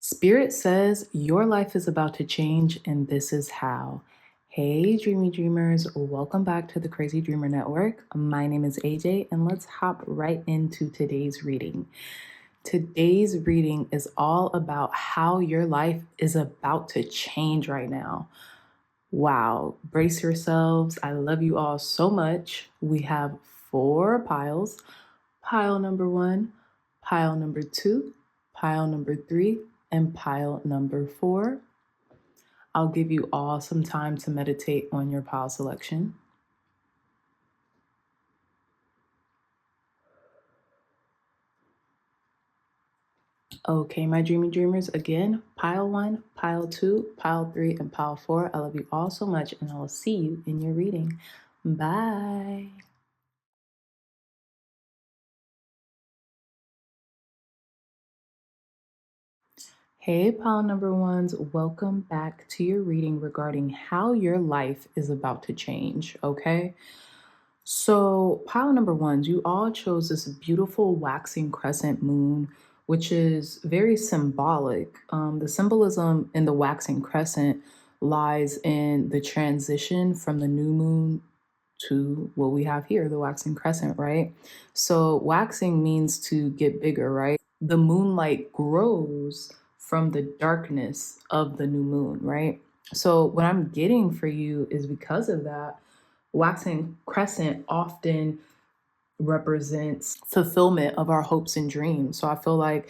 Spirit says your life is about to change, and this is how. Hey, dreamy dreamers, welcome back to the Crazy Dreamer Network. My name is AJ, and let's hop right into today's reading. Today's reading is all about how your life is about to change right now. Wow, brace yourselves. I love you all so much. We have 4 piles. Pile number 1, pile number 2, pile number 3, and pile number 4. I'll give you all some time to meditate on your pile selection. Okay, my dreamy dreamers, again, pile 1, pile 2, pile 3, and pile 4. I love you all so much, and I will see you in your reading. Bye. Hey, pile number 1s, welcome back to your reading regarding how your life is about to change, okay? So, pile number 1s, you all chose this beautiful waxing crescent moon, which is very symbolic. The symbolism in the waxing crescent lies in the transition from the new moon to what we have here, the waxing crescent, right? So, waxing means to get bigger, right? The moonlight grows from the darkness of the new moon, right? So, what I'm getting for you is because of that, waxing crescent often represents fulfillment of our hopes and dreams. So I feel like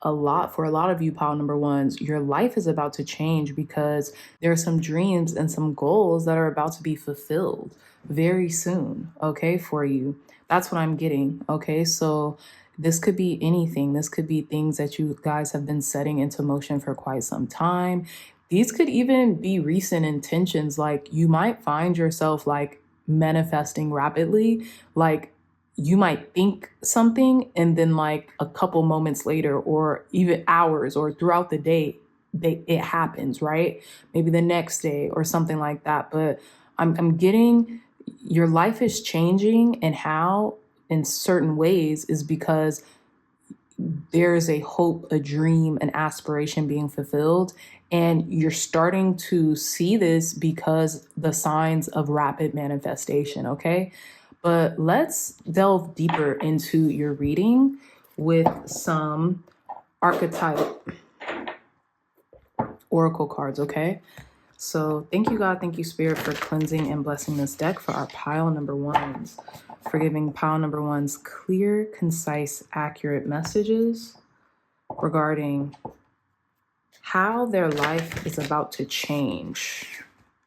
for a lot of you pile number 1s, your life is about to change because there are some dreams and some goals that are about to be fulfilled very soon, okay, for you. That's what I'm getting, okay? So this could be anything. This could be things that you guys have been setting into motion for quite some time. These could even be recent intentions. Like you might find yourself like manifesting rapidly, like you might think something and then like a couple moments later or even hours or throughout the day it happens, right? Maybe the next day or something like that. But I'm getting your life is changing, and how in certain ways is because there's a hope, a dream, an aspiration being fulfilled. And you're starting to see this because the signs of rapid manifestation, okay? But let's delve deeper into your reading with some archetype oracle cards, okay? So thank you, God. Thank you, Spirit, for cleansing and blessing this deck for our pile number 1s, for giving pile number 1s clear, concise, accurate messages regarding how their life is about to change.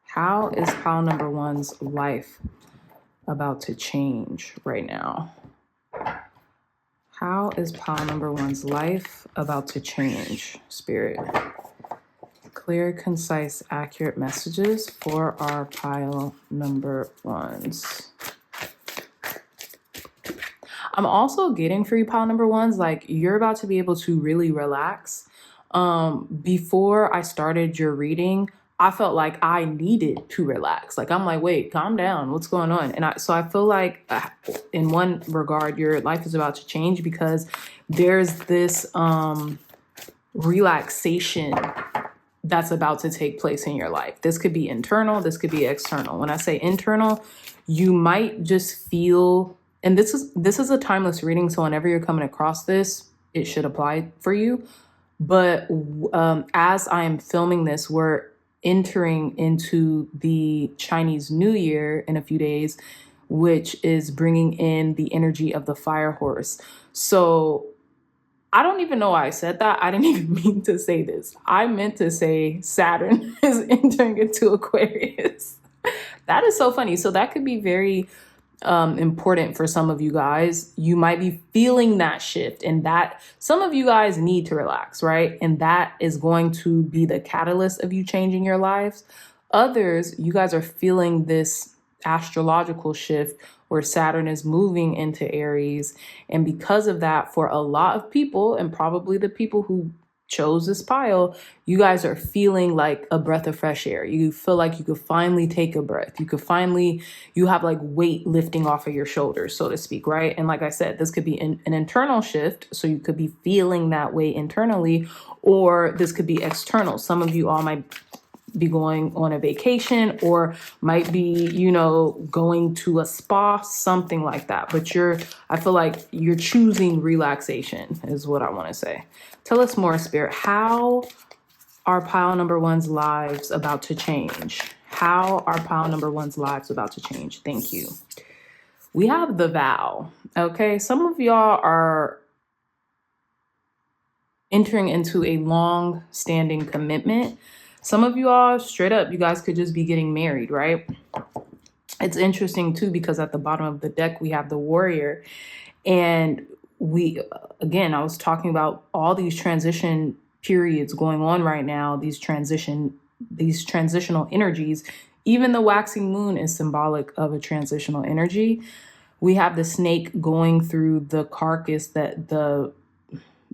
How is pile number 1's life about to change right now? How is pile number 1's life about to change, Spirit? Clear, concise, accurate messages for our pile number 1s. I'm also getting for you pile number 1s, like you're about to be able to really relax. Before I started your reading, I felt like I needed to relax. Like I'm like, wait, calm down. What's going on? And I feel like in one regard, your life is about to change because there's this relaxation that's about to take place in your life. This could be internal, this could be external. When I say internal, you might just feel, and this is a timeless reading, so whenever you're coming across this, it should apply for you. But as I am filming this, we're entering into the Chinese New Year in a few days, which is bringing in the energy of the fire horse. So I don't even know why I said that. I didn't even mean to say this. I meant to say Saturn is entering into Aquarius. That is so funny. So that could be very important for some of you guys. You might be feeling that shift, and that some of you guys need to relax, right? And that is going to be the catalyst of you changing your lives. Others, you guys are feeling this astrological shift where Saturn is moving into Aries. And because of that, for a lot of people, and probably the people who chose this pile, you guys are feeling like a breath of fresh air. You feel like you could finally take a breath. You have like weight lifting off of your shoulders, so to speak, right? And like I said, this could be an internal shift. So you could be feeling that way internally, or this could be external. Some of you all might be going on a vacation, or might be, going to a spa, something like that. But I feel like you're choosing relaxation is what I want to say. Tell us more, Spirit. How are pile number one's lives about to change? How are pile number one's lives about to change? Thank you. We have the vow. Okay. Some of y'all are entering into a long-standing commitment. Some of you all, straight up, you guys could just be getting married, right? It's interesting too, because at the bottom of the deck, we have the warrior. And I was talking about all these transition periods going on right now, these transitional energies. Even the waxing moon is symbolic of a transitional energy. We have the snake going through the carcass, the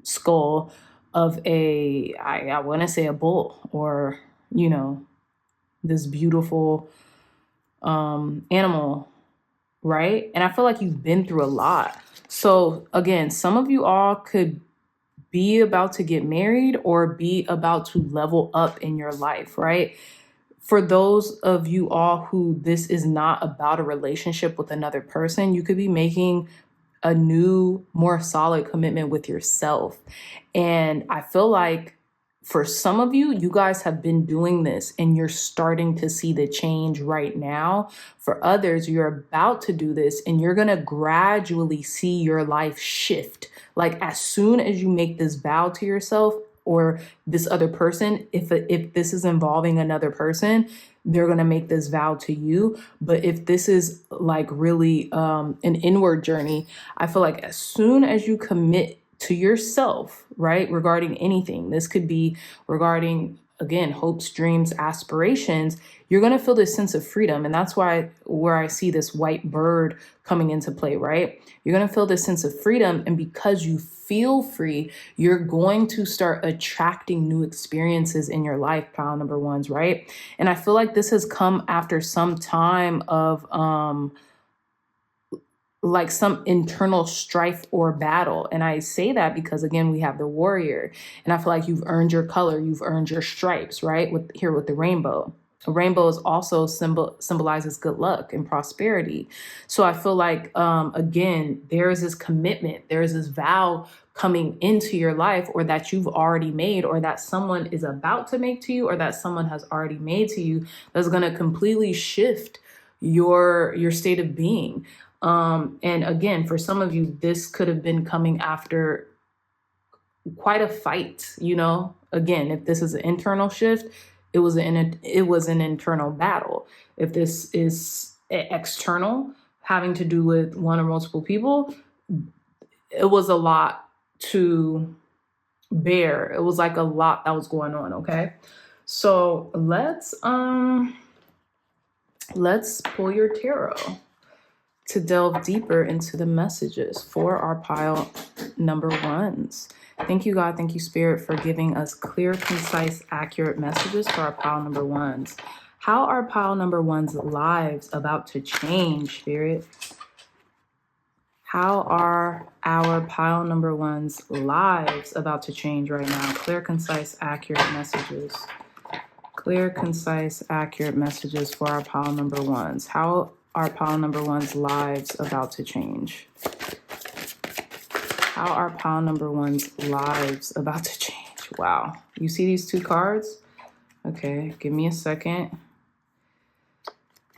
skull of I want to say a bull, or, this beautiful animal, right? And I feel like you've been through a lot. So again, some of you all could be about to get married or be about to level up in your life, right? For those of you all who this is not about a relationship with another person, you could be making a new, more solid commitment with yourself. And I feel like for some of you, you guys have been doing this and you're starting to see the change right now. For others, you're about to do this and you're going to gradually see your life shift. Like as soon as you make this vow to yourself or this other person, if this is involving another person, they're going to make this vow to you. But if this is like really an inward journey, I feel like as soon as you commit to yourself, right, regarding anything, this could be regarding, again, hopes, dreams, aspirations, you're going to feel this sense of freedom. And that's where I see this white bird coming into play, right? You're going to feel this sense of freedom. And because you feel free, you're going to start attracting new experiences in your life, pile number ones, right? And I feel like this has come after some time of like some internal strife or battle. And I say that because, again, we have the warrior. And I feel like you've earned your color, you've earned your stripes, right? With the rainbow. A rainbow is also symbolizes good luck and prosperity. So I feel like, again, there is this commitment, there is this vow coming into your life, or that you've already made, or that someone is about to make to you, or that someone has already made to you, that's going to completely shift your state of being. And again, for some of you, this could have been coming after quite a fight, Again, if this is an internal shift, it was an internal battle. If this is external, having to do with one or multiple people, it was a lot to bear. It was like a lot that was going on, okay? So let's pull your tarot to delve deeper into the messages for our pile number ones. Thank you, God. Thank you, Spirit, for giving us clear, concise, accurate messages for our pile number ones. How are pile number ones' lives about to change, Spirit? How are our pile number ones' lives about to change right now? Clear, concise, accurate messages. Clear, concise, accurate messages for our pile number ones. How are pile number one's lives about to change? How are pile number one's lives about to change? Wow. You see these two cards? Okay, give me a second.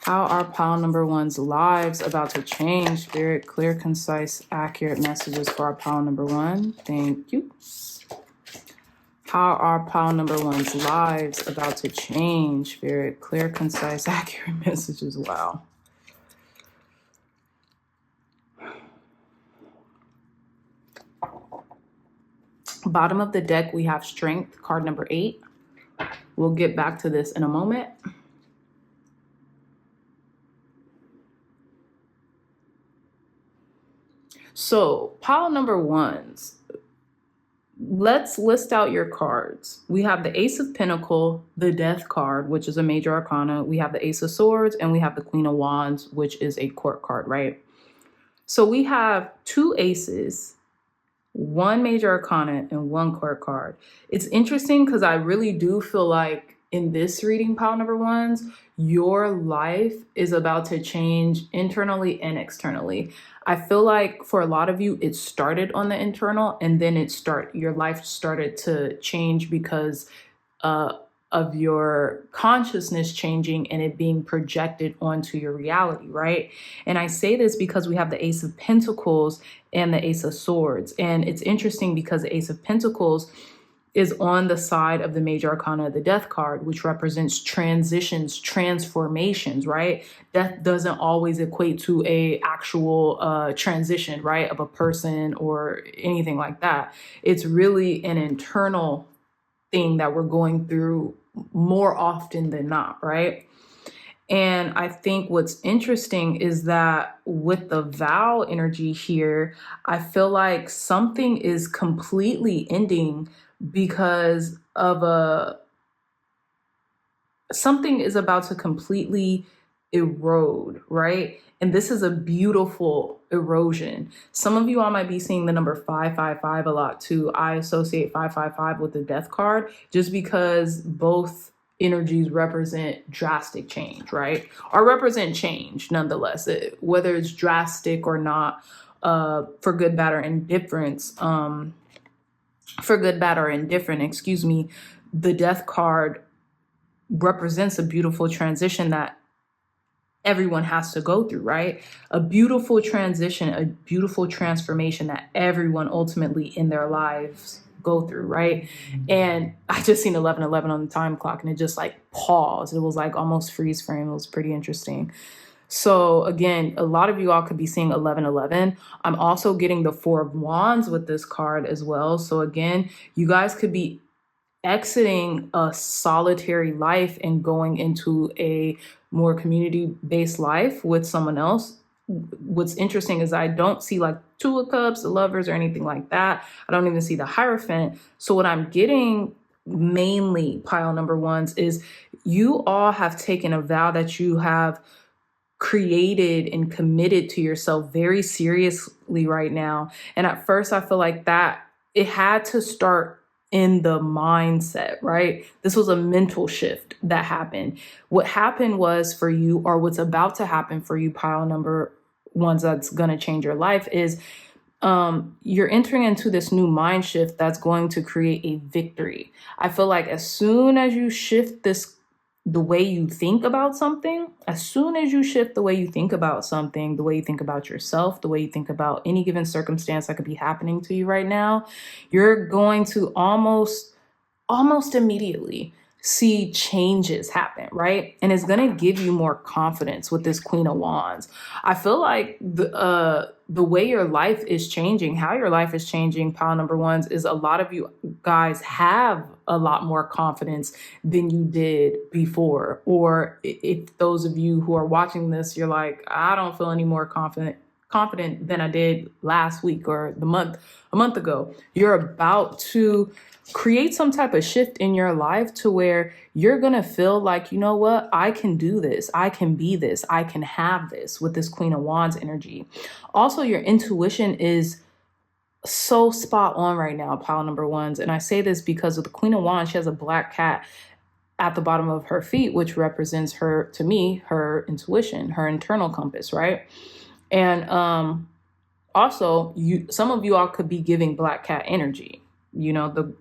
How are pile number one's lives about to change? Spirit, clear, concise, accurate messages for our pile number one. Thank you. How are pile number one's lives about to change? Spirit, clear, concise, accurate messages. Wow. Bottom of the deck, we have Strength, card number 8. We'll get back to this in a moment. So pile number ones, let's list out your cards. We have the Ace of Pentacles, the Death card, which is a major arcana. We have the Ace of Swords, and we have the Queen of Wands, which is a court card, right? So we have two aces, one major arcana, and one court card. It's interesting because I really do feel like in this reading, pile number ones, your life is about to change internally and externally. I feel like for a lot of you, it started on the internal, and then your life started to change because of your consciousness changing and it being projected onto your reality, right? And I say this because we have the Ace of Pentacles and the Ace of Swords. And it's interesting because the Ace of Pentacles is on the side of the major arcana of the Death card, which represents transitions, transformations, right? Death doesn't always equate to a actual transition, right, of a person or anything like that. It's really an internal thing that we're going through more often than not, right? And I think what's interesting is that with the vow energy here, I feel like something is completely ending because of something is about to completely erode, right? And this is a beautiful erosion. Some of you all might be seeing the number 555 a lot too. I associate 555 with the Death card just because both energies represent drastic change, right? Or represent change nonetheless, whether it's drastic or not, for good, bad, or indifference. For good, bad, or indifferent, excuse me, the Death card represents a beautiful transition that everyone has to go through, right? A beautiful transition, a beautiful transformation that everyone ultimately in their lives go through, right? And I just seen 11:11 on the time clock and it just like paused. It was like almost freeze frame. It was pretty interesting. So again, a lot of you all could be seeing 11:11. I'm also getting the Four of Wands with this card as well. So again, you guys could be exiting a solitary life and going into a more community-based life with someone else. What's interesting is I don't see like Two of Cups, the Lovers, or anything like that. I don't even see the Hierophant. So what I'm getting mainly, pile number ones, is you all have taken a vow that you have created and committed to yourself very seriously right now. And at first I feel like that it had to start in the mindset, right? This was a mental shift that happened. What happened was for you, or what's about to happen for you, pile number ones, that's going to change your life, is you're entering into this new mind shift that's going to create a victory. I feel like as soon as you shift the way you think about something, as soon as you shift the way you think about something, the way you think about yourself, the way you think about any given circumstance that could be happening to you right now, you're going to almost immediately see changes happen, right? And it's going to give you more confidence with this Queen of Wands. I feel like the way your life is changing, how your life is changing, pile number ones, is a lot of you guys have a lot more confidence than you did before. Or if those of you who are watching this, you're like, I don't feel any more confident than I did last week or a month ago. You're about to create some type of shift in your life to where you're going to feel like, you know what, I can do this. I can be this. I can have this with this Queen of Wands energy. Also, your intuition is so spot on right now, pile number ones. And I say this because with the Queen of Wands, she has a black cat at the bottom of her feet, which represents her, to me, her intuition, her internal compass, right? And also, some of you all could be giving black cat energy. You know,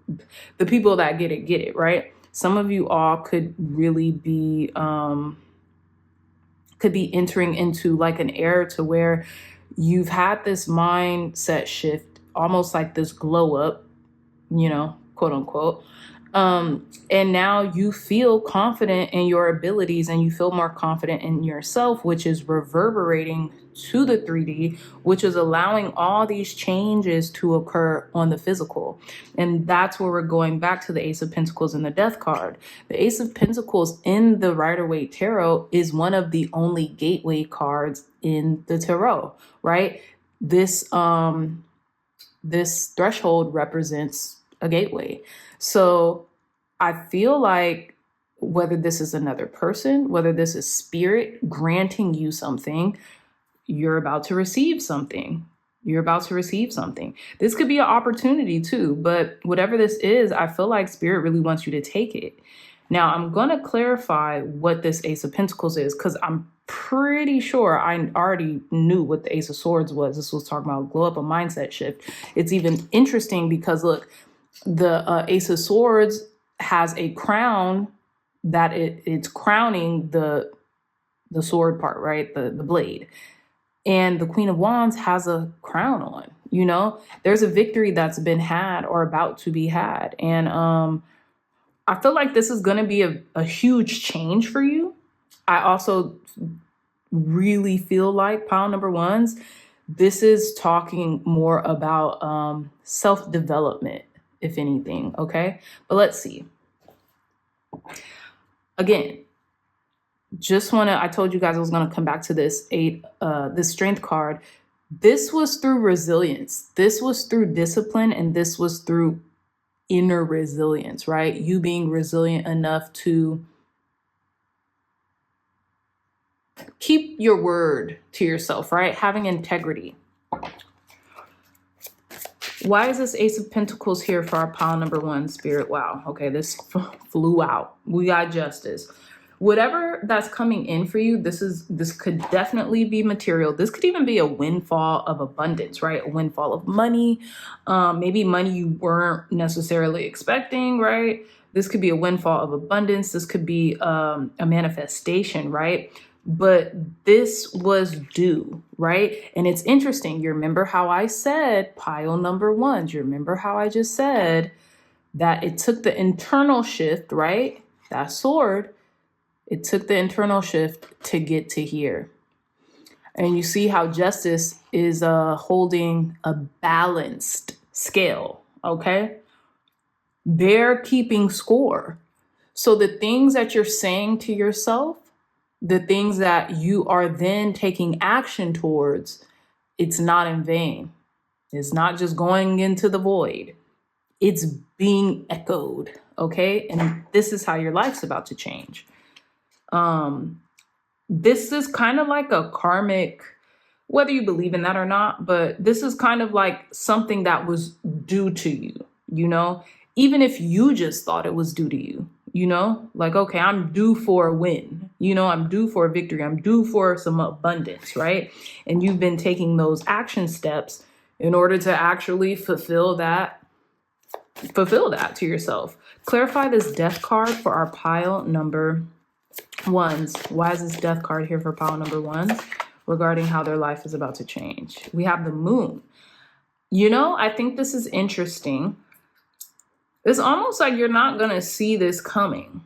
the people that get it, right? Some of you all could really be entering into like an era to where you've had this mindset shift, almost like this glow up, you know, quote unquote. And now you feel confident in your abilities and you feel more confident in yourself, which is reverberating to the 3D, which is allowing all these changes to occur on the physical. And that's where we're going back to the Ace of Pentacles and the Death card. The Ace of Pentacles in the Rider-Waite Tarot is one of the only gateway cards in the tarot, right? This threshold represents a gateway. So I feel like whether this is another person, whether this is spirit granting you something, you're about to receive something. You're about to receive something. This could be an opportunity too, but whatever this is, I feel like spirit really wants you to take it. Now, I'm going to clarify what this Ace of Pentacles is, because I'm pretty sure I already knew what the Ace of Swords was. This was talking about glow up, a mindset shift. It's even interesting because look, the Ace of Swords has a crown that it's crowning the sword part, right? The blade. And the Queen of Wands has a crown on, you know, there's a victory that's been had or about to be had. And I feel like this is going to be a huge change for you. I also really feel like pile number ones, this is talking more about self-development, if anything. Okay. But let's see. Again, I told you guys I was going to come back to this this strength card. This was through resilience. This was through discipline. And this was through inner resilience, right? You being resilient enough to keep your word to yourself, right? Having integrity. Why is this Ace of Pentacles here for our pile number one, Spirit? Wow. Okay, this flew out. We got justice. Whatever that's coming in for you, this could definitely be material. This could even be a windfall of abundance, right? A windfall of money, maybe money you weren't necessarily expecting, right? This could be a windfall of abundance. This could be a manifestation, right? But this was due, right? And it's interesting. You remember how I said pile number ones. You remember how I just said that it took the internal shift, right? That sword. It took the internal shift to get to here. And you see how justice is holding a balanced scale, okay? They're keeping score. So the things that you're saying to yourself, the things that you are then taking action towards, it's not in vain. It's not just going into the void. It's being echoed, okay? And this is how your life's about to change. This is kind of like a karmic, whether you believe in that or not, but this is kind of like something that was due to you, you know, even if you just thought it was due to you, you know, like, okay, I'm due for a win, you know, I'm due for a victory, I'm due for some abundance, right? And you've been taking those action steps in order to actually fulfill that to yourself. Clarify this death card for our pile number ones. Why is this death card here for pile number ones regarding how their life is about to change? We have the moon. You know, I think this is interesting. It's almost like you're not going to see this coming.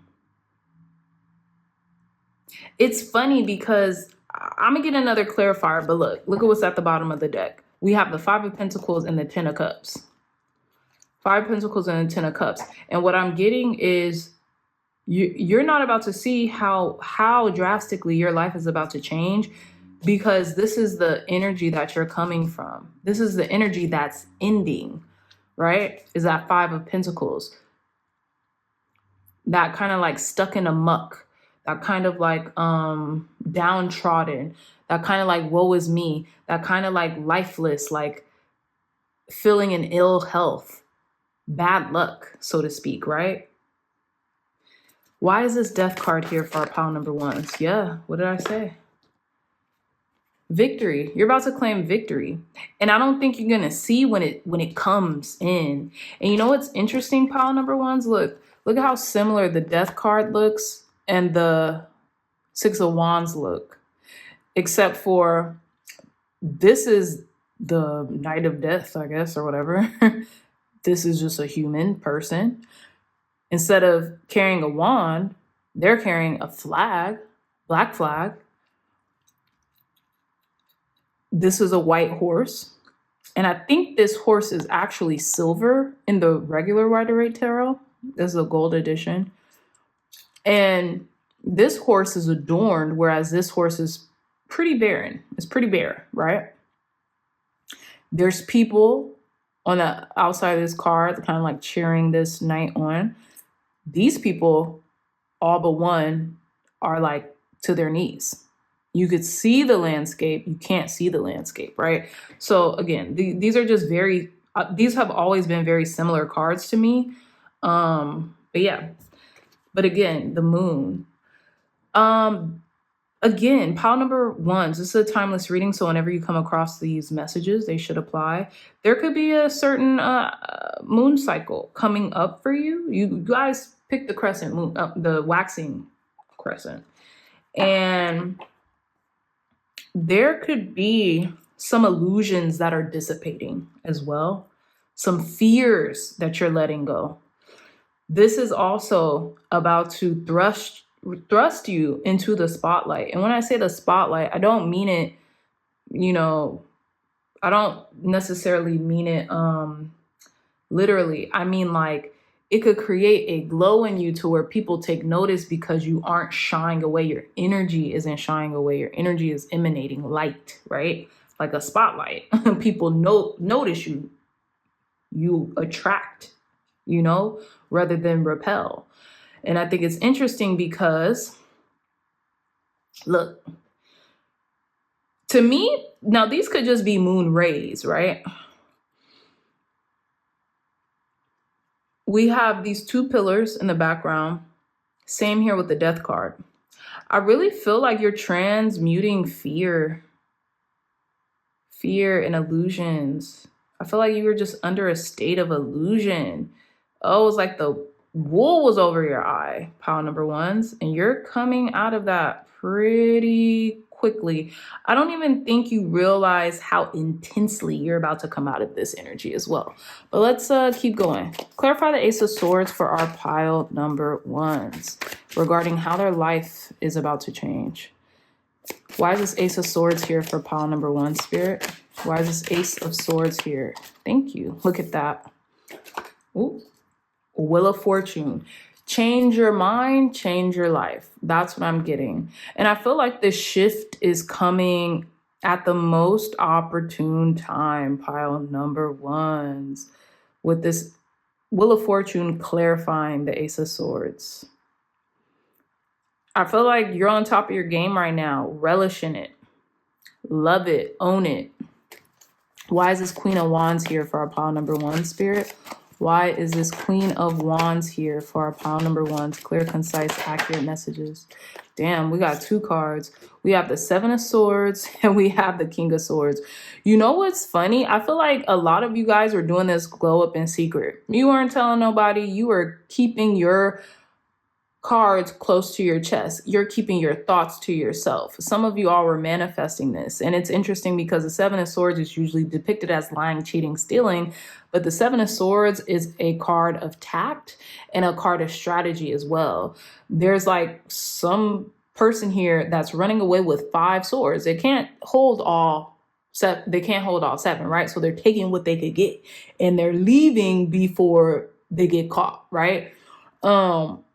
It's funny because I'm going to get another clarifier, but look at what's at the bottom of the deck. We have the Five of Pentacles and the Ten of Cups. Five of Pentacles and the Ten of Cups. And what I'm getting is you're not about to see how drastically your life is about to change, because this is the energy that you're coming from. This is the energy that's ending, right? Is that Five of Pentacles. That kind of like stuck in a muck, that kind of like downtrodden, that kind of like woe is me, that kind of like lifeless, like feeling in ill health, bad luck, so to speak, right? Why is this death card here for our pile number ones? Yeah, what did I say? Victory. You're about to claim victory. And I don't think you're going to see when it comes in. And you know what's interesting, pile number ones? Look at how similar the death card looks and the Six of Wands look. Except for this is the Knight of Death, I guess, or whatever. This is just a human person. Instead of carrying a wand, they're carrying a flag, black flag. This is a white horse. And I think this horse is actually silver in the regular Rider-Waite Tarot. This is a gold edition. And this horse is adorned, whereas this horse is pretty barren. It's pretty bare, right? There's people on the outside of this card, kind of like cheering this knight on. These people, all but one, are like to their knees. You could see the landscape. You can't see the landscape, right? So again, these are just very, these have always been very similar cards to me. But yeah, but again, the moon. Again, pile number ones, this is a timeless reading. So whenever you come across these messages, they should apply. There could be a certain moon cycle coming up for you. You guys pick the crescent moon, the waxing crescent. And there could be some illusions that are dissipating as well. Some fears that you're letting go. This is also about to thrust you into the spotlight. And when I say the spotlight, I don't mean it, you know, I don't necessarily mean it literally. I mean, like, it could create a glow in you to where people take notice because you aren't shying away. Your energy isn't shying away. Your energy is emanating light, right? Like a spotlight. People notice you. You attract, you know, rather than repel. And I think it's interesting because, look, to me, now these could just be moon rays, right? We have these two pillars in the background. Same here with the death card. I really feel like you're transmuting fear and illusions. I feel like you were just under a state of illusion. Oh, it was like the wool was over your eye, pile number ones, and you're coming out of that pretty quickly. I don't even think you realize how intensely you're about to come out of this energy as well. But let's keep going. Clarify the Ace of Swords for our pile number ones regarding how their life is about to change. Why is this Ace of Swords here for pile number one, Spirit? Why is this Ace of Swords here? Thank you. Look at that. Ooh. Wheel of Fortune. Change your mind, change your life. That's what I'm getting. And I feel like this shift is coming at the most opportune time, pile number ones, with this Wheel of Fortune clarifying the Ace of Swords. I feel like you're on top of your game right now. Relish in it. Love it. Own it. Why is this Queen of Wands here for our pile number one, Spirit? Why is this Queen of Wands here for our pile number ones? Clear, concise, accurate messages. Damn, we got two cards. We have the Seven of Swords and we have the King of Swords. You know what's funny? I feel like a lot of you guys are doing this glow up in secret. You weren't telling nobody. You were keeping your cards close to your chest. You're keeping your thoughts to yourself. Some of you all were manifesting this. And it's interesting because the Seven of Swords is usually depicted as lying, cheating, stealing. But the Seven of Swords is a card of tact and a card of strategy as well. There's like some person here that's running away with 5 swords. They can't hold all seven, right? So they're taking what they could get and they're leaving before they get caught, right?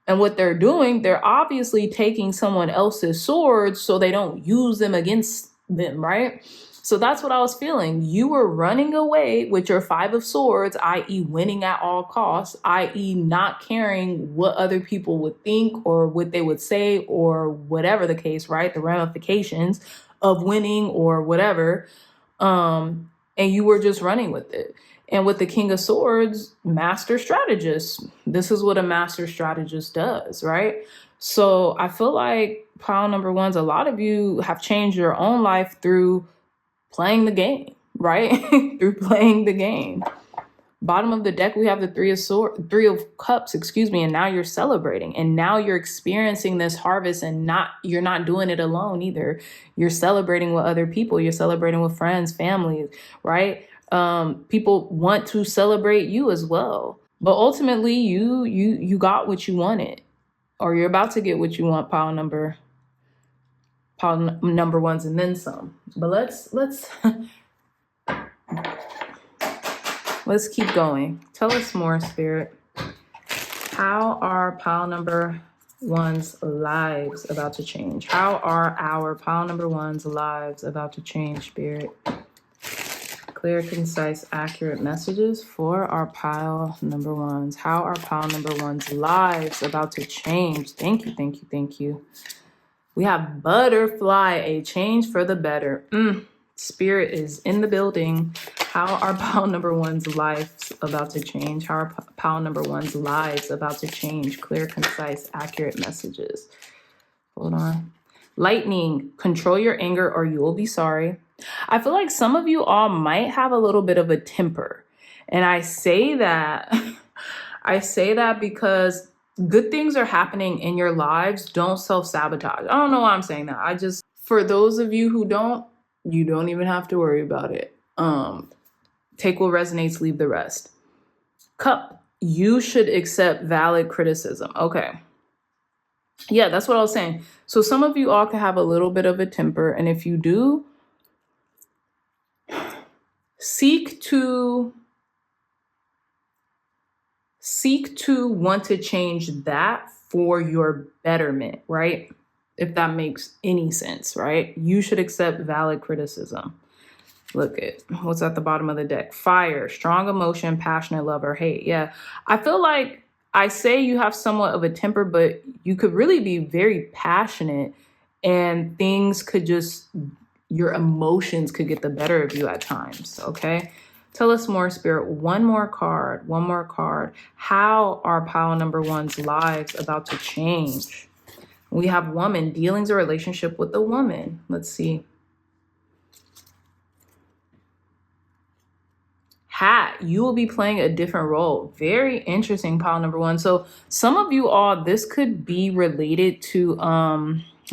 And what they're doing, they're obviously taking someone else's swords so they don't use them against them, right? So that's what I was feeling. You were running away with your 5 of Swords, i.e. winning at all costs, i.e. not caring what other people would think or what they would say or whatever the case, right? The ramifications of winning or whatever. And you were just running with it. And with the King of Swords, master strategist. This is what a master strategist does, right? So I feel like pile number ones, a lot of you have changed your own life through playing the game, right? Through playing the game. Bottom of the deck, we have the Three of Cups, and now you're celebrating. And now you're experiencing this harvest and you're not doing it alone either. You're celebrating with other people. You're celebrating with friends, family, right? People want to celebrate you as well. But ultimately, you got what you wanted, or you're about to get what you want, pile number ones, and then some. But let's keep going. Tell us more, Spirit. How are pile number ones' lives about to change? How are our pile number ones' lives about to change, Spirit? clear, concise, accurate messages for our pile number ones. How are pile number ones' lives about to change? Thank you, thank you, thank you. We have butterfly, a change for the better. Spirit is in the building. How are pile number one's lives about to change? How are pile number one's lives about to change? Clear, concise, accurate messages. Hold on. Lightning, control your anger or you will be sorry. I feel like some of you all might have a little bit of a temper. And I say that, because good things are happening in your lives. Don't self-sabotage. I don't know why I'm saying that. For those of you who don't, you don't even have to worry about it. Take what resonates, leave the rest. Cup, you should accept valid criticism. Okay. Yeah, that's what I was saying. So some of you all can have a little bit of a temper. And if you do, seek to want to change that for your betterment, right? If that makes any sense, right? You should accept valid criticism. Look at what's at the bottom of the deck. Fire, strong emotion, passionate love or hate. Yeah, I feel like I say you have somewhat of a temper, but you could really be very passionate and things could your emotions could get the better of you at times, okay? Tell us more, Spirit. One more card. How are pile number one's lives about to change? We have woman, dealings or relationship with a woman. Let's see. Hat, you will be playing a different role. Very interesting, pile number one. So some of you all, this could be related to,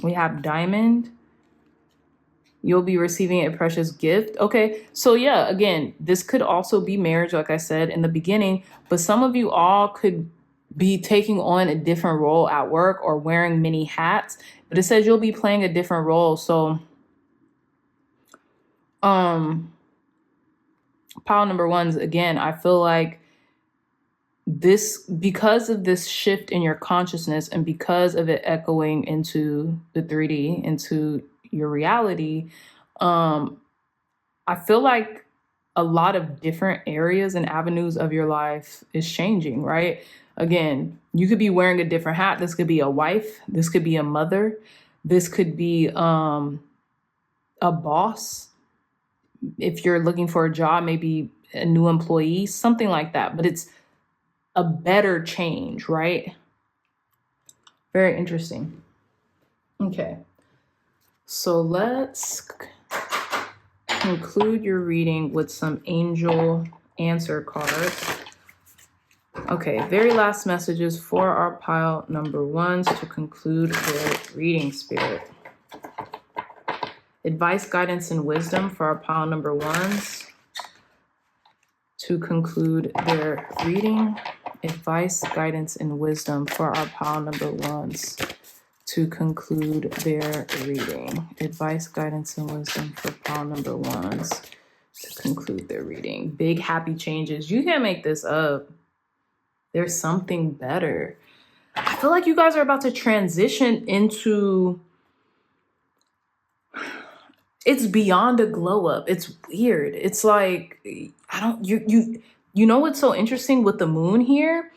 we have diamond. You'll be receiving a precious gift. Okay, so yeah, again, this could also be marriage, like I said in the beginning, but some of you all could be taking on a different role at work or wearing many hats, but it says you'll be playing a different role. So, pile number ones, again, I feel like because of this shift in your consciousness and because of it echoing into the 3D, into your reality, I feel like a lot of different areas and avenues of your life is changing, right? Again, you could be wearing a different hat. This could be a wife. This could be a mother. This could be a boss. If you're looking for a job, maybe a new employee, something like that. But it's a better change, right? Very interesting. Okay. So let's conclude your reading with some angel answer cards. Okay, very last messages for our pile number ones to conclude their reading, Spirit. Advice, guidance, and wisdom for our pile number ones to conclude their reading. Advice, guidance, and wisdom for our pile number ones to conclude their reading. Advice, guidance, and wisdom for pile number ones to conclude their reading. Big happy changes. You can't make this up. There's something better. I feel like you guys are about to transition into, it's beyond a glow up. It's weird. It's like, you know what's so interesting with the moon here?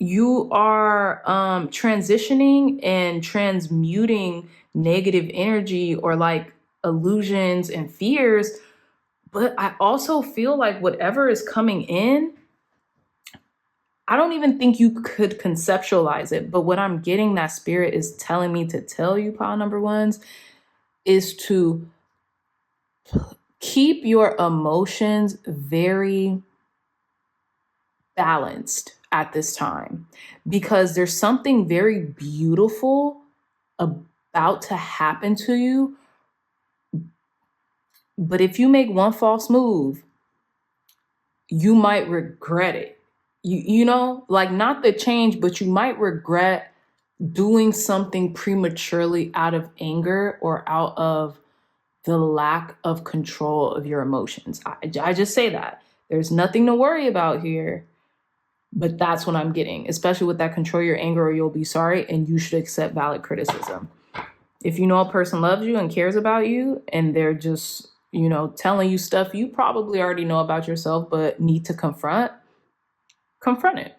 You are transitioning and transmuting negative energy or like illusions and fears. But I also feel like whatever is coming in, I don't even think you could conceptualize it. But what I'm getting, that Spirit is telling me to tell you, pile number ones, is to keep your emotions very balanced at this time, because there's something very beautiful about to happen to you. But if you make one false move, you might regret it. You know, like not the change, but you might regret doing something prematurely out of anger or out of the lack of control of your emotions. I just say that. There's nothing to worry about here. But that's what I'm getting, especially with that control your anger or you'll be sorry, and you should accept valid criticism. If you know a person loves you and cares about you and they're just telling you stuff you probably already know about yourself, but need to confront it.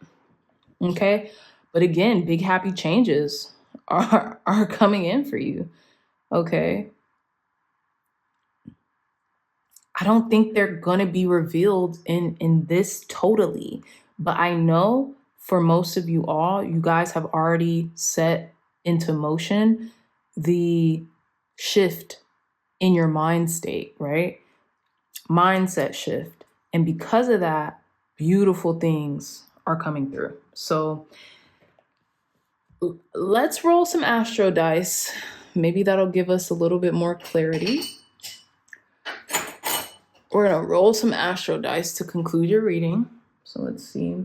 Okay. But again, big happy changes are coming in for you. Okay. I don't think they're going to be revealed in this totally, but I know for most of you all, you guys have already set into motion the shift in your mind state, right? Mindset shift. And because of that, beautiful things are coming through. So let's roll some astro dice. Maybe that'll give us a little bit more clarity. We're going to roll some astro dice to conclude your reading. So let's see.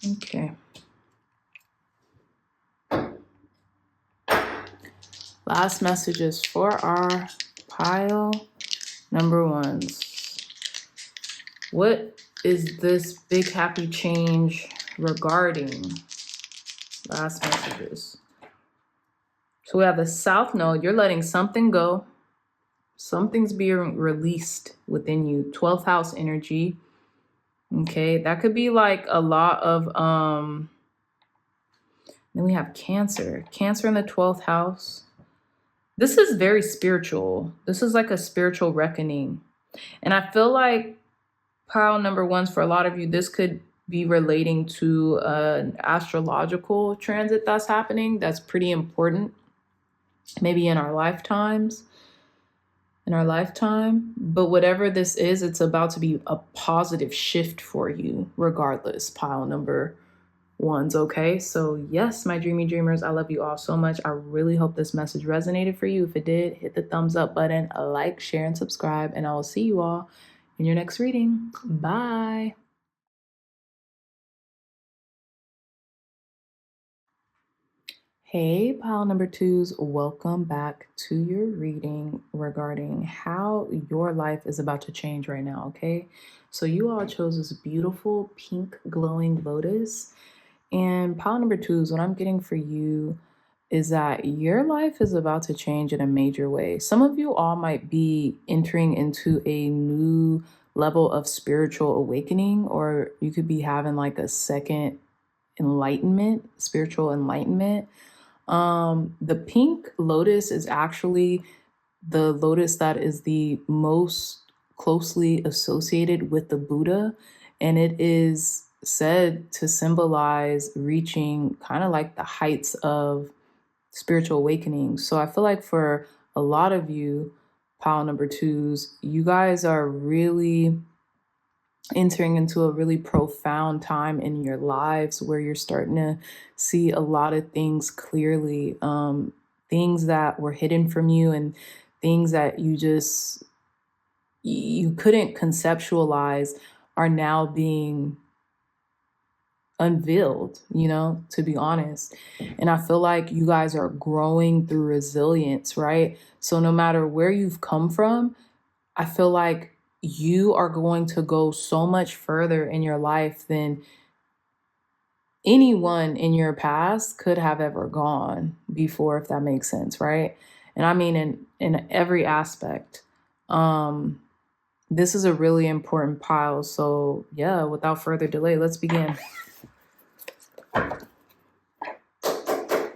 Okay. Last messages for our pile number ones. What is this big happy change regarding? Last messages. So we have the South Node. You're letting something go. Something's being released within you. 12th house energy. Okay, that could be like a lot of then we have Cancer. Cancer in the 12th house. This is very spiritual. This is like a spiritual reckoning. And I feel like pile number ones, for a lot of you, this could be relating to an astrological transit that's happening. That's pretty important. Maybe in our lifetime. But whatever this is, it's about to be a positive shift for you, regardless, pile number ones. Okay, so yes, my dreamy dreamers, I love you all so much. I really hope this message resonated for you. If it did, hit the thumbs up button, like, share, and subscribe, and I will see you all in your next reading. Bye. Hey, pile number twos, welcome back to your reading regarding how your life is about to change right now. Okay, so you all chose this beautiful pink glowing lotus. And pile number twos, what I'm getting for you is that your life is about to change in a major way. Some of you all might be entering into a new level of spiritual awakening, or you could be having like a second enlightenment, spiritual enlightenment. The pink lotus is actually the lotus that is the most closely associated with the Buddha, and it is said to symbolize reaching kind of like the heights of spiritual awakening. So I feel like for a lot of you, pile number twos, you guys are really entering into a really profound time in your lives where you're starting to see a lot of things clearly, things that were hidden from you and things that you couldn't conceptualize are now being unveiled, to be honest. And I feel like you guys are growing through resilience, right? So no matter where you've come from, I feel like you are going to go so much further in your life than anyone in your past could have ever gone before, if that makes sense, right? And I mean in every aspect. This is a really important pile. So yeah, without further delay, let's begin.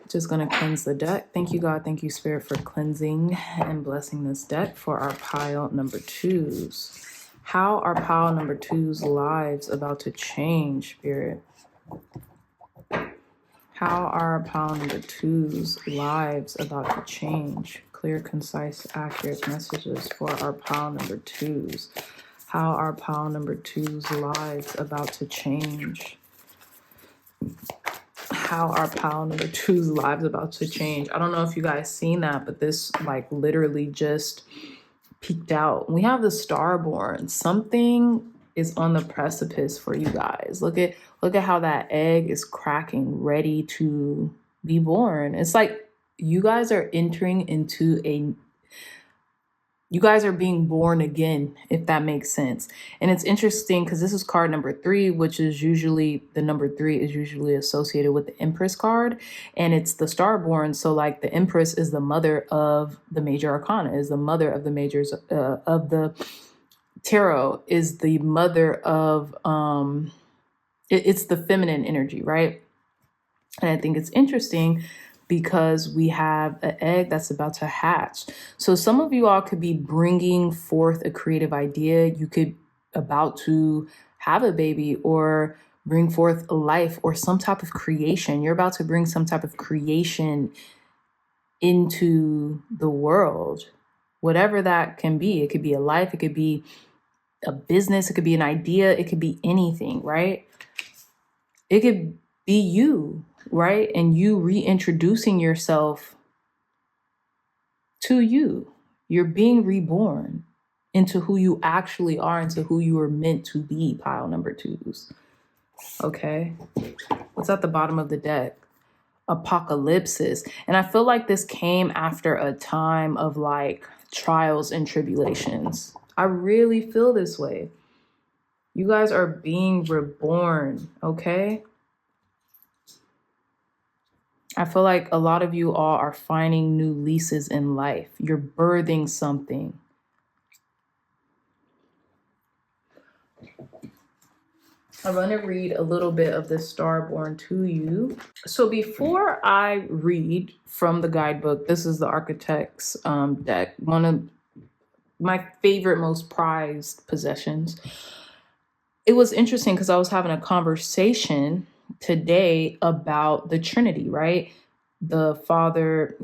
Just going to cleanse the deck. Thank you, God. Thank you, Spirit, for cleansing and blessing this deck for our pile number twos. How are pile number twos' lives about to change, Spirit? How are pile number twos' lives about to change? Clear, concise, accurate messages for our pile number twos. How are pile number twos' lives about to change? How are pile number two's lives about to change? I don't know if you guys seen that, but this like literally just peeked out. We have the Starborn. Something is on the precipice for you guys. Look at how that egg is cracking, ready to be born. It's like you guys are entering into You guys are being born again, if that makes sense. And it's interesting because this is card number 3, which is usually the number 3 is usually associated with the Empress card, and it's the starborn. So like the Empress is the mother of the major arcana, is the mother of the majors of the tarot, is the mother of it's the feminine energy, right? And I think it's interesting because we have an egg that's about to hatch. So some of you all could be bringing forth a creative idea. You could about to have a baby or bring forth a life or some type of creation. You're about to bring some type of creation into the world, whatever that can be. It could be a life, it could be a business, it could be an idea, it could be anything, right? It could be you, right? And you reintroducing yourself to you. You're being reborn into who you actually are, into who you were meant to be, pile number 2s. Okay. What's at the bottom of the deck? Apocalypses. And I feel like this came after a time of like trials and tribulations. I really feel this way. You guys are being reborn, okay? I feel like a lot of you all are finding new leases in life. You're birthing something. I'm going to read a little bit of this Starborn to you. So before I read from the guidebook, this is the Architect's deck, one of my favorite, most prized possessions. It was interesting because I was having a conversation today about the Trinity, right? The Father,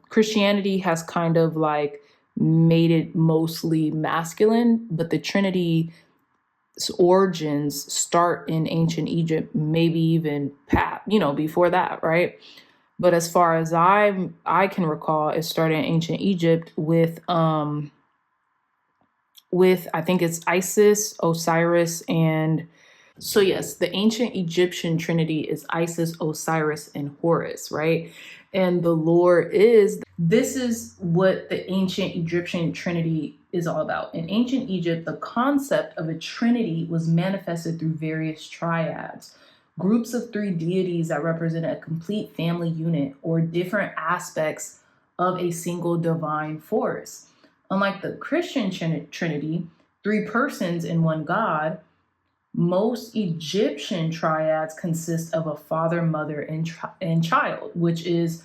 Christianity has kind of like made it mostly masculine, but the Trinity's origins start in ancient Egypt, maybe even before that, right? But as far as I can recall, it started in ancient Egypt with I think it's Isis, Osiris, and so yes, the ancient Egyptian trinity is Isis, Osiris, and Horus, right? And the lore this is what the ancient Egyptian trinity is all about. In ancient Egypt, the concept of a trinity was manifested through various triads, groups of 3 deities that represent a complete family unit or different aspects of a single divine force. Unlike the Christian Trinity, 3 persons in one God, most Egyptian triads consist of a father, mother, and child, which is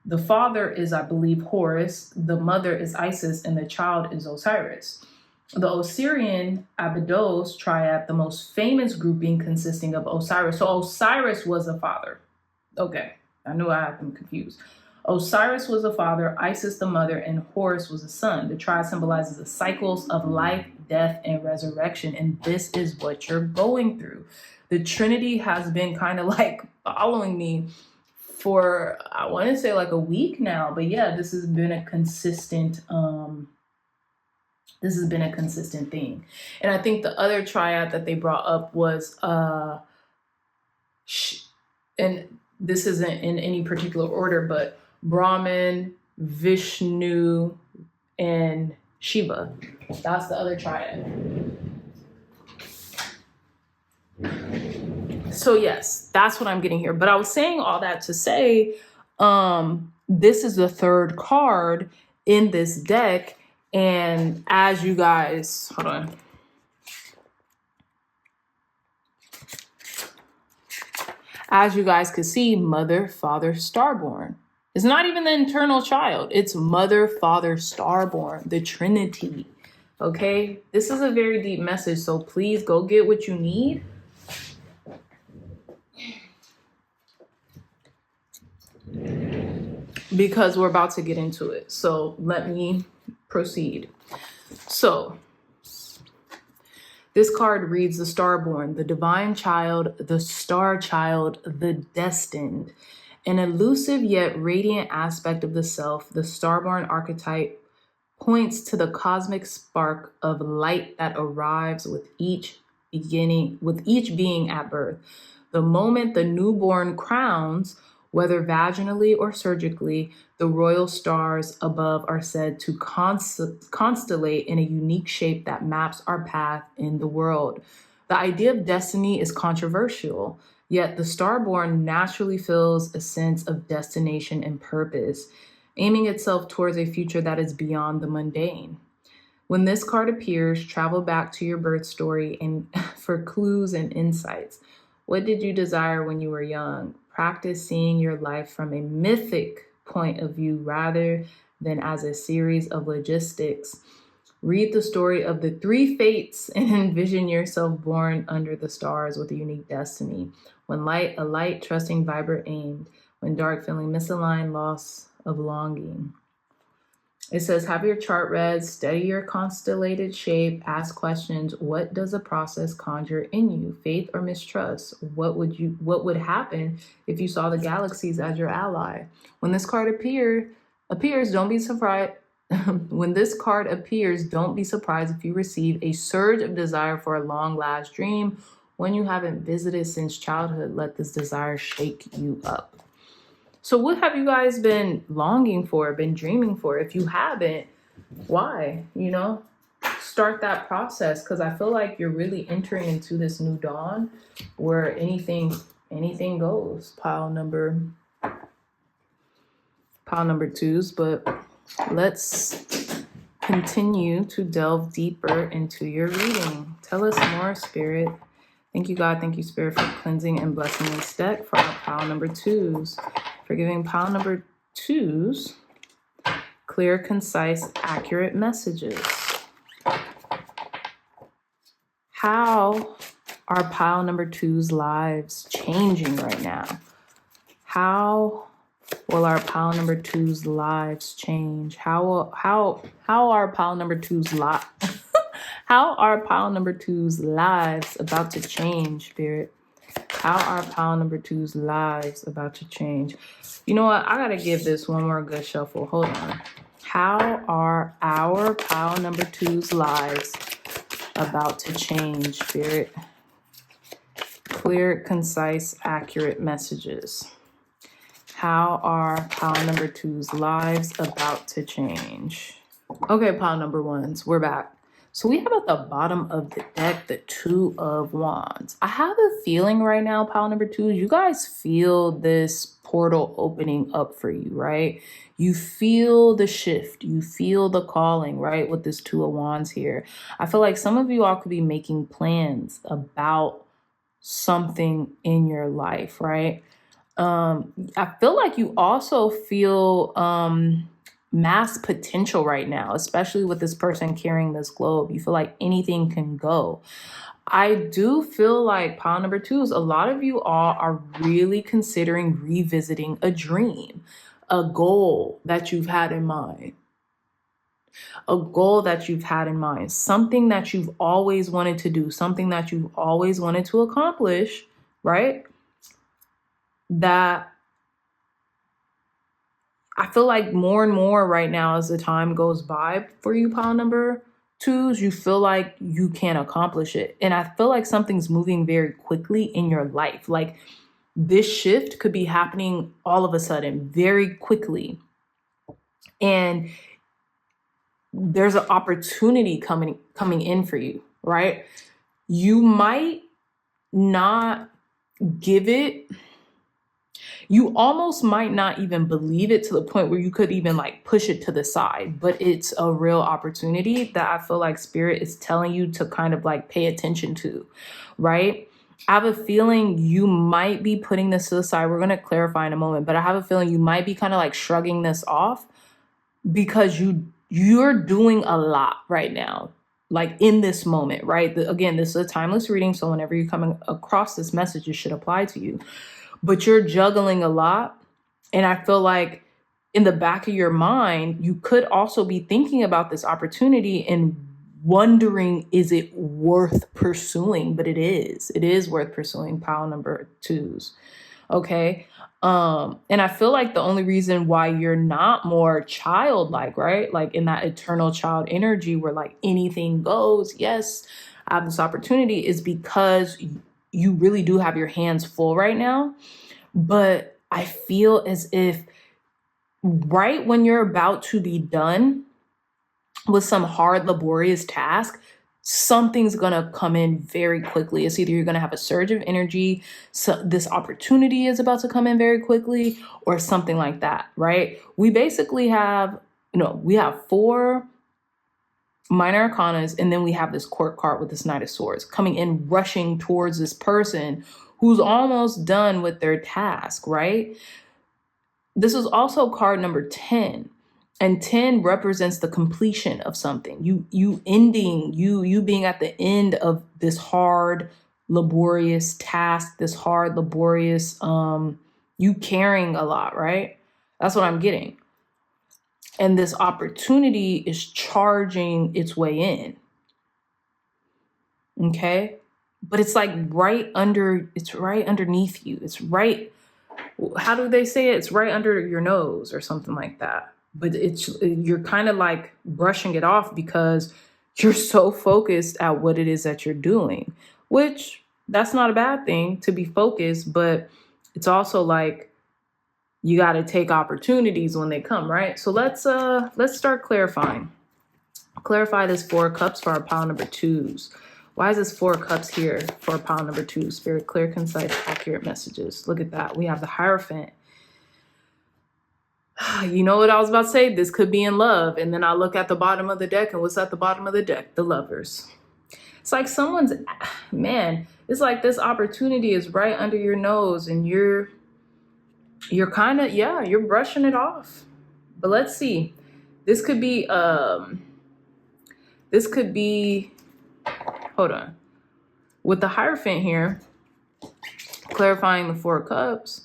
the father is, I believe, Horus, the mother is Isis, and the child is Osiris. The Osirian Abydos triad, the most famous grouping consisting of Osiris. So Osiris was the father. Okay, I knew I had them confused. Osiris was the father, Isis the mother, and Horus was the son. The triad symbolizes the cycles of life, death, and resurrection, and this is what you're going through. The Trinity has been kind of like following me for, I want to say like a week now, but yeah, this has been a consistent thing. And I think the other triad that they brought up was and this isn't in any particular order, but Brahman, Vishnu, and Shiva. That's the other triad. So yes, that's what I'm getting here. But I was saying all that to say, this is the 3rd card in this deck. And as you guys, hold on. As you guys can see, mother, father, starborn. It's not even the internal child. It's mother, father, starborn, the Trinity. Okay? This is a very deep message, so please go get what you need. Because we're about to get into it. So let me proceed. So this card reads the starborn, the divine child, the star child, the destined. An elusive yet radiant aspect of the self, the starborn archetype points to the cosmic spark of light that arrives with each being at birth. The moment the newborn crowns Whether vaginally or surgically, the royal stars above are said to constellate in a unique shape that maps our path in the world. The idea of destiny is controversial, yet the starborn naturally feels a sense of destination and purpose, aiming itself towards a future that is beyond the mundane. When this card appears, travel back to your birth story and for clues and insights. What did you desire when you were young? Practice seeing your life from a mythic point of view rather than as a series of logistics. Read the story of the three fates and envision yourself born under the stars with a unique destiny. When light, a light, trusting, vibrant, aimed. When dark, feeling misaligned, loss of longing. It says, have your chart read, study your constellated shape, ask questions. What does a process conjure in you? Faith or mistrust? What would happen if you saw the galaxies as your ally? When this card appears, don't be surprised. When this card appears, don't be surprised if you receive a surge of desire for a long last dream. When you haven't visited since childhood, let this desire shake you up. So what have you guys been longing for, been dreaming for? If you haven't, why? Start that process, because I feel like you're really entering into this new dawn where anything goes. Pile number twos, but let's continue to delve deeper into your reading. Tell us more, Spirit. Thank you, God. Thank you, Spirit, for cleansing and blessing this deck for our pile number twos. For giving pile number twos clear, concise, accurate messages. How are pile number twos' lives changing right now? How will our pile number twos' lives change? How are pile number twos' how are pile number twos' lives about to change, Spirit? How are pile number two's lives about to change? You know what? I got to give this one more good shuffle. Hold on. How are our pile number two's lives about to change, Spirit? Clear, concise, accurate messages. How are pile number two's lives about to change? Okay, pile number ones, we're back. So we have at the bottom of the deck, the Two of Wands. I have a feeling right now, pile number two, you guys feel this portal opening up for you, right? You feel the shift. You feel the calling, right? With this Two of Wands here. I feel like some of you all could be making plans about something in your life, right? I feel like you also feel mass potential right now, especially with this person carrying this globe. You feel like anything can go. I do feel like pile number twos, a lot of you all are really considering revisiting a dream, a goal that you've had in mind. Something that you've always wanted to do, something that you've always wanted to accomplish, right? That I feel like more and more right now as the time goes by for you, pile number twos, you feel like you can't accomplish it. And I feel like something's moving very quickly in your life. Like this shift could be happening all of a sudden, very quickly. And there's an opportunity coming in for you, right? You might not give it. You almost might not even believe it to the point where you could even like push it to the side, but it's a real opportunity that I feel like Spirit is telling you to kind of like pay attention to, right? I have a feeling you might be putting this to the side. We're going to clarify in a moment, but I have a feeling you might be kind of like shrugging this off because you're doing a lot right now, like in this moment, right? Again, this is a timeless reading, so whenever you're coming across this message, it should apply to you. But you're juggling a lot. And I feel like in the back of your mind, you could also be thinking about this opportunity and wondering, is it worth pursuing? But it is worth pursuing, pile number twos. Okay. And I feel like the only reason why you're not more childlike, right? Like in that eternal child energy where like anything goes, yes, I have this opportunity, is because you really do have your hands full right now. But I feel as if right when you're about to be done with some hard, laborious task, something's gonna come in very quickly. It's either you're gonna have a surge of energy, so this opportunity is about to come in very quickly, or something like that, right? We basically have, we have 4 minor arcanas, and then we have this court card with this Knight of Swords coming in, rushing towards this person who's almost done with their task, right? This is also card number 10. And 10 represents the completion of something. You ending, you being at the end of this hard, laborious task, this hard, laborious, you carrying a lot, right? That's what I'm getting. And this opportunity is charging its way in. Okay? But it's like it's right underneath you. It's right, how do they say it? It's right under your nose or something like that. But you're kind of like brushing it off because you're so focused at what it is that you're doing, which that's not a bad thing to be focused, but it's also like you got to take opportunities when they come, right? So let's start clarifying. Clarify this 4 cups for our pile number 2s. Why is this 4 cups here for pile number 2? Spirit, clear, concise, accurate messages. Look at that. We have the Hierophant. You know what I was about to say? This could be in love. And then I look at the bottom of the deck, and what's at the bottom of the deck? The Lovers. It's like it's like this opportunity is right under your nose, and you're kind of, you're brushing it off. But let's see. This could be, hold on. With the Hierophant here, clarifying the 4 cups,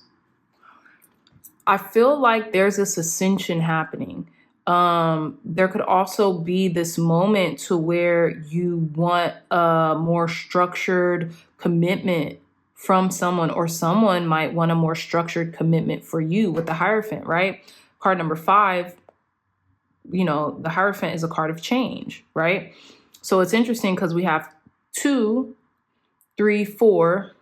I feel like there's this ascension happening. There could also be this moment to where you want a more structured commitment from someone, or someone might want a more structured commitment for you with the Hierophant, right? Card number 5, the Hierophant is a card of change, right? So it's interesting because we have 2, 3, 4,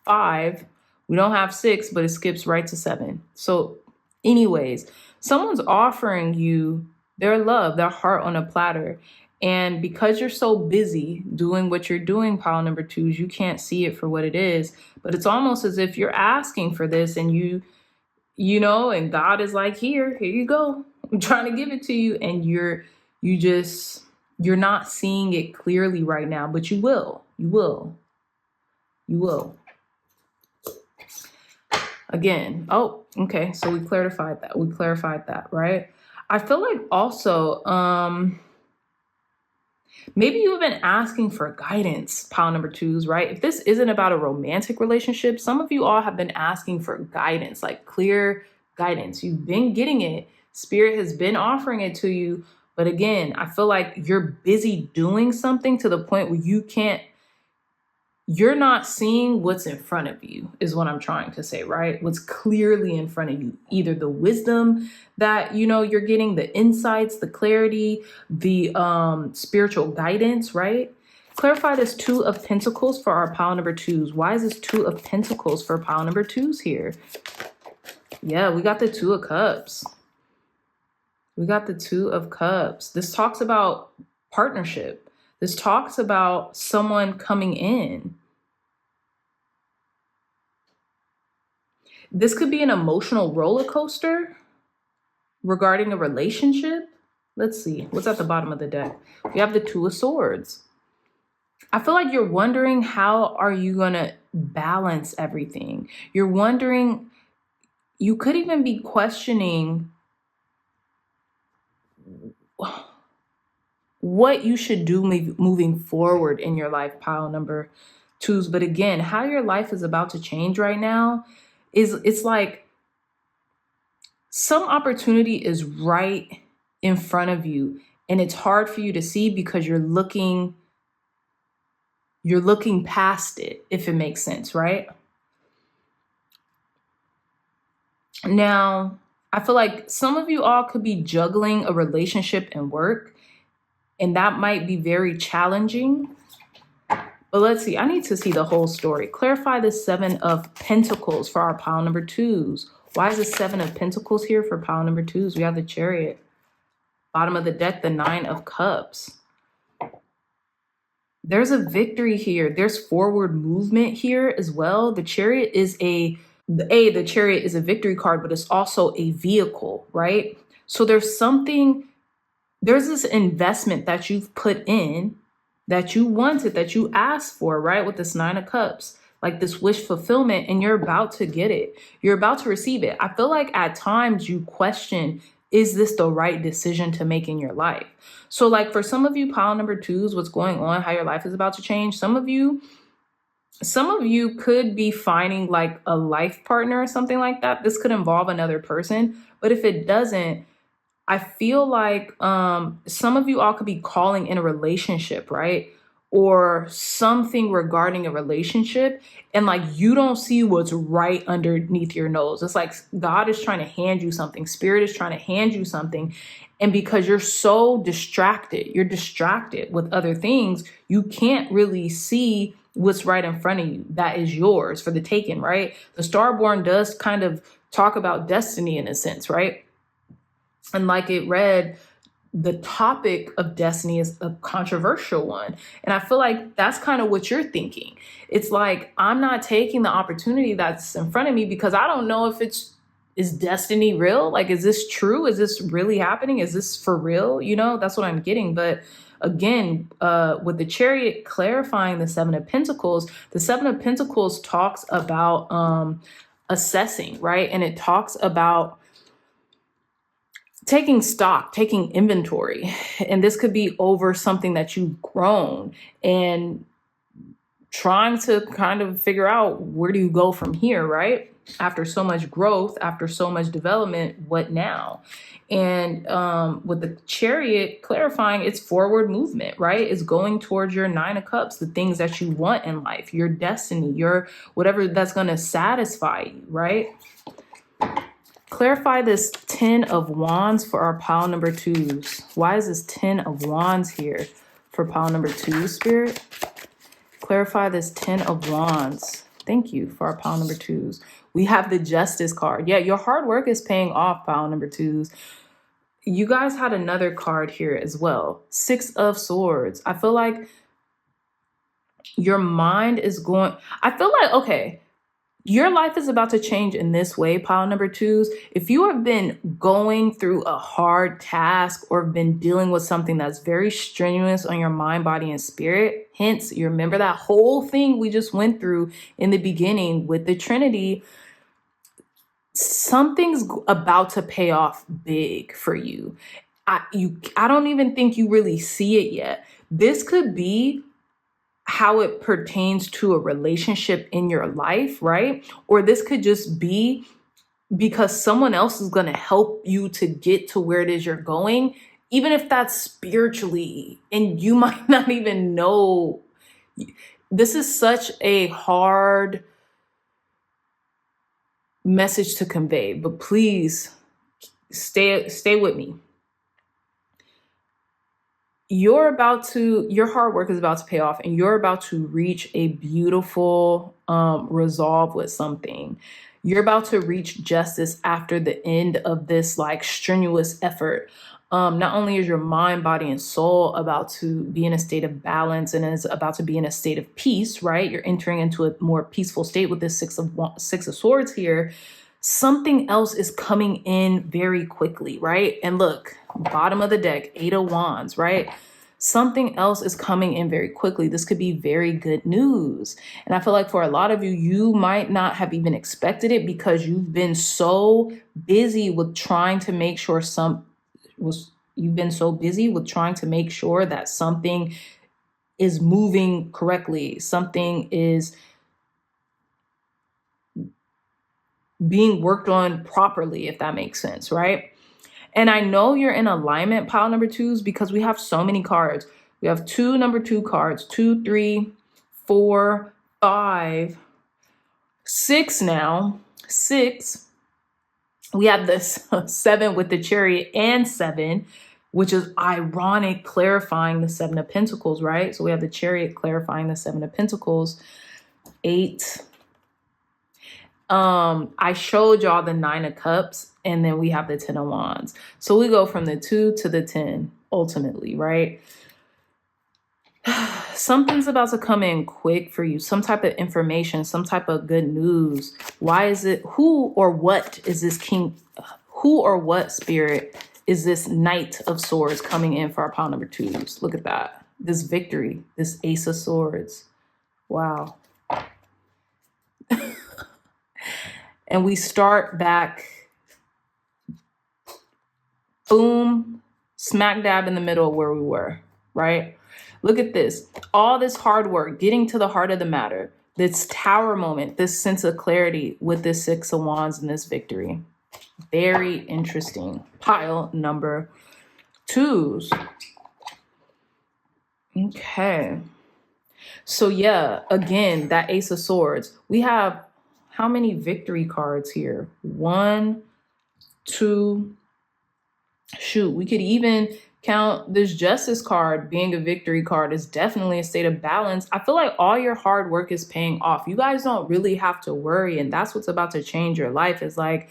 5. We don't have 6, but it skips right to 7. So anyways, someone's offering you their love, their heart on a platter. And because you're so busy doing what you're doing, pile number 2s, you can't see it for what it is. But it's almost as if you're asking for this, and and God is like, here you go. I'm trying to give it to you. And you're not seeing it clearly right now, but you will. Again, okay, so we clarified that, right? I feel like also, maybe you've been asking for guidance, pile number 2s, right? If this isn't about a romantic relationship, some of you all have been asking for guidance, like clear guidance. You've been getting it. Spirit has been offering it to you. But again, I feel like you're busy doing something to the point where you're not seeing what's in front of you, is what I'm trying to say, right? What's clearly in front of you, either the wisdom that, you're getting, the insights, the clarity, the spiritual guidance, right? Clarify this 2 of Pentacles for our pile number 2s. Why is this 2 of Pentacles for pile number 2s here? Yeah, we got the 2 of Cups. We got the 2 of Cups. This talks about partnership. This talks about someone coming in. This could be an emotional roller coaster regarding a relationship. Let's see. What's at the bottom of the deck? We have the 2 of Swords. I feel like you're wondering, how are you going to balance everything? You're wondering, you could even be questioning what you should do moving forward in your life, pile number 2s. But again, how your life is about to change right now it's like some opportunity is right in front of you, and it's hard for you to see because you're looking past it, if it makes sense, right? Now, I feel like some of you all could be juggling a relationship and work, and that might be very challenging. But let's see. I need to see the whole story. Clarify the 7 of Pentacles for our pile number 2s. Why is the 7 of Pentacles here for pile number 2s? We have the Chariot. Bottom of the deck, the 9 of Cups. There's a victory here. There's forward movement here as well. The Chariot is the Chariot is a victory card, but it's also a vehicle, right? So there's this investment that you've put in, that you wanted, that you asked for, right? With this 9 of Cups, like this wish fulfillment, and you're about to get it. You're about to receive it. I feel like at times you question, is this the right decision to make in your life? So like for some of you pile number 2s, what's going on, how your life is about to change. Some of you could be finding like a life partner or something like that. This could involve another person, but if it doesn't, I feel like some of you all could be calling in a relationship, right? Or something regarding a relationship, and like you don't see what's right underneath your nose. It's like God is trying to hand you something. Spirit is trying to hand you something. And because you're so distracted, you're distracted with other things, you can't really see what's right in front of you. That is yours for the taking, right? The Starborn does kind of talk about destiny in a sense, right? And like it read, the topic of destiny is a controversial one. And I feel like that's kind of what you're thinking. It's like, I'm not taking the opportunity that's in front of me because I don't know if is destiny real? Like, is this true? Is this really happening? Is this for real? You know, that's what I'm getting. But again, with the Chariot clarifying the 7 of Pentacles, the 7 of Pentacles talks about assessing, right? And it talks about taking stock, taking inventory. And this could be over something that you've grown and trying to kind of figure out, where do you go from here, right? After so much growth, after so much development, what now? And with the Chariot clarifying, it's forward movement, right? It's going towards your 9 of Cups, the things that you want in life, your destiny, your whatever that's going to satisfy you, right? Clarify this 10 of Wands for our pile number 2s. Why is this 10 of Wands here for pile number 2, Spirit? Clarify this 10 of Wands. Thank you for our pile number 2s. We have the Justice card. Yeah, your hard work is paying off, pile number 2s. You guys had another card here as well. 6 of Swords. I feel like your mind is going... I feel like, okay, your life is about to change in this way, pile number 2s. If you have been going through a hard task or been dealing with something that's very strenuous on your mind, body, and spirit, hence, you remember that whole thing we just went through in the beginning with the Trinity, something's about to pay off big for you. I don't even think you really see it yet. This could be how it pertains to a relationship in your life, right? Or this could just be because someone else is going to help you to get to where it is you're going, even if that's spiritually, and you might not even know. This is such a hard message to convey, but please stay with me. Your hard work is about to pay off, and you're about to reach a beautiful resolve with something. You're about to reach justice after the end of this like strenuous effort. Not only is your mind, body, and soul about to be in a state of balance and is about to be in a state of peace, right? You're entering into a more peaceful state with this Six of Swords here. Something else is coming in very quickly, right? And look, bottom of the deck, 8 of Wands, right? Something else is coming in very quickly. This could be very good news. And I feel like for a lot of you, you might not have even expected it because you've been so busy with trying to make sure that something is moving correctly. Something is being worked on properly, if that makes sense, right? And I know you're in alignment, pile number 2s, because we have so many cards. We have 2 number 2 cards, 2, 3, 4, 5, 6 now. 6. We have this 7 with the Chariot and 7. which is ironic, clarifying the Seven of Pentacles, right? So we have the Chariot clarifying the Seven of Pentacles. 8. I showed y'all the 9 of Cups, and then we have the 10 of Wands. So we go from the 2 to the 10, ultimately, right? Something's about to come in quick for you. Some type of information, some type of good news. Why is it, who or what is this king? Who or what spirit is this Knight of Swords coming in for our pile number 2s? Look at that. This victory, this Ace of Swords. Wow. And we start back, boom, smack dab in the middle of where we were, right? Look at this. All this hard work, getting to the heart of the matter, this tower moment, this sense of clarity with this 6 of Wands and this victory. Very interesting. Pile number 2s. Okay. So yeah, again, that Ace of Swords. We have how many victory cards here? 1, 2. Shoot, we could even count this Justice card being a victory card. Is definitely a state of balance. I feel like all your hard work is paying off. You guys don't really have to worry, and that's what's about to change your life. Is like,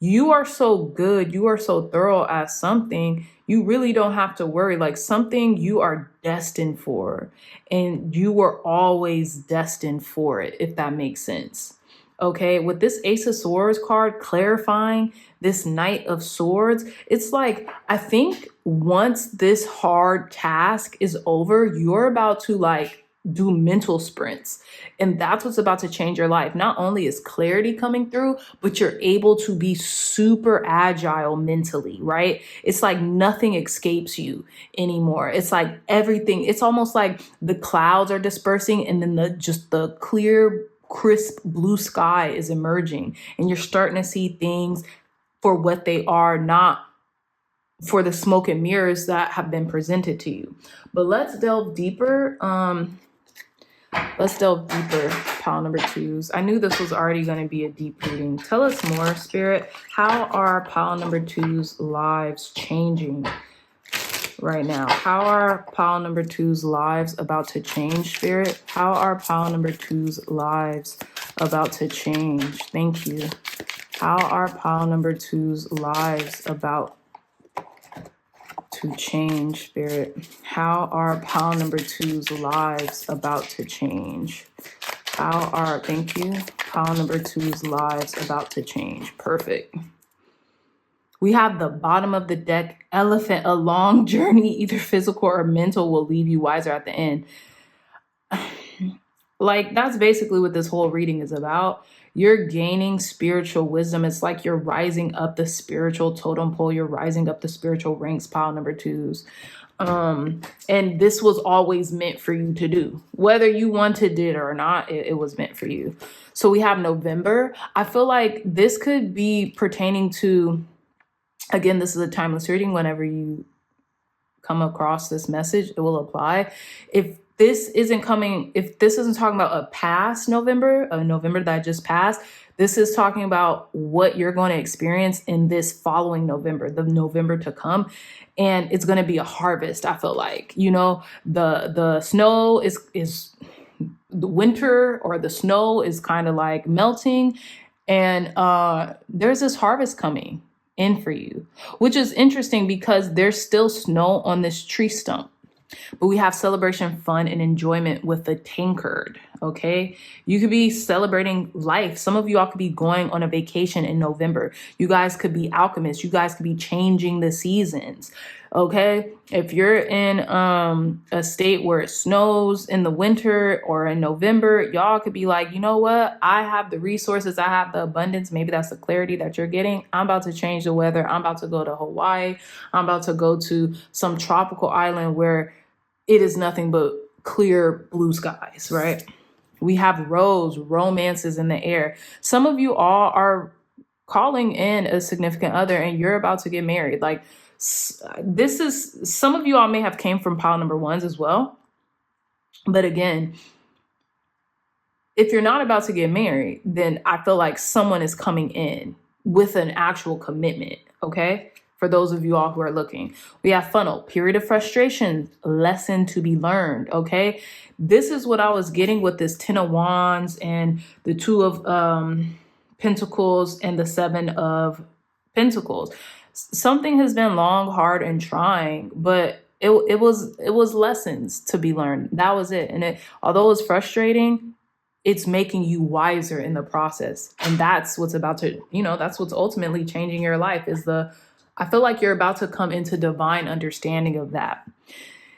you are so good, you are so thorough at something, you really don't have to worry. Like, something you are destined for, and you were always destined for it, if that makes sense. Okay, with this Ace of Swords card clarifying this Knight of Swords, it's like, I think once this hard task is over, you're about to like do mental sprints. And that's what's about to change your life. Not only is clarity coming through, but you're able to be super agile mentally, right? It's like nothing escapes you anymore. It's like everything, it's almost like the clouds are dispersing, and then the clear, crisp blue sky is emerging, and you're starting to see things for what they are, not for the smoke and mirrors that have been presented to you. But let's delve deeper. Pile number 2s. I knew this was already going to be a deep reading. Tell us more, Spirit. How are pile number 2's lives changing right now? How are pile number 2's lives about to change, Spirit? How are pile number 2's lives about to change? Thank you. How are pile number 2's lives about to change, Spirit? How are pile number 2's lives about to change? How are, thank you, pile number 2's lives about to change? Perfect. We have the bottom of the deck, Elephant. A long journey, either physical or mental, will leave you wiser at the end. Like, that's basically what this whole reading is about. You're gaining spiritual wisdom. It's like you're rising up the spiritual totem pole. You're rising up the spiritual ranks, pile number 2's. And this was always meant for you to do. Whether you wanted it or not, it was meant for you. So we have November. I feel like this could be pertaining to, again, this is a timeless reading. Whenever you come across this message, it will apply. If this isn't talking about a past November, a November that just passed, this is talking about what you're going to experience in this following November, the November to come. And it's going to be a harvest. I feel like, you know, the snow is the winter, or the snow is kind of like melting. And there's this harvest coming in for you, which is interesting because there's still snow on this tree stump. But we have celebration, fun, and enjoyment with the tankard, okay? You could be celebrating life. Some of you all could be going on a vacation in November. You guys could be alchemists. You guys could be changing the seasons, okay? If you're in a state where it snows in the winter or in November, y'all could be like, you know what? I have the resources. I have the abundance. Maybe that's the clarity that you're getting. I'm about to change the weather. I'm about to go to Hawaii. I'm about to go to some tropical island where it is nothing but clear blue skies, right? We have romances in the air. Some of you all are calling in a significant other, and you're about to get married. Like, this is, some of you all may have came from pile number 1s as well. But again, if you're not about to get married, then I feel like someone is coming in with an actual commitment, okay? for those of you all who are looking. We have funnel, period of frustration, lesson to be learned, okay? This is what I was getting with this 10 of Wands and the 2 of Pentacles and the 7 of Pentacles. Something has been long, hard, and trying, but it was lessons to be learned. That was it. And although it's frustrating, it's making you wiser in the process. And that's what's about to, that's what's ultimately changing your life I feel like you're about to come into divine understanding of that.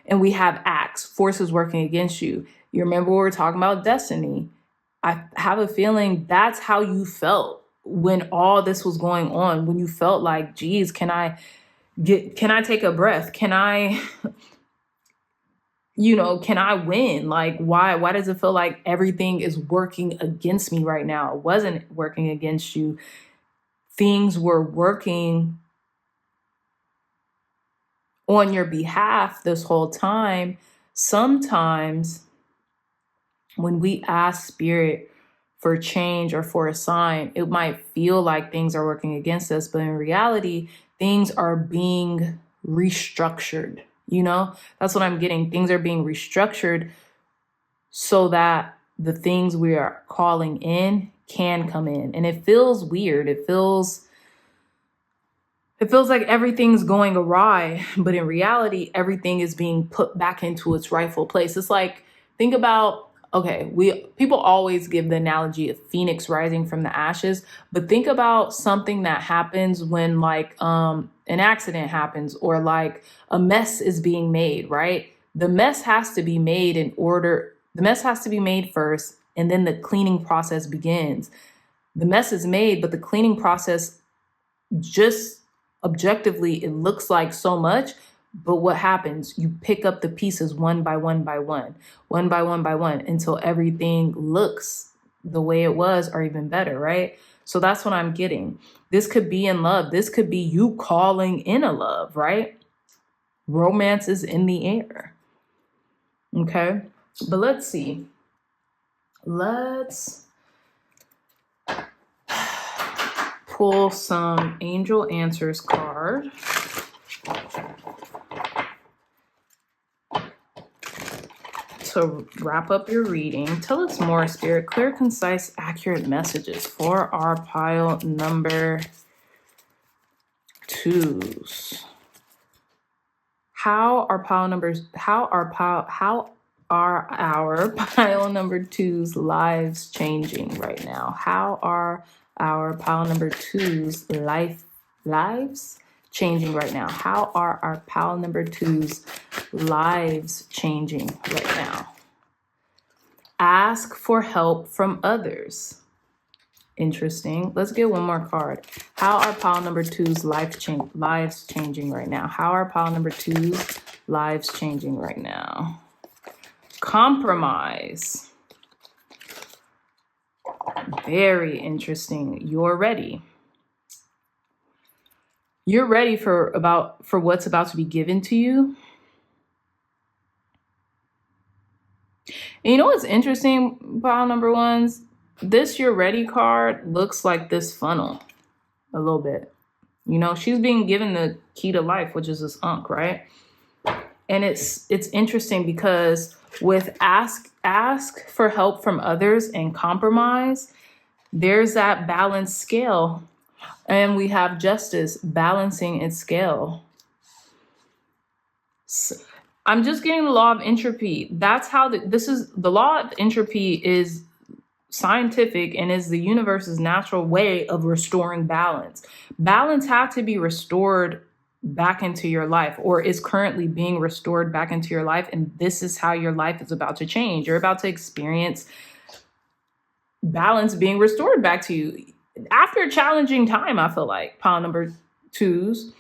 And we have acts, forces working against you. You remember we were talking about destiny. I have a feeling that's how you felt when all this was going on, when you felt like, geez, can I take a breath? Can I win? Like, why does it feel like everything is working against me right now? It wasn't working against you. Things were working on your behalf this whole time. Sometimes when we ask spirit for change or for a sign, it might feel like things are working against us, but in reality, things are being restructured. That's what I'm getting. Things are being restructured so that the things we are calling in can come in. And it feels weird. It feels like everything's going awry, but in reality, everything is being put back into its rightful place. It's like, think about, people always give the analogy of Phoenix rising from the ashes, but think about something that happens when an accident happens or like a mess is being made, right? The mess has to be made the mess has to be made first, and then the cleaning process begins. The mess is made, but the cleaning process, just objectively, it looks like so much, but what happens? You pick up the pieces one by one by one until everything looks the way it was or even better, right? So that's what I'm getting. This could be in love. This could be you calling in a love, right? Romance is in the air. Okay. But let's see. Let's pull some Angel Answers card. To wrap up your reading, tell us more, Spirit. Clear, concise, accurate messages for our pile number 2s. How are our pile number 2's lives changing right now? How are our pile number 2's lives changing right now? How are our pile number 2's lives changing right now? Ask for help from others. Interesting. Let's get one more card. How are pile number 2's lives changing right now? How are pile number 2's lives changing right now? Compromise. Very interesting. You're ready. You're ready for what's about to be given to you. And you know what's interesting, pile number 1s? This you're ready card looks like this funnel a little bit. She's being given the key to life, which is this Ankh, right? And it's interesting because with ask for help from others and compromise, there's that balanced scale. And we have justice balancing its scale. So I'm just getting the law of entropy. That's how the law of entropy is scientific and is the universe's natural way of restoring balance. Balance had to be restored back into your life, or is currently being restored back into your life. And this is how your life is about to change. You're about to experience balance being restored back to you after a challenging time. I feel like pile number 2s,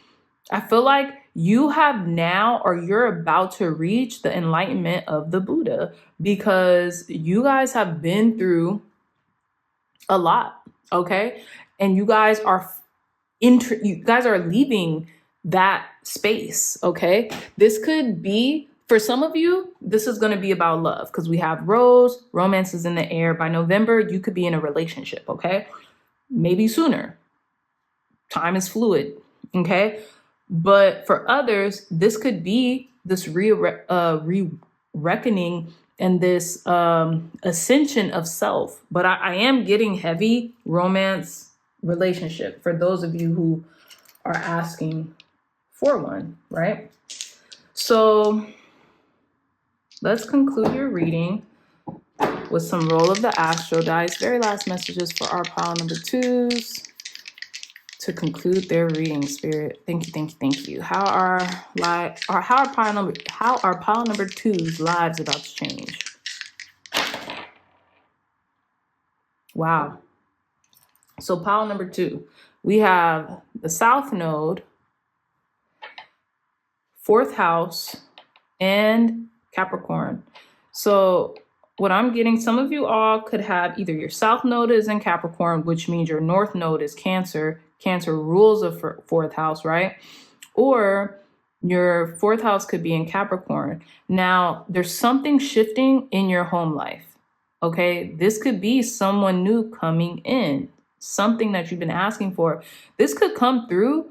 I feel like you have now, or you're about to reach the enlightenment of the Buddha, because you guys have been through a lot. Okay. And you guys are leaving that space. Okay. This could be, for some of you, this is going to be about love, because we have Rose, romance is in the air. By November, you could be in a relationship. Okay. Maybe sooner. Time is fluid. Okay. But for others, this could be this re-reckoning and this ascension of self. But I am getting heavy romance relationship for those of you who are asking for one, right? So let's conclude your reading with some roll of the astro dice. Very last messages for our pile number 2s to conclude their reading, Spirit. Thank you, thank you, thank you. How are pile number 2's lives about to change? Wow. So pile number 2, we have the South Node, 4th house, and Capricorn. So what I'm getting, some of you all could have either your South Node is in Capricorn, which means your North Node is Cancer. Cancer rules a 4th house, right? Or your 4th house could be in Capricorn. Now, there's something shifting in your home life, okay? This could be someone new coming in, something that you've been asking for. This could come through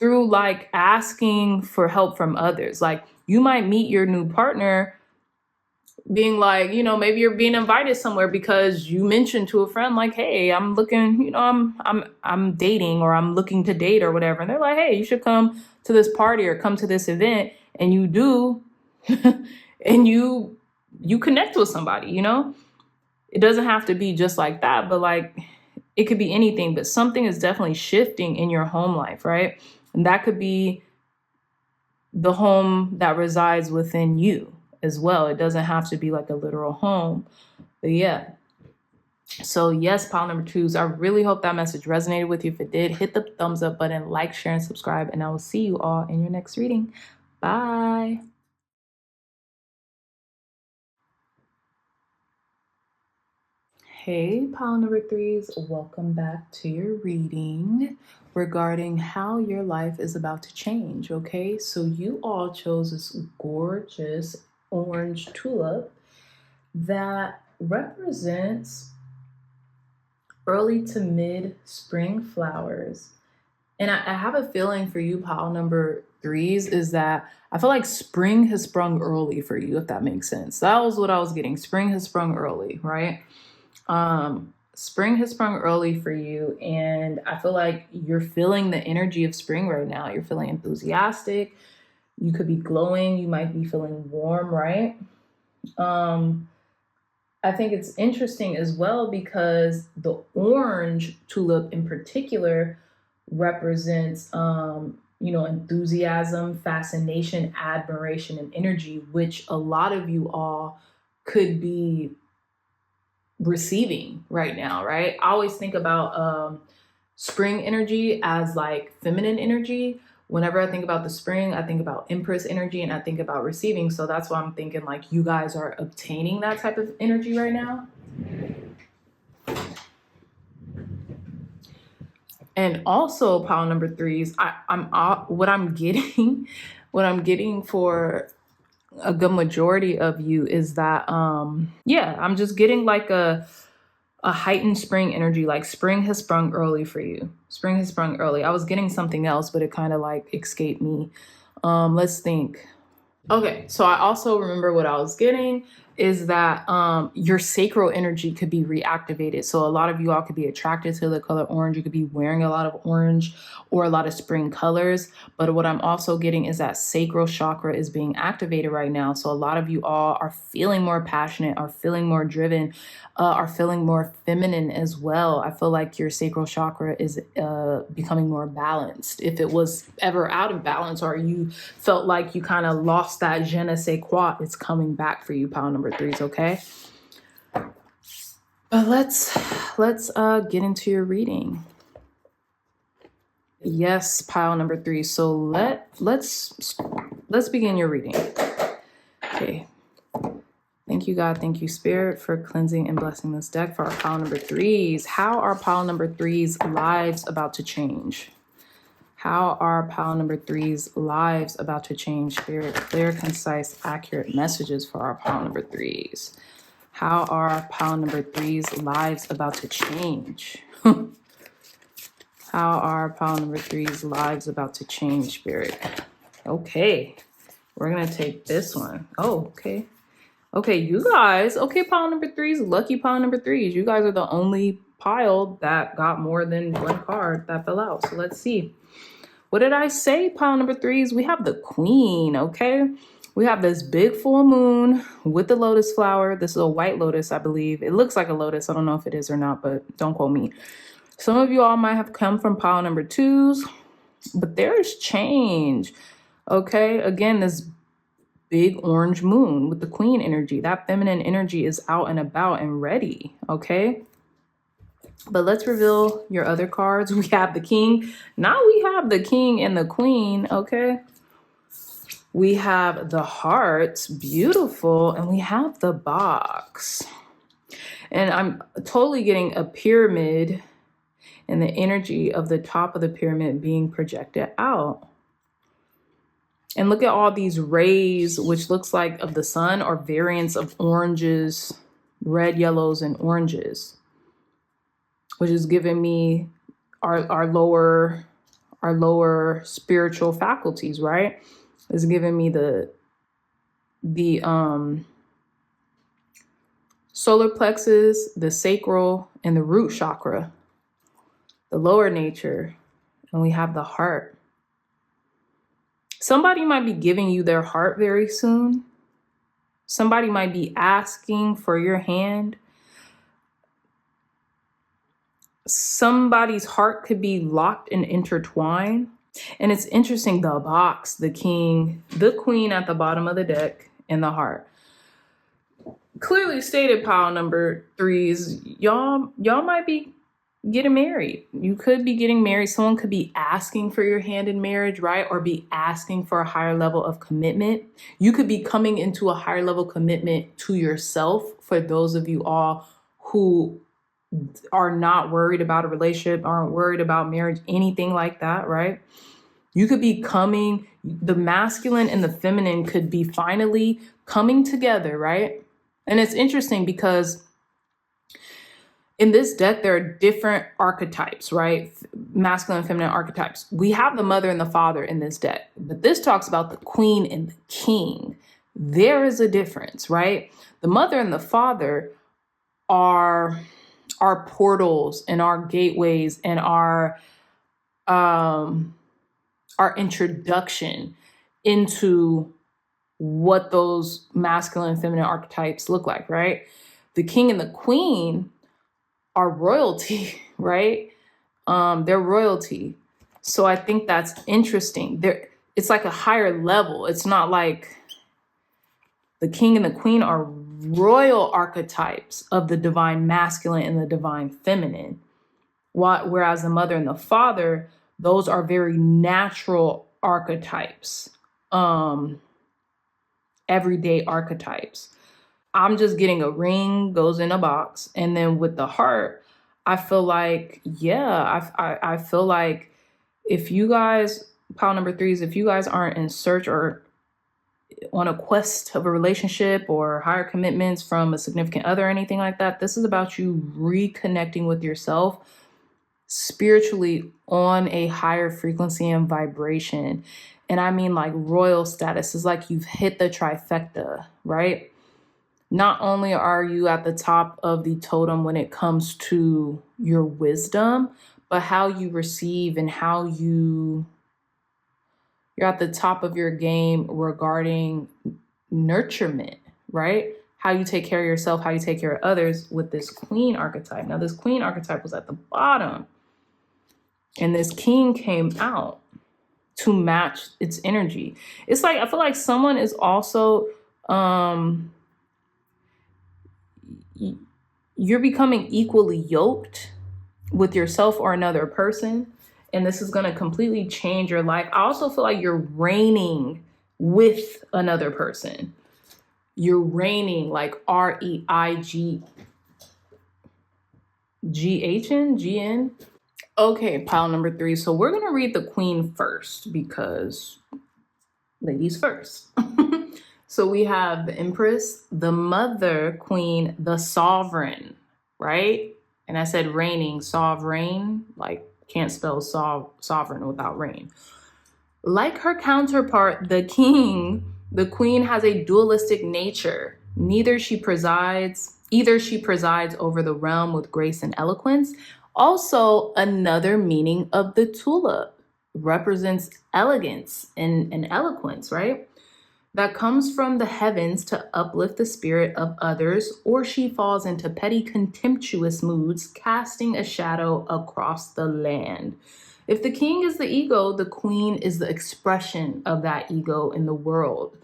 like asking for help from others. Like you might meet your new partner being like, you know, maybe you're being invited somewhere because you mentioned to a friend like, hey, I'm looking, you know, I'm dating, or I'm looking to date or whatever. And they're like, hey, you should come to this party or come to this event. And you do, and you connect with somebody, you know. It doesn't have to be just like that, but like it could be anything, but something is definitely shifting in your home life, right? And that could be the home that resides within you as well. It doesn't have to be like a literal home, but yeah. So yes, pile number 2s, I really hope that message resonated with you. If it did, hit the thumbs up button, like, share, and subscribe, and I will see you all in your next reading. Bye. Hey, pile number 3s, welcome back to your reading regarding how your life is about to change, okay? So you all chose this gorgeous orange tulip that represents early to mid spring flowers. And I have a feeling for you, pile number 3s, is that I feel like spring has sprung early for you, if that makes sense. That was what I was getting. Spring has sprung early, right? Spring has sprung early for you, and I feel like you're feeling the energy of spring right now. You're feeling enthusiastic. You could be glowing. You might be feeling warm, right? I think it's interesting as well because the orange tulip in particular represents, you know, enthusiasm, fascination, admiration, and energy, which a lot of you all could be receiving right now, right? I always think about spring energy as like feminine energy. Whenever I think about the spring, I think about Empress energy, and I think about receiving. So that's why I'm thinking like you guys are obtaining that type of energy right now. And also pile number 3s, what I'm getting for a good majority of you is that yeah, I'm just getting like a heightened spring energy. Like spring has sprung early for you. Spring has sprung early. I was getting something else, but it kind of like escaped me. Let's think. Okay, so I also remember what I was getting is that your sacral energy could be reactivated. So a lot of you all could be attracted to the color orange. You could be wearing a lot of orange or a lot of spring colors. But what I'm also getting is that sacral chakra is being activated right now. So a lot of you all are feeling more passionate, are feeling more driven, are feeling more feminine as well. I feel like your sacral chakra is becoming more balanced. If it was ever out of balance, or you felt like you kind of lost that je ne sais quoi, it's coming back for you, pile number 3s, okay? But let's get into your reading. Yes, pile number 3. So let's begin your reading. Okay. Thank you, God. Thank you, Spirit, for cleansing and blessing this deck for our pile number 3s. How are pile number 3s' lives about to change? How are pile number 3's lives about to change? Spirit, clear, concise, accurate messages for our pile number 3's. How are pile number 3's lives about to change? How are pile number three's lives about to change, Spirit? Okay, we're gonna take this one. Oh, okay. Okay, you guys. Okay, pile number threes, lucky pile number threes. You guys are the only pile that got more than one card that fell out. So let's see. What did I say, pile number threes? We have the Queen, okay? We have this big full moon with the lotus flower. This is a white lotus, I believe. It looks like a lotus. I don't know if it is or not, but don't quote me. Some of you all might have come from pile number twos, but there is change, okay? Again, this big orange moon with the Queen energy. That feminine energy is out and about and ready, okay? But let's reveal your other cards. We have the King. Now we have the King and the Queen, okay? We have the Hearts, beautiful, and we have the Box. And I'm totally getting a pyramid and the energy of the top of the pyramid being projected out. And look at all these rays, which looks like of the sun or variants of oranges, red, yellows, and oranges, which is giving me our lower spiritual faculties, right? It's giving me the solar plexus, the sacral, and the root chakra, the lower nature, and we have the heart. Somebody might be giving you their heart very soon. Somebody might be asking for your hand. Somebody's heart could be locked and intertwined. And it's interesting, the Box, the King, the Queen at the bottom of the deck, and the heart. Clearly stated, pile number threes, y'all might be getting married. You could be getting married. Someone could be asking for your hand in marriage, right? Or be asking for a higher level of commitment. You could be coming into a higher level commitment to yourself, for those of you all who are not worried about a relationship, aren't worried about marriage, anything like that, right? You could be coming, the masculine and the feminine could be finally coming together, right? And it's interesting because in this deck, there are different archetypes, right? Masculine and feminine archetypes. We have the mother and the father in this deck, but this talks about the Queen and the King. There is a difference, right? The mother and the father are our portals and our gateways and our introduction into what those masculine and feminine archetypes look like, right? The King and the Queen are royalty, right? They're royalty. So I think that's interesting. It's like a higher level. It's not like the King and the Queen are royal archetypes of the divine masculine and the divine feminine. Whereas the mother and the father, those are very natural archetypes, everyday archetypes. I'm just getting a ring, goes in a box. And then with the heart, I feel like, I feel like if you guys, pile number threes, if you guys aren't in search or on a quest of a relationship or higher commitments from a significant other or anything like that, this is about you reconnecting with yourself spiritually on a higher frequency and vibration. And I mean like royal status is like you've hit the trifecta, right? Not only are you at the top of the totem when it comes to your wisdom, but how you receive and how you're at the top of your game regarding nurturement, right? How you take care of yourself, how you take care of others with this Queen archetype. Now, this Queen archetype was at the bottom, and this King came out to match its energy. It's like, I feel like someone is also, you're becoming equally yoked with yourself or another person. And this is going to completely change your life. I also feel like you're reigning with another person. You're reigning like REIGHN. Okay, pile number three. So we're going to read the Queen first because ladies first. So we have the Empress, the Mother, Queen, the Sovereign, right? And I said reigning, sovereign, like Can't spell sovereign without rain. Like her counterpart, the king, the queen has a dualistic nature. Either she presides over the realm with grace and eloquence. Also, another meaning of the tulip represents elegance and eloquence, right? That comes from the heavens to uplift the spirit of others, or she falls into petty, contemptuous moods, casting a shadow across the land. If the king is the ego, the queen is the expression of that ego in the world.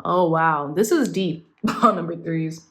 Oh, wow. This is deep. Number 3s.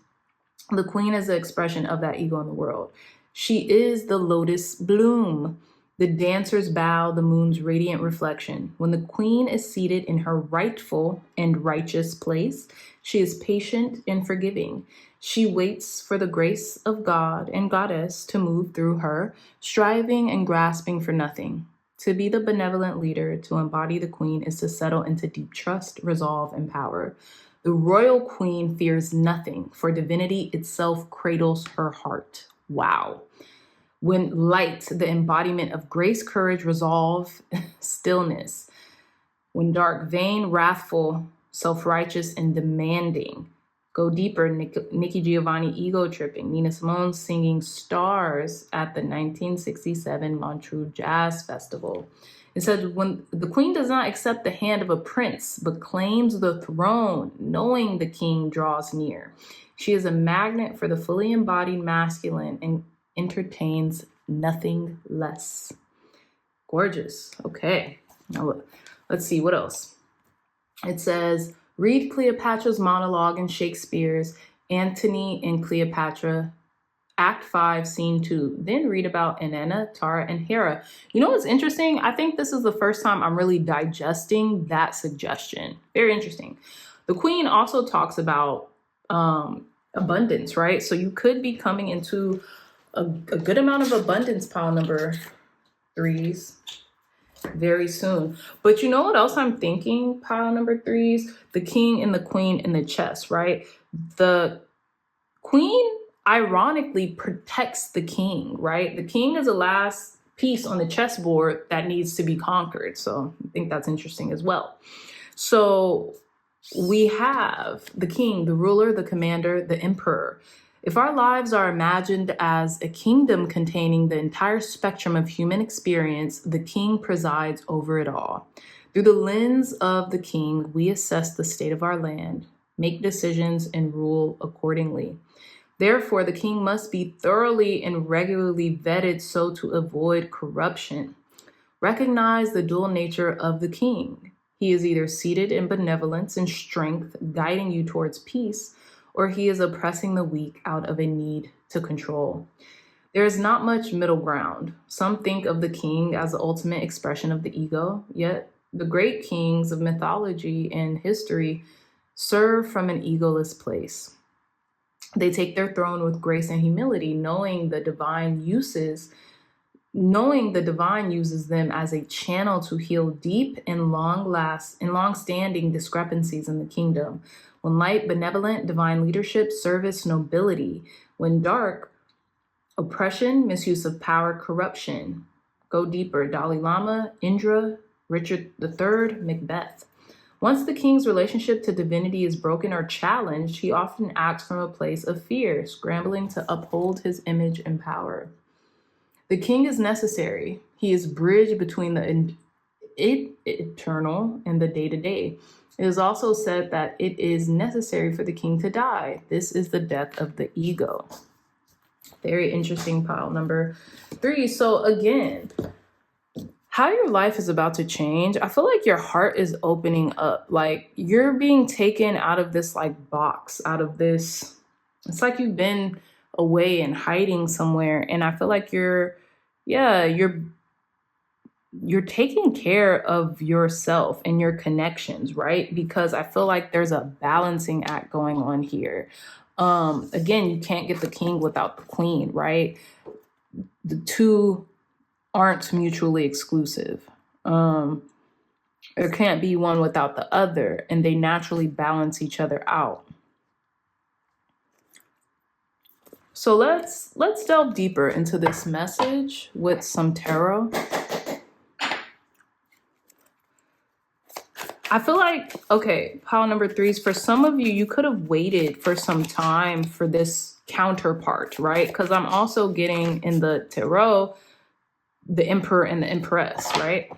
The queen is the expression of that ego in the world. She is the lotus bloom, the dancer's bow, the moon's radiant reflection. When the queen is seated in her rightful and righteous place, she is patient and forgiving. She waits for the grace of God and goddess to move through her, striving and grasping for nothing. To be the benevolent leader, to embody the queen, is to settle into deep trust, resolve, and power. The royal queen fears nothing, for divinity itself cradles her heart. Wow. When light, the embodiment of grace, courage, resolve, stillness. When dark, vain, wrathful, self-righteous, and demanding. Go deeper, Nikki Giovanni ego tripping. Nina Simone singing Stars at the 1967 Montreux Jazz Festival. It said, when the queen does not accept the hand of a prince, but claims the throne, knowing the king draws near. She is a magnet for the fully embodied masculine and entertains nothing less. Gorgeous. Okay. Now let's see what else. It says, read Cleopatra's monologue in Shakespeare's Antony and Cleopatra, Act 5, Scene 2. Then read about Inanna, Tara, and Hera. You know what's interesting? I think this is the first time I'm really digesting that suggestion. Very interesting. The queen also talks about abundance, right? So you could be coming into a good amount of abundance, pile number 3s, very soon. But you know what else I'm thinking, pile number 3s? The king and the queen in the chess, right? The queen ironically protects the king, right? The king is the last piece on the chessboard that needs to be conquered. So I think that's interesting as well. So we have the king, the ruler, the commander, the emperor. If our lives are imagined as a kingdom containing the entire spectrum of human experience, the king presides over it all. Through the lens of the king, we assess the state of our land, make decisions, and rule accordingly. Therefore, the king must be thoroughly and regularly vetted so to avoid corruption. Recognize the dual nature of the king. He is either seated in benevolence and strength, guiding you towards peace, or he is oppressing the weak out of a need to control. There is not much middle ground. Some think of the king as the ultimate expression of the ego, yet the great kings of mythology and history serve from an egoless place. They take their throne with grace and humility, knowing the divine uses them as a channel to heal deep and long-standing discrepancies in the kingdom. When light, benevolent, divine leadership, service, nobility. When dark, oppression, misuse of power, corruption. Go deeper, Dalai Lama, Indra, Richard III, Macbeth. Once the king's relationship to divinity is broken or challenged, he often acts from a place of fear, scrambling to uphold his image and power. The king is necessary. He is bridge between the eternal and the day-to-day. It is also said that it is necessary for the king to die. This is the death of the ego. Very interesting, pile number 3. So again, how your life is about to change, I feel like your heart is opening up. Like you're being taken out of this like box, out of this, it's like you've been away and hiding somewhere. And I feel like you're taking care of yourself and your connections, right? Because I feel like there's a balancing act going on here. Again, you can't get the king without the queen, right? The two aren't mutually exclusive. There can't be one without the other, and they naturally balance each other out. So let's delve deeper into this message with some tarot. I feel like, okay, pile number 3 is for some of you, you could have waited for some time for this counterpart, right? Because I'm also getting in the tarot, the Emperor and the Empress, right?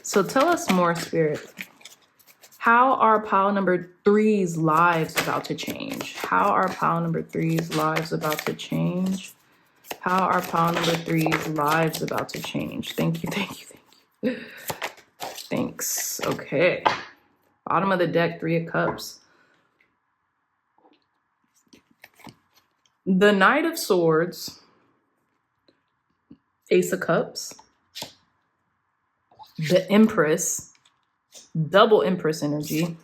So tell us more, Spirit. How are pile number 3's lives about to change? How are pile number 3's lives about to change? How are pile number 3's lives about to change? Thank you, thank you, thank you. Thanks. Okay. Bottom of the deck, 3 of Cups. The Knight of Swords, Ace of Cups, the Empress, double Empress energy,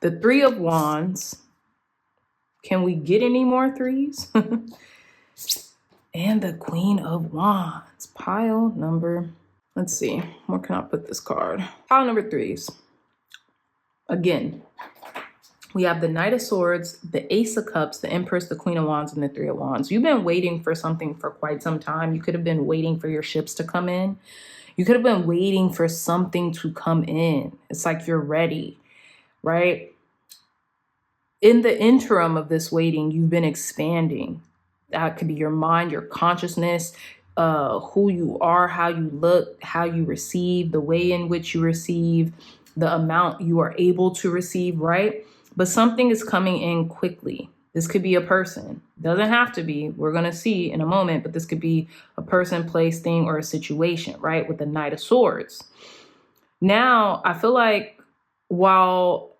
the 3 of Wands. Can we get any more 3s? And the Queen of Wands. Pile number, let's see, where can I put this card? Pile number 3s. Again, we have the Knight of Swords, the Ace of Cups, the Empress, the Queen of Wands, and the 3 of Wands. You've been waiting for something for quite some time. You could have been waiting for your ships to come in. You could have been waiting for something to come in. It's like you're ready, right? In the interim of this waiting, you've been expanding. That could be your mind, your consciousness, who you are, how you look, how you receive, the way in which you receive, the amount you are able to receive, right? But something is coming in quickly. This could be a person. Doesn't have to be. We're going to see in a moment, but this could be a person, place, thing, or a situation, right? With the Knight of Swords. Now, I feel like while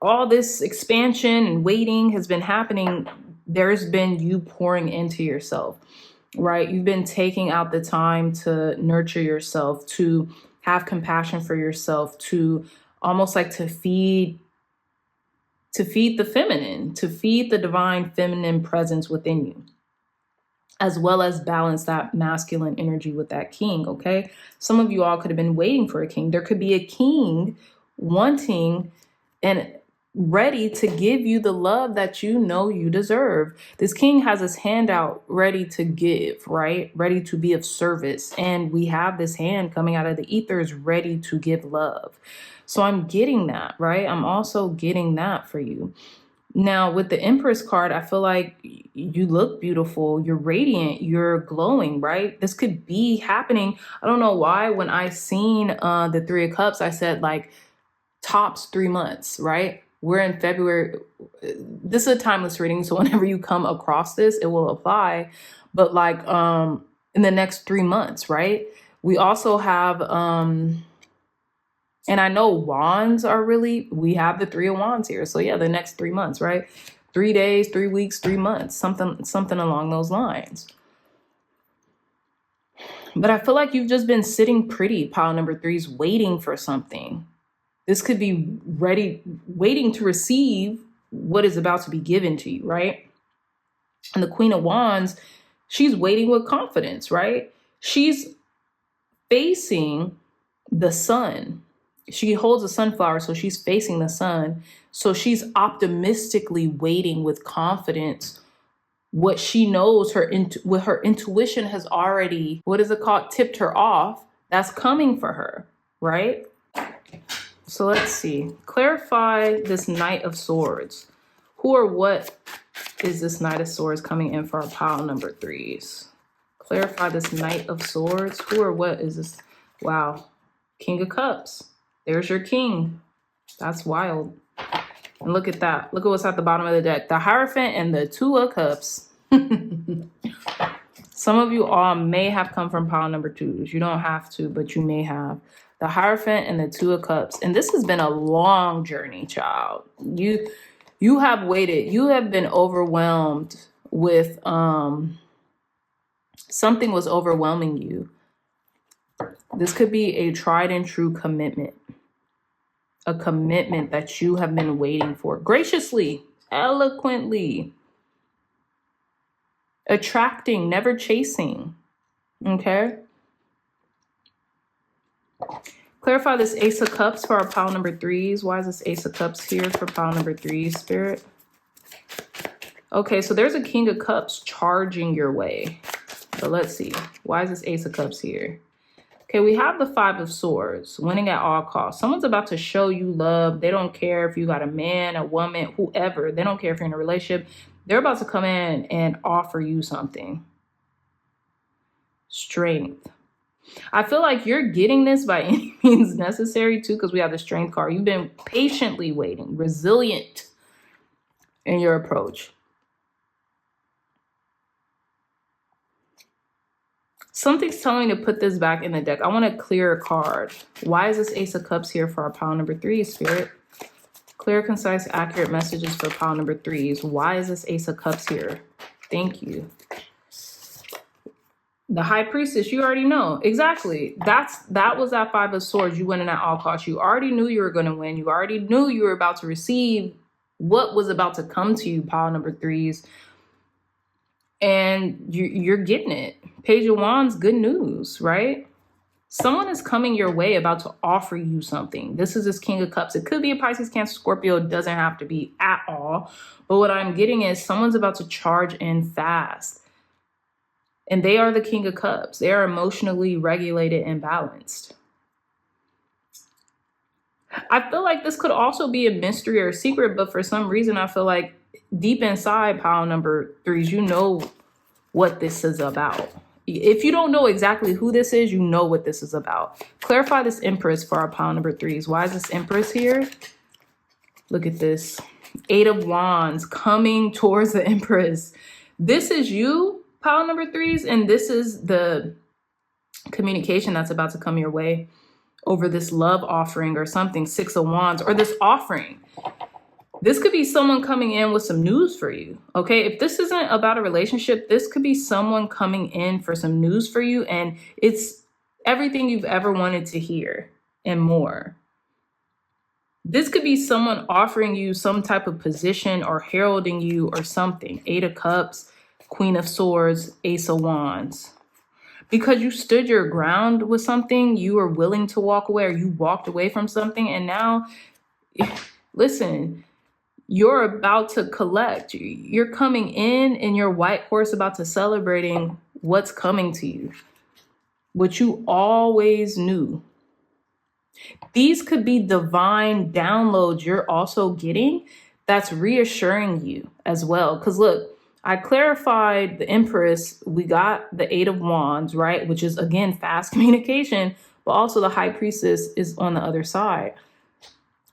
all this expansion and waiting has been happening, there's been you pouring into yourself, right? You've been taking out the time to nurture yourself, to have compassion for yourself, to almost like to feed the feminine, to feed the divine feminine presence within you, as well as balance that masculine energy with that king, okay? Some of you all could have been waiting for a king. There could be a king wanting and ready to give you the love that you know you deserve. This king has his hand out ready to give, right? Ready to be of service. And we have this hand coming out of the ethers ready to give love. So I'm getting that, right? I'm also getting that for you. Now, with the Empress card, I feel like you look beautiful, you're radiant, you're glowing, right? This could be happening. I don't know why when I seen the 3 of Cups, I said like tops 3 months, right? We're in February. This is a timeless reading, so whenever you come across this, it will apply. But like in the next 3 months, right? We also have and I know wands are really, we have the 3 of Wands here. So yeah, the next 3 months, right? 3 days, 3 weeks, 3 months, something along those lines. But I feel like you've just been sitting pretty, pile number 3's, waiting for something. This could be ready, waiting to receive what is about to be given to you, right? And the Queen of Wands, she's waiting with confidence, right? She's facing the sun. She holds a sunflower, so she's facing the sun. So she's optimistically waiting with confidence. What she knows, what her intuition has already, what is it called, tipped her off. That's coming for her, right? So let's see. Clarify this Knight of Swords. Who or what is this Knight of Swords coming in for our pile number 3's? Clarify this Knight of Swords. Who or what is this? Wow. King of Cups. There's your king. That's wild. And look at that. Look at what's at the bottom of the deck. The Hierophant and the 2 of Cups. Some of you all may have come from pile number 2s. You don't have to, but you may have. The Hierophant and the 2 of Cups. And this has been a long journey, child. You have waited. You have been overwhelmed with something was overwhelming you. This could be a tried and true commitment. A commitment that you have been waiting for. Graciously, eloquently. Attracting, never chasing. Okay? Clarify this Ace of Cups for our pile number 3's. Why is this Ace of Cups here for pile number 3's, Spirit? Okay, so there's a King of Cups charging your way. So let's see. Why is this Ace of Cups here? Okay, we have the Five of Swords, winning at all costs. Someone's about to show you love. They don't care if you got a man, a woman, whoever. They don't care if you're in a relationship. They're about to come in and offer you something. Strength. I feel like you're getting this by any means necessary too, because we have the Strength card. You've been patiently waiting, resilient in your approach. Something's telling me to put this back in the deck. I want to clear a card. Why is this Ace of Cups here for our pile number 3, Spirit? Clear, concise, accurate messages for pile number 3s. Why is this Ace of Cups here? Thank you. The High Priestess, you already know. Exactly. That was that Five of Swords. You winning at all costs. You already knew you were going to win. You already knew you were about to receive what was about to come to you, pile number 3s. And you're getting it. Page of Wands, good news, right? Someone is coming your way about to offer you something. This is this King of Cups. It could be a Pisces, Cancer, Scorpio. It doesn't have to be at all. But what I'm getting is someone's about to charge in fast. And they are the King of Cups. They are emotionally regulated and balanced. I feel like this could also be a mystery or a secret, but for some reason, I feel like deep inside pile number 3s, you know what this is about. If you don't know exactly who this is, you know what this is about. Clarify this Empress for our pile number 3s. Why is this Empress here? Look at this. 8 of Wands coming towards the Empress. This is you, pile number 3s, and this is the communication that's about to come your way over this love offering or something. 6 of Wands, or this offering. This could be someone coming in with some news for you, okay? If this isn't about a relationship, this could be someone coming in for some news for you, and it's everything you've ever wanted to hear and more. This could be someone offering you some type of position or heralding you or something. 8 of Cups, Queen of Swords, Ace of Wands. Because you stood your ground with something, you were willing to walk away, or you walked away from something, and now, listen, you're about to collect. You're coming in your white horse, about to celebrating what's coming to you, what you always knew. These could be divine downloads you're also getting that's reassuring you as well. Because look, I clarified the Empress. We got the 8 of Wands, right? Which is, again, fast communication, but also the High Priestess is on the other side.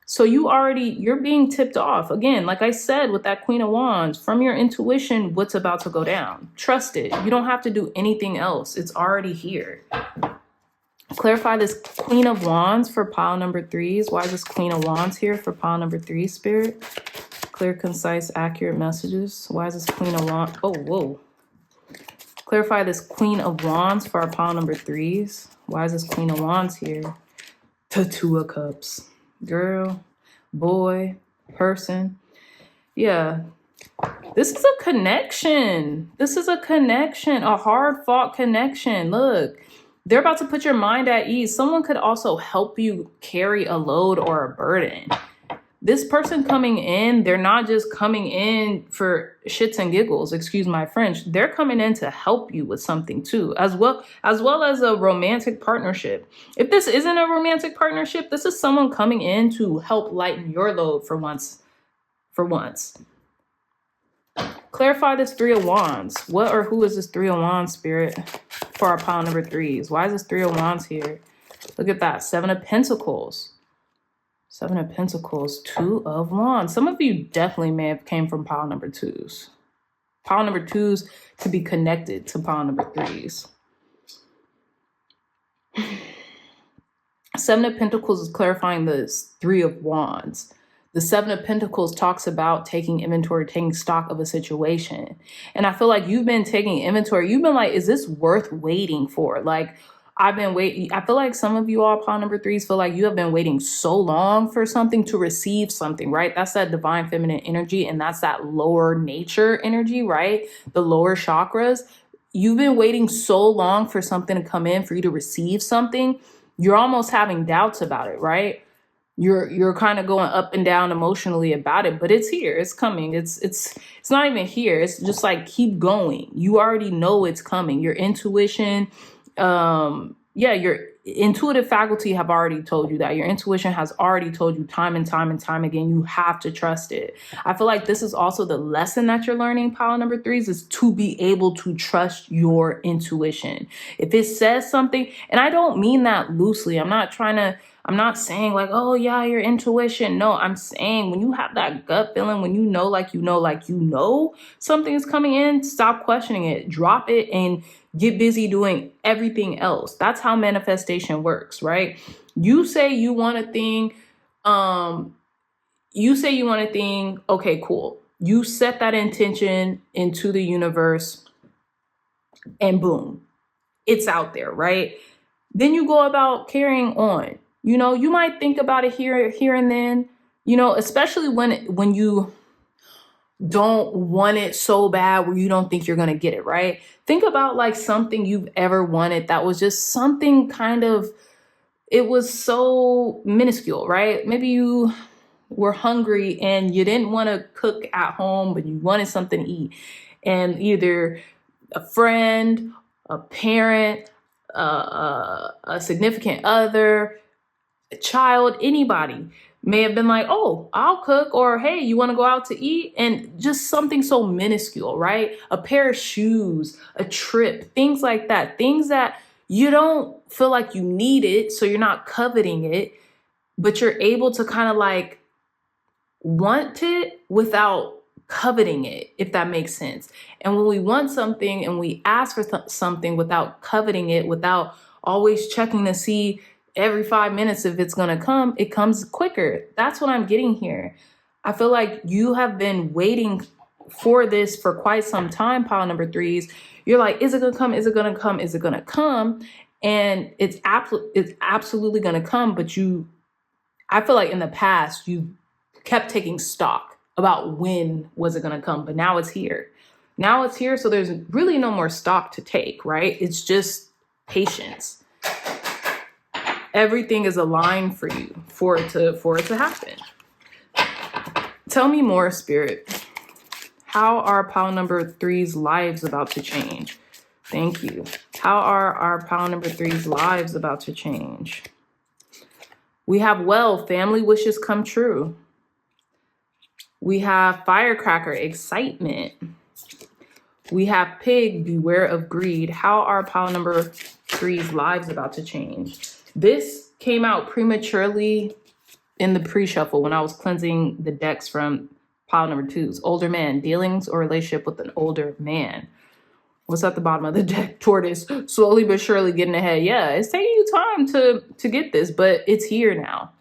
So you're being tipped off. Again, like I said, with that Queen of Wands, from your intuition, what's about to go down. Trust it. You don't have to do anything else. It's already here. Clarify this Queen of Wands for pile number 3s. Why is this Queen of Wands here for pile number 3, Spirit? Clear, concise, accurate messages. Why is this Queen of Wands? Oh, whoa. Clarify this Queen of Wands for our pile number 3s. Why is this Queen of Wands here? The 2 of Cups. Girl, boy, person. Yeah. This is a connection. This is a connection, a hard-fought connection. Look, they're about to put your mind at ease. Someone could also help you carry a load or a burden. This person coming in, they're not just coming in for shits and giggles, excuse my French. They're coming in to help you with something too, as well as a romantic partnership. If this isn't a romantic partnership, this is someone coming in to help lighten your load for once. Clarify this 3 of Wands. What or who is this 3 of Wands, Spirit, for our pile number 3s? Why is this 3 of Wands here? Look at that. 7 of Pentacles. 7 of Pentacles, 2 of Wands. Some of you definitely may have came from pile number 2s. Pile number 2s to be connected to pile number 3s. 7 of Pentacles is clarifying the 3 of Wands. The 7 of Pentacles talks about taking inventory, taking stock of a situation. And I feel like you've been taking inventory. You've been like, is this worth waiting for? Like, I've been waiting. I feel like some of you all pile number 3s feel like you have been waiting so long for something to receive something, right? That's that divine feminine energy. And that's that lower nature energy, right? The lower chakras. You've been waiting so long for something to come in, for you to receive something. You're almost having doubts about it, right? you're kind of going up and down emotionally about it, but it's here, it's coming. It's not even here. It's just like, keep going. You already know it's coming. Your intuition, your intuitive faculty have already told you that. Your intuition has already told you time and time and time again, you have to trust it. I feel like this is also the lesson that you're learning, pile number threes, is to be able to trust your intuition. If it says something, and I don't mean that loosely, I'm not saying like, oh yeah, your intuition. No, I'm saying when you have that gut feeling, when you know something is coming in, stop questioning it, drop it, and get busy doing everything else. That's how manifestation works, right? You say you want a thing. Okay, cool. You set that intention into the universe and boom, it's out there, right? Then you go about carrying on. You might think about it here and then, especially when you don't want it so bad where you don't think you're going to get it, right? Think about like something you've ever wanted that was just something it was so minuscule, right? Maybe you were hungry and you didn't want to cook at home, but you wanted something to eat. And either a friend, a parent, a significant other, a child, anybody may have been like, oh, I'll cook, or hey, you want to go out to eat? And just something so minuscule, right? A pair of shoes, a trip, things like that, things that you don't feel like you need it, so you're not coveting it, but you're able to kind of like want it without coveting it, if that makes sense. And when we want something and we ask for something without coveting it, without always checking to see every 5 minutes if it's going to come, it comes quicker. That's what I'm getting here. I feel like you have been waiting for this for quite some time, pile number threes. You're like, is it going to come? Is it going to come? Is it going to come? And it's absolutely going to come. But I feel like in the past, you kept taking stock about when was it going to come, but now it's here. Now it's here. So there's really no more stock to take, right? It's just patience. Everything is aligned for you for it to happen. Tell me more, Spirit. How are pile number three's lives about to change? Thank you. How are our pile number three's lives about to change? We have family wishes come true. We have firecracker, excitement. We have pig, beware of greed. How are pile number three's lives about to change? This came out prematurely in the pre-shuffle when I was cleansing the decks from pile number twos. Older man, dealings or relationship with an older man. What's at the bottom of the deck? Tortoise, slowly but surely getting ahead. Yeah, it's taking you time to get this, but it's here now.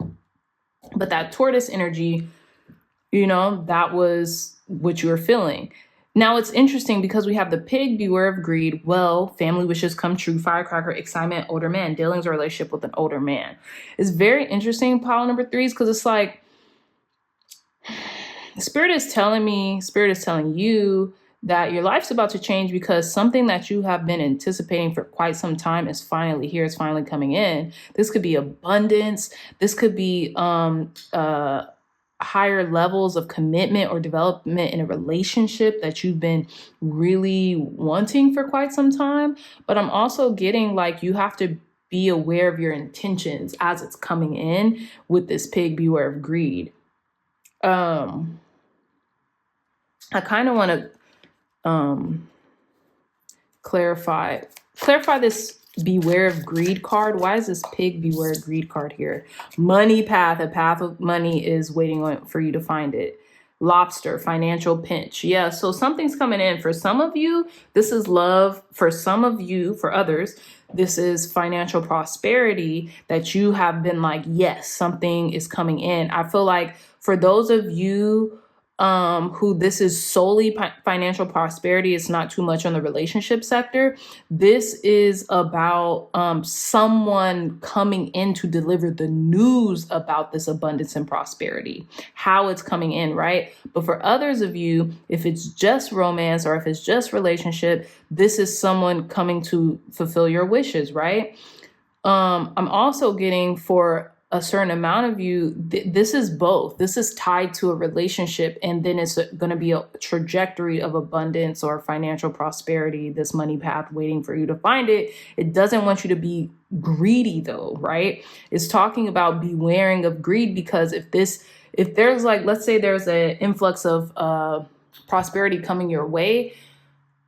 But that tortoise energy, that was what you were feeling. Now it's interesting because we have the pig, beware of greed, family wishes come true, firecracker, excitement, older man, dealings or relationship with an older man. It's very interesting, pile number threes, because it's like, Spirit is telling you that your life's about to change because something that you have been anticipating for quite some time is finally here. It's finally coming in. This could be abundance. This could be higher levels of commitment or development in a relationship that you've been really wanting for quite some time. But I'm also getting like you have to be aware of your intentions as it's coming in with this pig, beware of greed. I kind of want to clarify this beware of greed card. Why is this pig beware of greed card here? Money path, a path of money is waiting for you to find it. Lobster, financial pinch. Yeah, so something's coming in. For some of you, this is love. For some of you, for others, this is financial prosperity that you have been like, yes, something is coming in. I feel like for those of you who this is solely financial prosperity, it's not too much on the relationship sector. This is about someone coming in to deliver the news about this abundance and prosperity, how it's coming in, right? But for others of you, if it's just romance or if it's just relationship, this is someone coming to fulfill your wishes, right? I'm also getting for a certain amount of you, this is both. This is tied to a relationship, and then it's going to be a trajectory of abundance or financial prosperity, this money path waiting for you to find it. It doesn't want you to be greedy though, right? It's talking about bewaring of greed, because if there's like, let's say there's an influx of prosperity coming your way,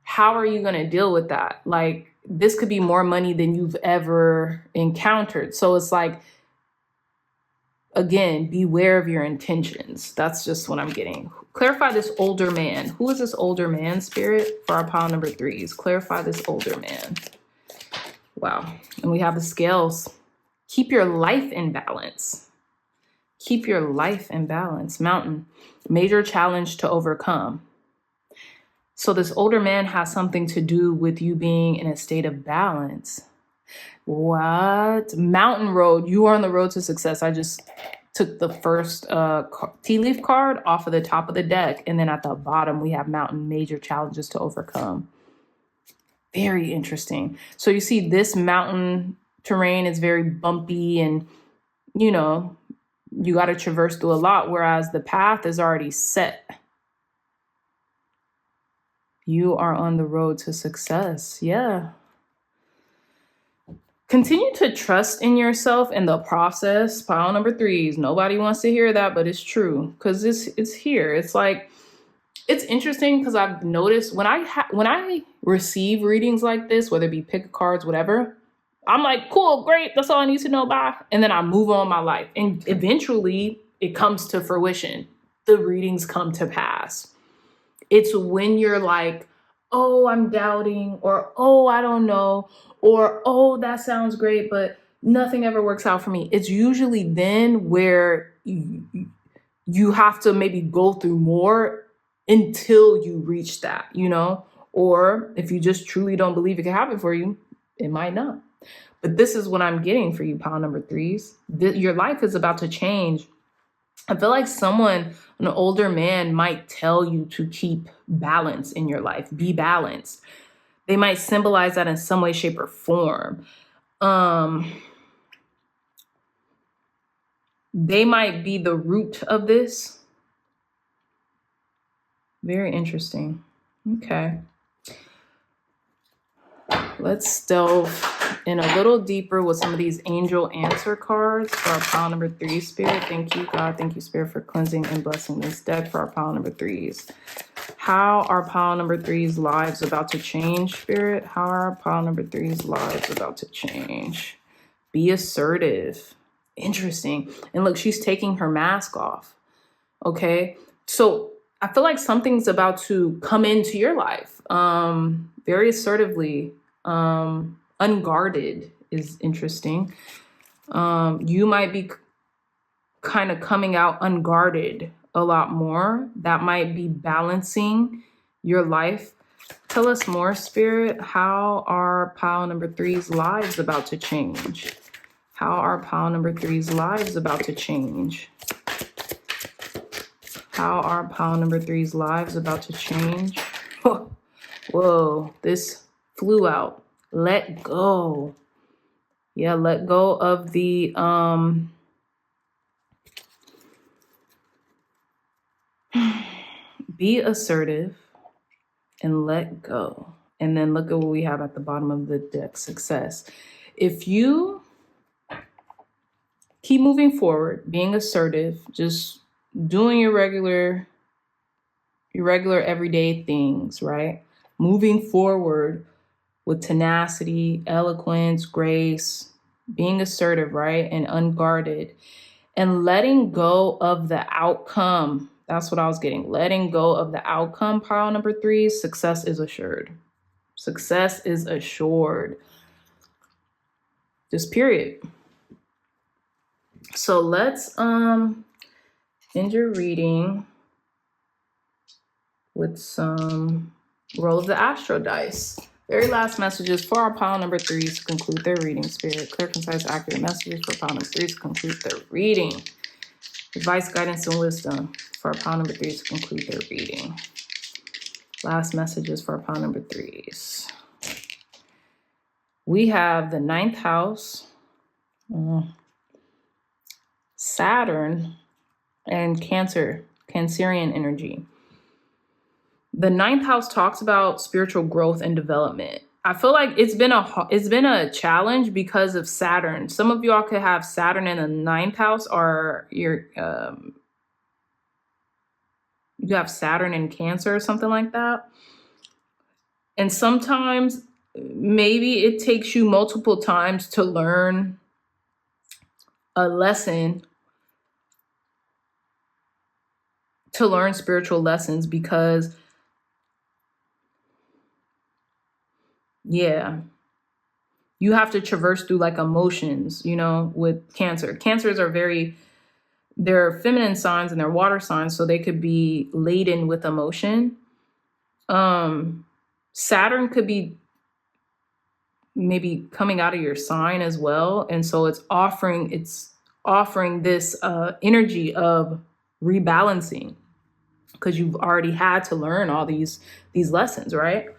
how are you going to deal with that? Like, this could be more money than you've ever encountered. So it's like, again, beware of your intentions. That's just what I'm getting. Clarify this older man. Who is this older man, Spirit? For our pile number 3s. Clarify this older man. Wow. And we have the scales. Keep your life in balance. Keep your life in balance. Mountain. Major challenge to overcome. So this older man has something to do with you being in a state of balance. What? Mountain road. You are on the road to success. I just took the first tea leaf card off of the top of the deck. And then at the bottom, we have mountain, major challenges to overcome. Very interesting. So you see this mountain terrain is very bumpy, and, you know, you got to traverse through a lot, whereas the path is already set. You are on the road to success. Yeah. Continue to trust in yourself and the process. Pile number 3s. Nobody wants to hear that, but it's true, because it's here. It's like, it's interesting because I've noticed when I receive readings like this, whether it be pick cards, whatever, I'm like, cool, great, that's all I need to know, bye. And then I move on my life. And eventually it comes to fruition. The readings come to pass. It's when you're like, oh, I'm doubting, or oh, I don't know, or oh, that sounds great, but nothing ever works out for me. It's usually then where you have to maybe go through more until you reach that, you know? Or if you just truly don't believe it can happen for you, it might not. But this is what I'm getting for you, pile number 3s. Your life is about to change. I feel like an older man might tell you to keep balance in your life, be balanced. They might symbolize that in some way, shape, or form. They might be the root of this. Very interesting. Okay. Let's delve in a little deeper with some of these angel answer cards for our pile number 3, Spirit. Thank you, God. Thank you, Spirit, for cleansing and blessing this deck for our pile number 3s. How are pile number 3's lives about to change, Spirit? How are pile number 3's lives about to change? Be assertive. Interesting. And look, she's taking her mask off. Okay. So I feel like something's about to come into your life. Very assertively. Unguarded is interesting. You might be kind of coming out unguarded a lot more. That might be balancing your life. Tell us more, Spirit. How are pile number 3's lives about to change? How are pile number 3's lives about to change? How are pile number 3's lives about to change? Whoa, this flew out. Let go. Yeah, let go of the be assertive and let go. And then look at what we have at the bottom of the deck, success. If you keep moving forward, being assertive, just doing your regular everyday things, right? Moving forward with tenacity, eloquence, grace, being assertive, right? And unguarded, and letting go of the outcome. That's what I was getting. Letting go of the outcome, pile number 3, success is assured. Success is assured. Just period. So let's end your reading with some roll of the astro dice. Very last messages for our pile number 3s to conclude their reading, Spirit. Clear, concise, accurate messages for pile number 3s to conclude their reading. Advice, guidance, and wisdom for our pile number 3s to conclude their reading. Last messages for our pile number 3s. We have the 9th house. Saturn and Cancerian energy. The ninth house talks about spiritual growth and development. I feel like it's been a challenge because of Saturn. Some of y'all could have Saturn in the ninth house, or you have Saturn in Cancer or something like that. And sometimes maybe it takes you multiple times to learn a lesson, to learn spiritual lessons, because you have to traverse through like emotions, with Cancer. Cancers are they're feminine signs and they're water signs, so they could be laden with emotion. Saturn could be maybe coming out of your sign as well. And so it's offering this energy of rebalancing, because you've already had to learn all these lessons, right?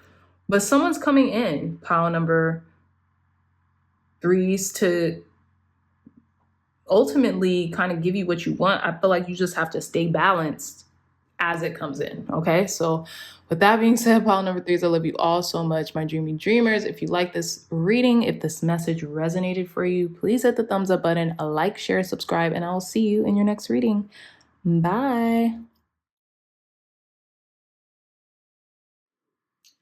But someone's coming in, pile number 3s, to ultimately kind of give you what you want. I feel like you just have to stay balanced as it comes in. Okay. So with that being said, pile number 3s, I love you all so much, my dreamy dreamers. If you like this reading, if this message resonated for you, please hit the thumbs up button, a like, share, subscribe, and I'll see you in your next reading. Bye.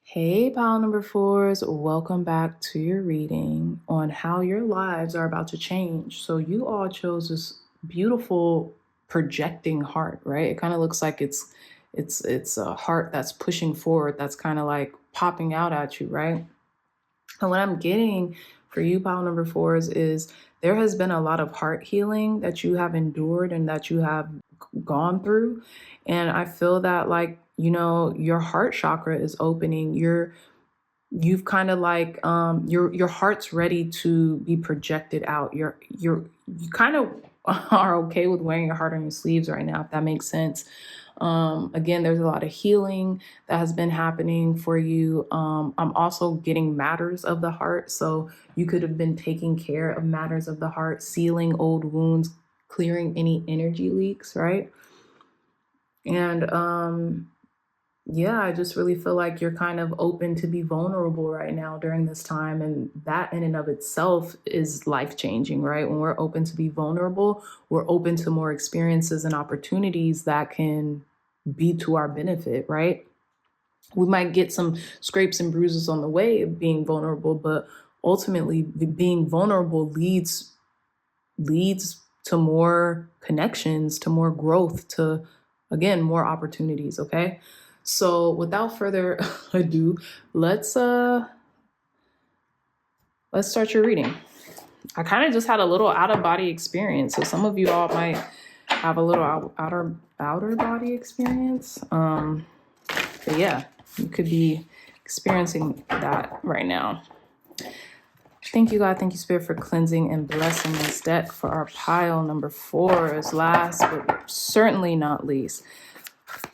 Hey, pile number 4s, welcome back to your reading on how your lives are about to change. So you all chose this beautiful projecting heart, right? It kind of looks like it's a heart that's pushing forward, that's kind of like popping out at you, right? And what I'm getting for you, pile number 4s, is there has been a lot of heart healing that you have endured and that you have gone through. And I feel that, like, your heart chakra is opening. You've kind of like, your heart's ready to be projected out. You kind of are okay with wearing your heart on your sleeves right now, if that makes sense. Again, there's a lot of healing that has been happening for you. I'm also getting matters of the heart. So you could have been taking care of matters of the heart, sealing old wounds, clearing any energy leaks, right? And I just really feel like you're kind of open to be vulnerable right now during this time. And that in and of itself is life-changing, right? When we're open to be vulnerable, we're open to more experiences and opportunities that can be to our benefit, right? We might get some scrapes and bruises on the way of being vulnerable, but ultimately being vulnerable leads to more connections, to more growth, to, again, more opportunities, okay? So without further ado, let's start your reading. I kind of just had a little out-of-body experience. So some of you all might have a little outer body experience. But yeah, you could be experiencing that right now. Thank you, God. Thank you, Spirit, for cleansing and blessing this deck for our pile number 4s. Last but certainly not least,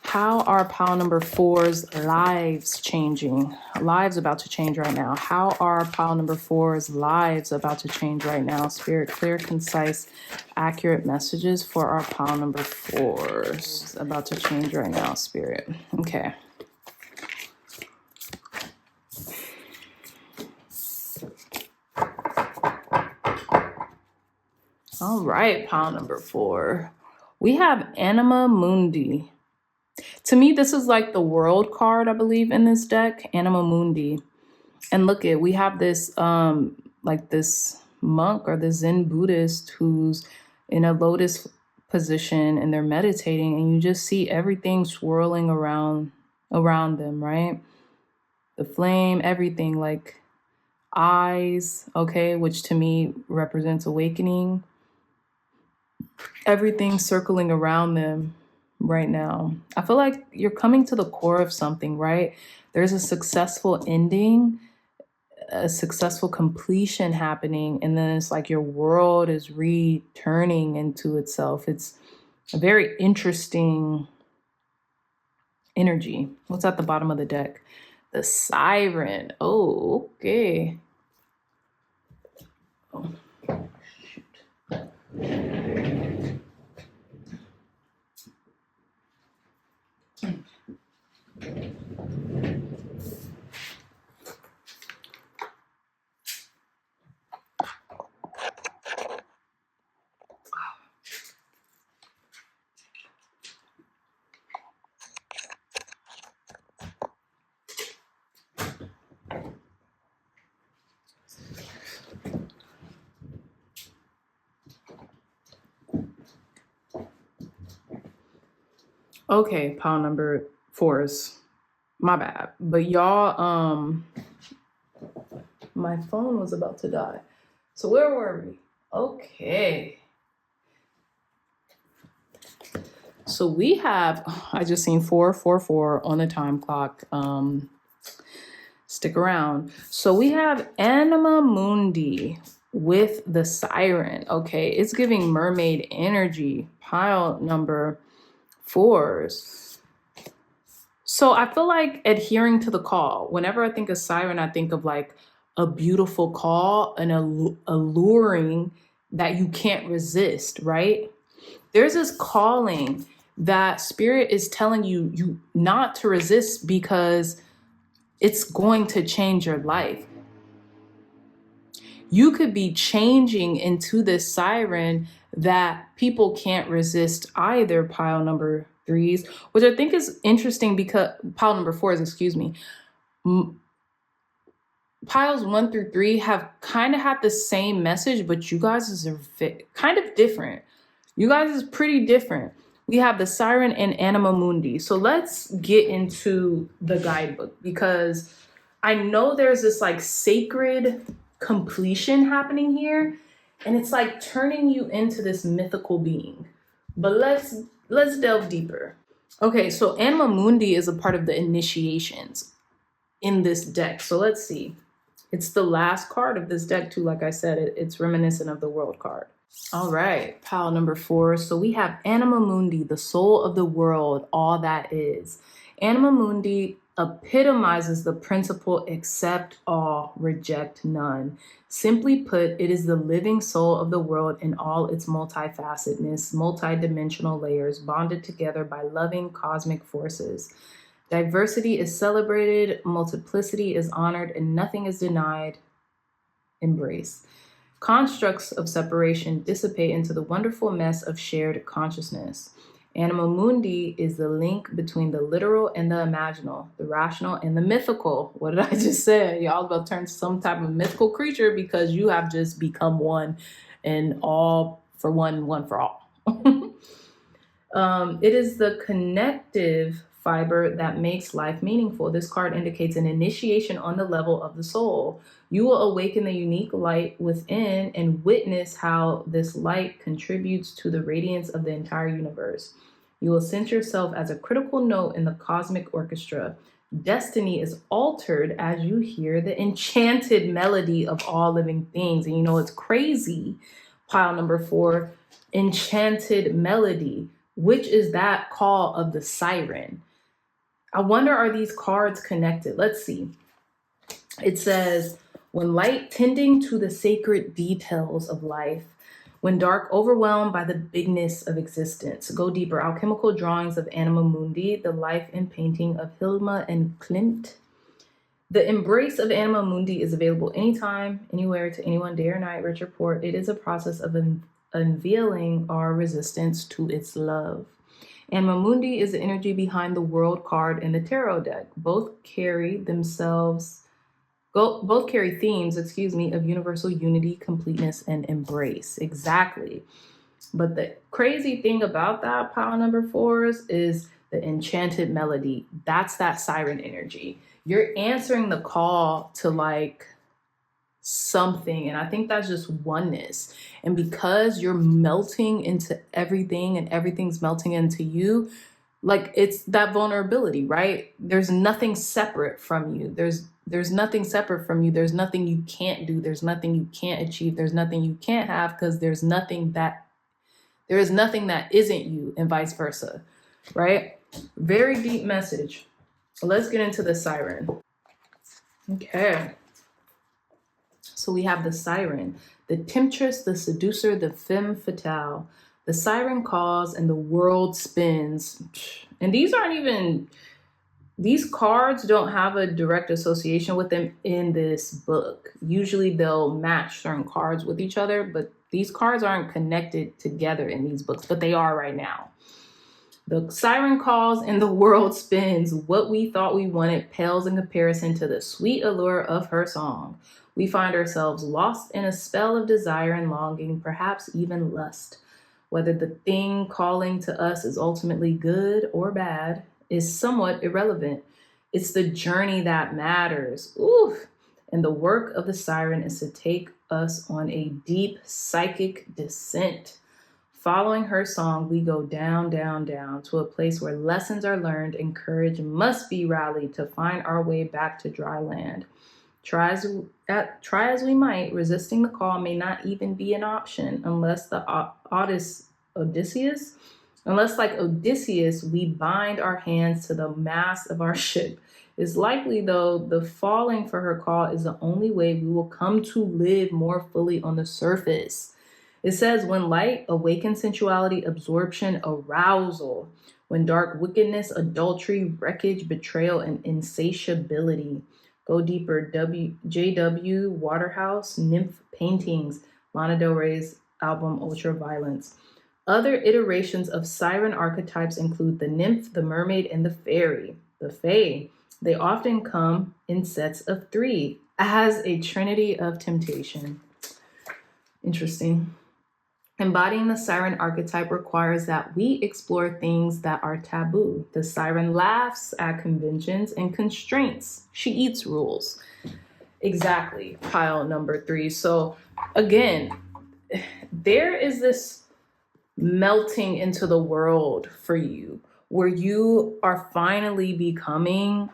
how are pile number 4's lives changing? Lives about to change right now. How are pile number 4's lives about to change right now? Spirit, clear, concise, accurate messages for our pile number 4's about to change right now, Spirit. Okay. All right, pile number 4. We have Anima Mundi. To me, this is like the world card, I believe, in this deck, Anima Mundi. And look we have this like this monk or the Zen Buddhist who's in a lotus position and they're meditating, and you just see everything swirling around them, right? The flame, everything, like eyes, okay, which to me represents awakening. Everything circling around them right now. I feel like you're coming to the core of something, right? There's a successful ending, a successful completion happening, and then it's like your world is returning into itself. It's a very interesting energy. What's at the bottom of the deck? The Siren. Oh, okay. Oh, shoot. Okay, pile number 4s. My bad. But y'all, my phone was about to die. So where were we? Okay. So we have, I just seen 444 on the time clock. Stick around. So we have Anima Mundi with the siren. Okay, it's giving mermaid energy. Pile number 4s. So I feel like adhering to the call. Whenever I think of siren, I think of like a beautiful call, an alluring that you can't resist, right? There's this calling that spirit is telling you not to resist because it's going to change your life. You could be changing into this siren that people can't resist either, pile number 3s, which I think is interesting because pile number 4s, excuse me. Piles 1 through 3 have kind of had the same message, but you guys are kind of different. You guys is pretty different. We have the siren and Anima Mundi. So let's get into the guidebook because I know there's this like sacred completion happening here, and it's like turning you into this mythical being. But let's delve deeper. Okay, so Anima Mundi is a part of the initiations in this deck. So let's see. It's the last card of this deck too. Like I said, it's reminiscent of the world card. All right, pile number 4. So we have Anima Mundi, the soul of the world, all that is. Anima Mundi epitomizes the principle accept all, reject none. Simply put, it is the living soul of the world in all its multifacetedness, multidimensional layers bonded together by loving cosmic forces. Diversity is celebrated, multiplicity is honored, and nothing is denied. Embrace. Constructs of separation dissipate into the wonderful mess of shared consciousness. Anima Mundi is the link between the literal and the imaginal, the rational and the mythical. What did I just say? Y'all about to turn some type of mythical creature because you have just become one and all for one, one for all. It is the connective fiber that makes life meaningful. This card indicates an initiation on the level of the soul. You will awaken the unique light within and witness how this light contributes to the radiance of the entire universe. You will sense yourself as a critical note in the cosmic orchestra. Destiny is altered as you hear the enchanted melody of all living things. And you know, it's crazy. Pile number 4, enchanted melody, which is that call of the siren. I wonder, are these cards connected? Let's see. It says, when light tending to the sacred details of life, when dark overwhelmed by the bigness of existence. Go deeper. Alchemical drawings of Anima Mundi, the life and painting of Hilma and Klimt. The embrace of Anima Mundi is available anytime, anywhere, to anyone, day or night. Rich report. It is a process of unveiling our resistance to its love. Anima Mundi is the energy behind the world card in the tarot deck. Both carry themes, of universal unity, completeness, and embrace. Exactly. But the crazy thing about that, pile number 4s, is the enchanted melody. That's that siren energy. You're answering the call to like something, and I think that's just oneness. And because you're melting into everything and everything's melting into you, like it's that vulnerability, right? There's nothing separate from you. There's nothing separate from you. There's nothing you can't do. There's nothing you can't achieve. There's nothing you can't have, because there is nothing that isn't you, and vice versa, right? Very deep message. Let's get into the siren. Okay. So we have the siren, the temptress, the seducer, the femme fatale. The siren calls and the world spins. And these cards don't have a direct association with them in this book. Usually they'll match certain cards with each other, but these cards aren't connected together in these books, but they are right now. The siren calls and the world spins. What we thought we wanted pales in comparison to the sweet allure of her song. We find ourselves lost in a spell of desire and longing, perhaps even lust. Whether the thing calling to us is ultimately good or bad is somewhat irrelevant. It's the journey that matters. Oof. And the work of the siren is to take us on a deep psychic descent. Following her song, we go down, down, down to a place where lessons are learned and courage must be rallied to find our way back to dry land. Try as we might, resisting the call may not even be an option unless like Odysseus, we bind our hands to the mast of our ship. It's likely, though, the falling for her call is the only way we will come to live more fully on the surface. It says, when light awakens sensuality, absorption, arousal. When dark, wickedness, adultery, wreckage, betrayal, and insatiability. Go deeper, J.W. Waterhouse, Nymph Paintings, Lana Del Rey's album Ultraviolence. Other iterations of siren archetypes include the nymph, the mermaid, and the fairy. The fae. They often come in sets of 3 as a trinity of temptation. Interesting. Embodying the siren archetype requires that we explore things that are taboo. The siren laughs at conventions and constraints. She eats rules. Exactly, pile number 3. So again, there is this melting into the world for you where you are finally becoming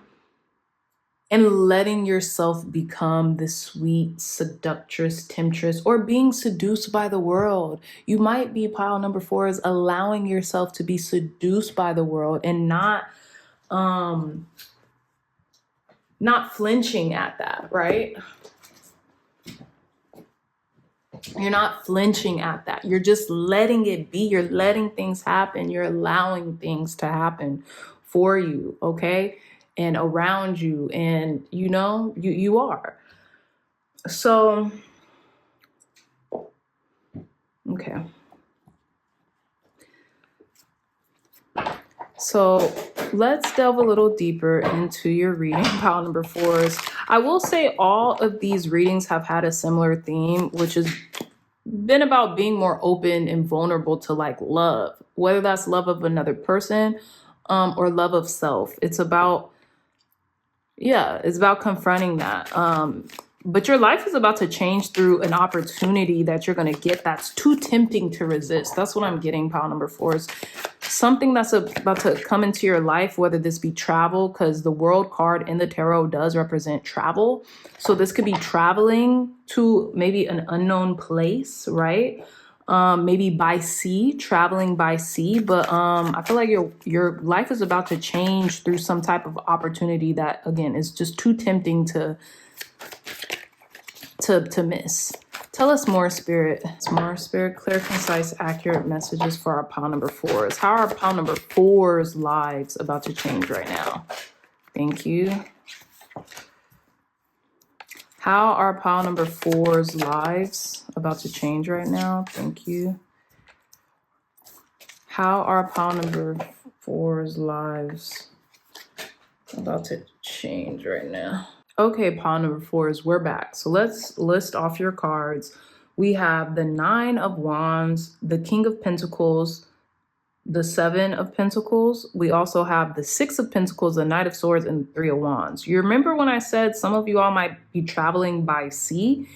and letting yourself become this sweet seductress, temptress, or being seduced by the world. You might be, pile number 4 is allowing yourself to be seduced by the world and not flinching at that, right? You're not flinching at that. You're just letting it be. You're letting things happen. You're allowing things to happen for you, okay? And around you, and you are. So, okay. So let's delve a little deeper into your reading, pile number 4s. I will say all of these readings have had a similar theme, which has been about being more open and vulnerable to like love, whether that's love of another person or love of self. It's about confronting that. But your life is about to change through an opportunity that you're going to get that's too tempting to resist. That's what I'm getting, pile number 4s. Something that's about to come into your life, whether this be travel, because the world card in the tarot does represent travel. So this could be traveling to maybe an unknown place, right? Maybe by sea, traveling by sea. But I feel like your life is about to change through some type of opportunity that, again, is just too tempting to miss. Tell us more, Spirit. More, Spirit. Clear, concise, accurate messages for our pile number 4s. How are pile number 4s' lives about to change right now? Thank you. How are pile number 4's lives about to change right now? Thank you. How are pile number 4's lives about to change right now? Okay, pile number 4s, we're back. So let's list off your cards. We have the 9 of Wands, the King of Pentacles, the 7 of Pentacles. We also have the 6 of Pentacles, the Knight of Swords, and the 3 of Wands. You remember when I said some of you all might be traveling by sea?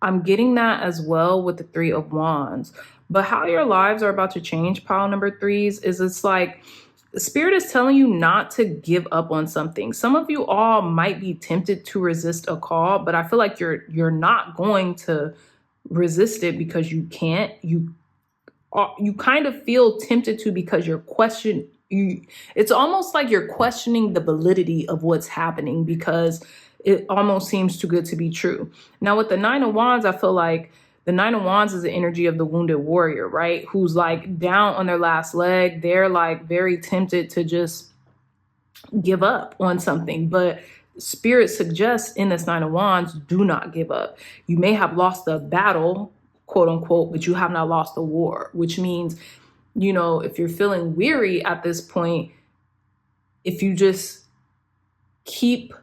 I'm getting that as well with the 3 of Wands. But how your lives are about to change, pile number 3s, is it's like Spirit is telling you not to give up on something. Some of you all might be tempted to resist a call, but I feel like you're not going to resist it because you can't. You kind of feel tempted to because it's almost like you're questioning the validity of what's happening because it almost seems too good to be true. Now with the 9 of Wands, I feel like the 9 of Wands is the energy of the wounded warrior, right? Who's like down on their last leg. They're like very tempted to just give up on something. But Spirit suggests in this 9 of Wands, do not give up. You may have lost the battle, quote unquote, but you have not lost the war, which means, if you're feeling weary at this point, if you just keep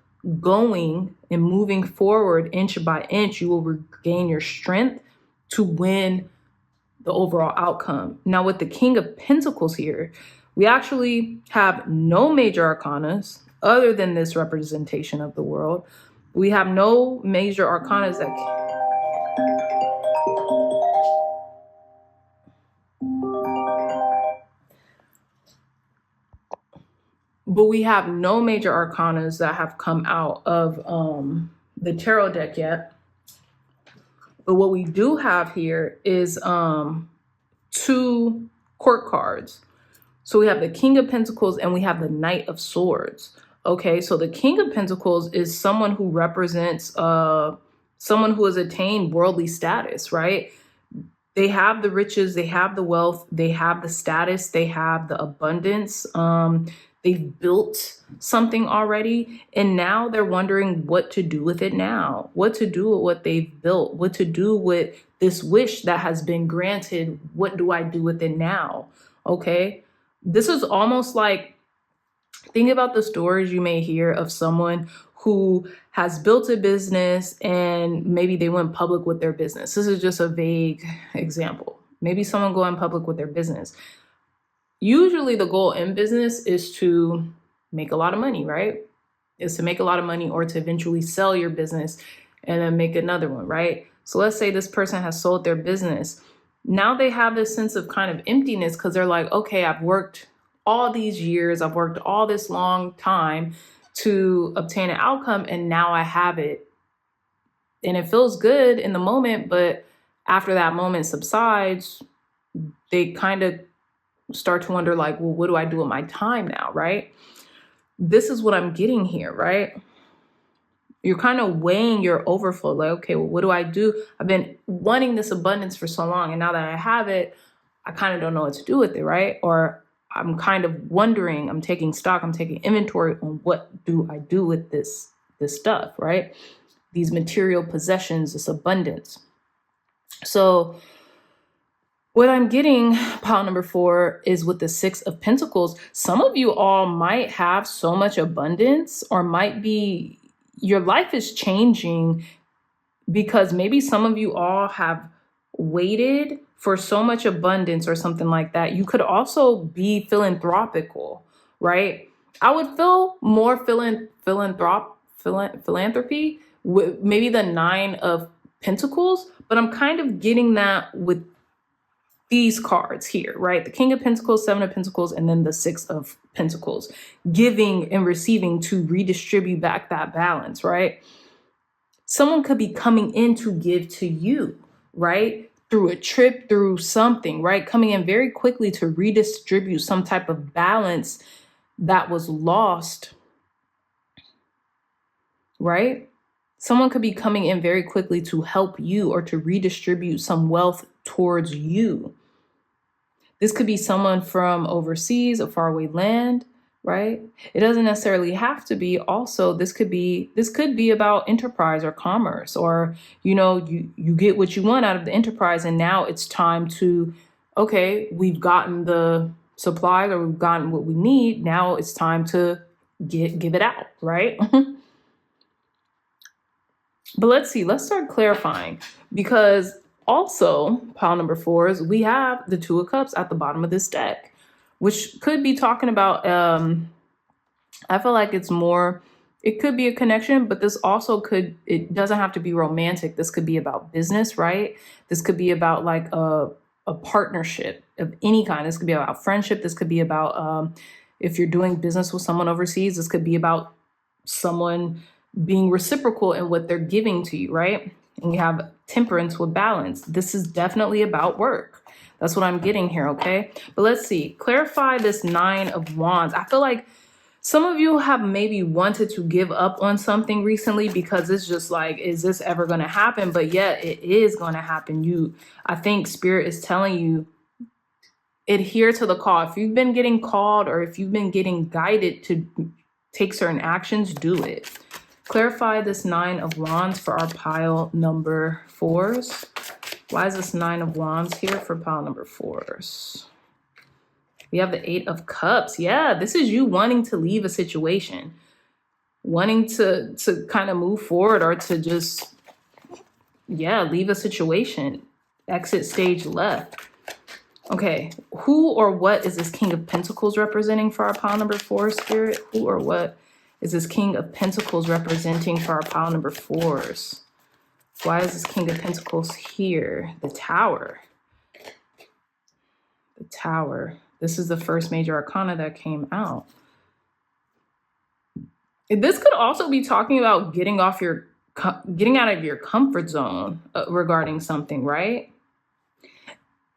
going and moving forward inch by inch, you will regain your strength to win the overall outcome. Now with the King of Pentacles here, we actually have no major arcanas other than this representation of the world. We have no major arcanas but we have no major arcanas that have come out of the tarot deck yet. But what we do have here is 2 court cards. So we have the King of Pentacles and we have the Knight of Swords. Okay, so the King of Pentacles is someone who represents someone who has attained worldly status, right? They have the riches, they have the wealth, they have the status, they have the abundance. They've built something already, and now they're wondering what to do with it now, what to do with what they've built, what to do with this wish that has been granted. What do I do with it now? Okay. This is almost like, think about the stories you may hear of someone who has built a business and maybe they went public with their business. This is just a vague example. Maybe someone going public with their business. Usually the goal in business is to make a lot of money, right? Is to make a lot of money or to eventually sell your business and then make another one, right? So let's say this person has sold their business. Now they have this sense of kind of emptiness because they're like, okay, I've worked all these years, I've worked all this long time to obtain an outcome, and now I have it. And it feels good in the moment, but after that moment subsides, they kind of start to wonder like, well, what do I do with my time now, right? This is what I'm getting here, right? You're kind of weighing your overflow. Like, okay, well, what do I do? I've been wanting this abundance for so long, and now that I have it, I kind of don't know what to do with it, right? Or I'm kind of wondering, I'm taking stock, I'm taking inventory on what do I do with this stuff, right? These material possessions, this abundance. So what I'm getting, pile number 4, is with the 6 of Pentacles. Some of you all might have so much abundance, or might be, your life is changing because maybe some of you all have waited for so much abundance or something like that. You could also be philanthropical, right? I would feel more philanthropy with maybe the 9 of Pentacles, but I'm kind of getting that with these cards here, right? The King of Pentacles, 7 of Pentacles, and then the 6 of Pentacles, giving and receiving to redistribute back that balance, right? Someone could be coming in to give to you, right? Through a trip, through something, right? Coming in very quickly to redistribute some type of balance that was lost, right? Someone could be coming in very quickly to help you or to redistribute some wealth towards you. This could be someone from overseas, a faraway land, right? It doesn't necessarily have to be. Also, this could be about enterprise or commerce, or, you know, you get what you want out of the enterprise, and now it's time to, okay, we've gotten the supplies or we've gotten what we need. Now it's time to give it out, right? But let's see, let's start clarifying, because also pile number 4 is we have the 2 of Cups at the bottom of this deck, which could be talking about, I feel like it's more, it could be a connection, but this also could, it doesn't have to be romantic. This could be about business, right? This could be about like a partnership of any kind. This could be about friendship. This could be about, if you're doing business with someone overseas, this could be about someone being reciprocal in what they're giving to you, right? And you have Temperance with balance. This is definitely about work. That's what I'm getting here, okay? But let's see, clarify this 9 of Wands. I feel like some of you have maybe wanted to give up on something recently because it's just like, is this ever going to happen? But yet it is going to happen. I think Spirit is telling you, adhere to the call. If you've been getting called or if you've been getting guided to take certain actions, do it. Clarify this 9 of Wands for our pile number 4s. Why is this 9 of Wands here for pile number 4s? We have the 8 of Cups. Yeah, this is you wanting to leave a situation, wanting to kind of move forward, or to just, yeah, leave a situation, exit stage left. Okay, who or what is this King of Pentacles representing for our pile number 4, Spirit? Who or what is this King of Pentacles representing for our pile number 4s? Why is this King of Pentacles here? The Tower. The Tower. This is the first major arcana that came out. This could also be talking about getting out of your comfort zone regarding something, right?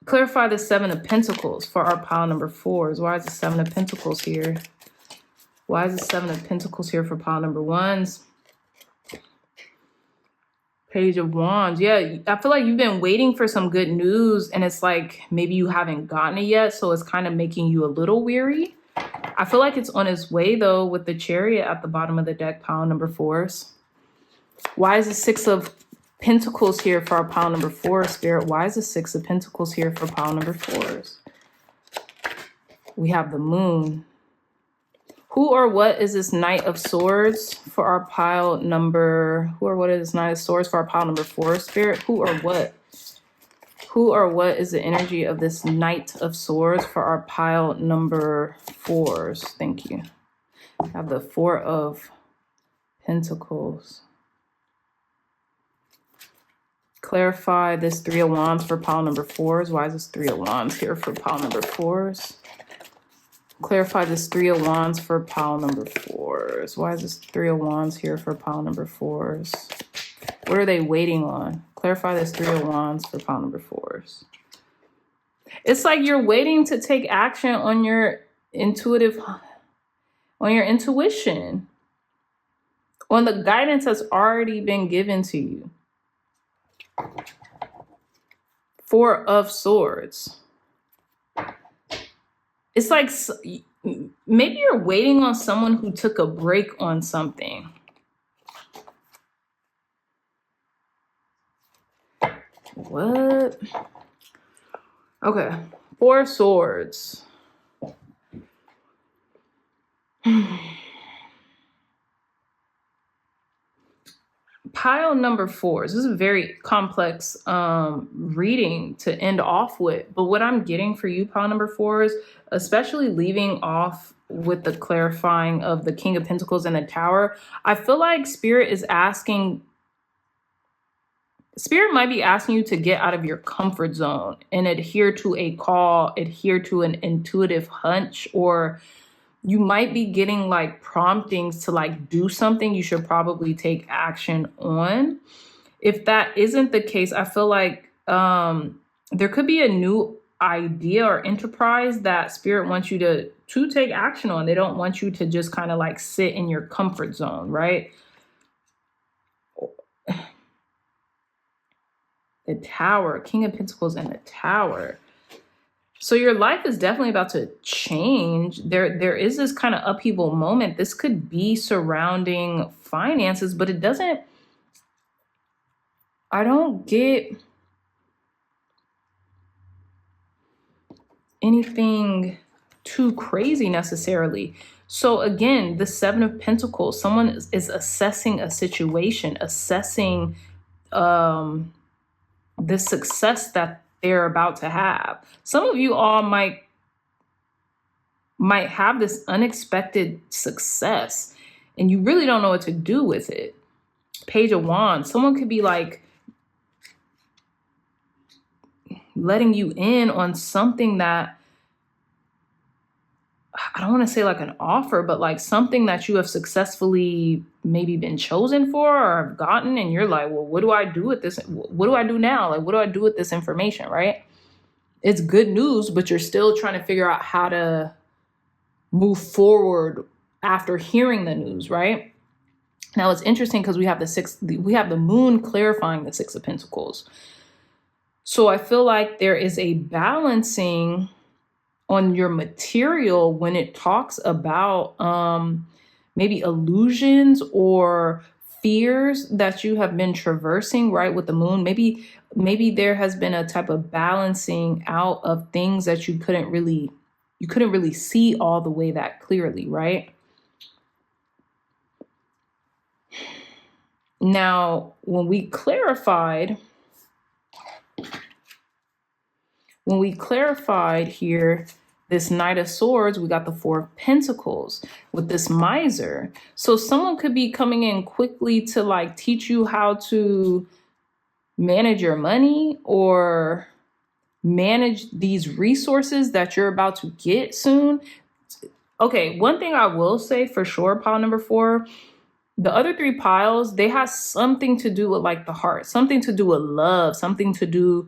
Clarify the 7 of Pentacles for our pile number 4s. Why is the 7 of Pentacles here? Why is the 7 of Pentacles here for pile number 1s? Page of Wands. Yeah, I feel like you've been waiting for some good news and it's like maybe you haven't gotten it yet, so it's kind of making you a little weary. I feel like it's on its way though with the Chariot at the bottom of the deck, pile number 4s. Why is the 6 of Pentacles here for our pile number 4, Spirit? Why is the 6 of Pentacles here for pile number 4s? We have the Moon. Who or what is this Knight of Swords for our pile number... Who or what is this Knight of Swords for our pile number 4, Spirit? Who or what? Who or what is the energy of this Knight of Swords for our pile number 4s? Thank you. I have the 4 of Pentacles. Clarify this 3 of Wands for pile number 4s. Why is this 3 of Wands here for pile number 4s? Clarify this 3 of Wands for pile number 4s. Why is this 3 of Wands here for pile number 4s? What are they waiting on? Clarify this 3 of Wands for pile number 4s. It's like you're waiting to take action on your intuition, on the guidance that's already been given to you. 4 of Swords. It's like maybe you're waiting on someone who took a break on something. What? Okay. 4 of Swords. Pile number 4s. This is a very complex reading to end off with. But what I'm getting for you, pile number 4s, especially leaving off with the clarifying of the King of Pentacles and the Tower, I feel like Spirit might be asking you to get out of your comfort zone and adhere to a call, adhere to an intuitive hunch, or you might be getting like promptings to like do something you should probably take action on. If that isn't the case, I feel like there could be a new idea or enterprise that Spirit wants you to take action on. They don't want you to just kind of like sit in your comfort zone, right? The Tower, King of Pentacles and the Tower. So your life is definitely about to change. There is this kind of upheaval moment. This could be surrounding finances, but I don't get anything too crazy necessarily. So again, the 7 of Pentacles, someone is assessing a situation, assessing the success that they're about to have. Some of you all might have this unexpected success and you really don't know what to do with it. Page of Wands. Someone could be like letting you in on something that, I don't want to say like an offer, but like something that you have successfully maybe been chosen for or have gotten. And you're like, well, what do I do with this? What do I do now? Like, what do I do with this information, right? It's good news, but you're still trying to figure out how to move forward after hearing the news, right? Now it's interesting because we have the Moon clarifying the 6 of Pentacles. So I feel like there is a balancing on your material when it talks about maybe illusions or fears that you have been traversing, right, with the Moon. Maybe there has been a type of balancing out of things that you couldn't really see all the way that clearly, right? Now, when we clarified when we clarified here, this Knight of Swords, we got the Four of Pentacles with this miser. So someone could be coming in quickly to like teach you how to manage your money or manage these resources that you're about to get soon. Okay, one thing I will say for sure, pile number 4, the other 3 piles, they have something to do with like the heart, something to do with love, something to do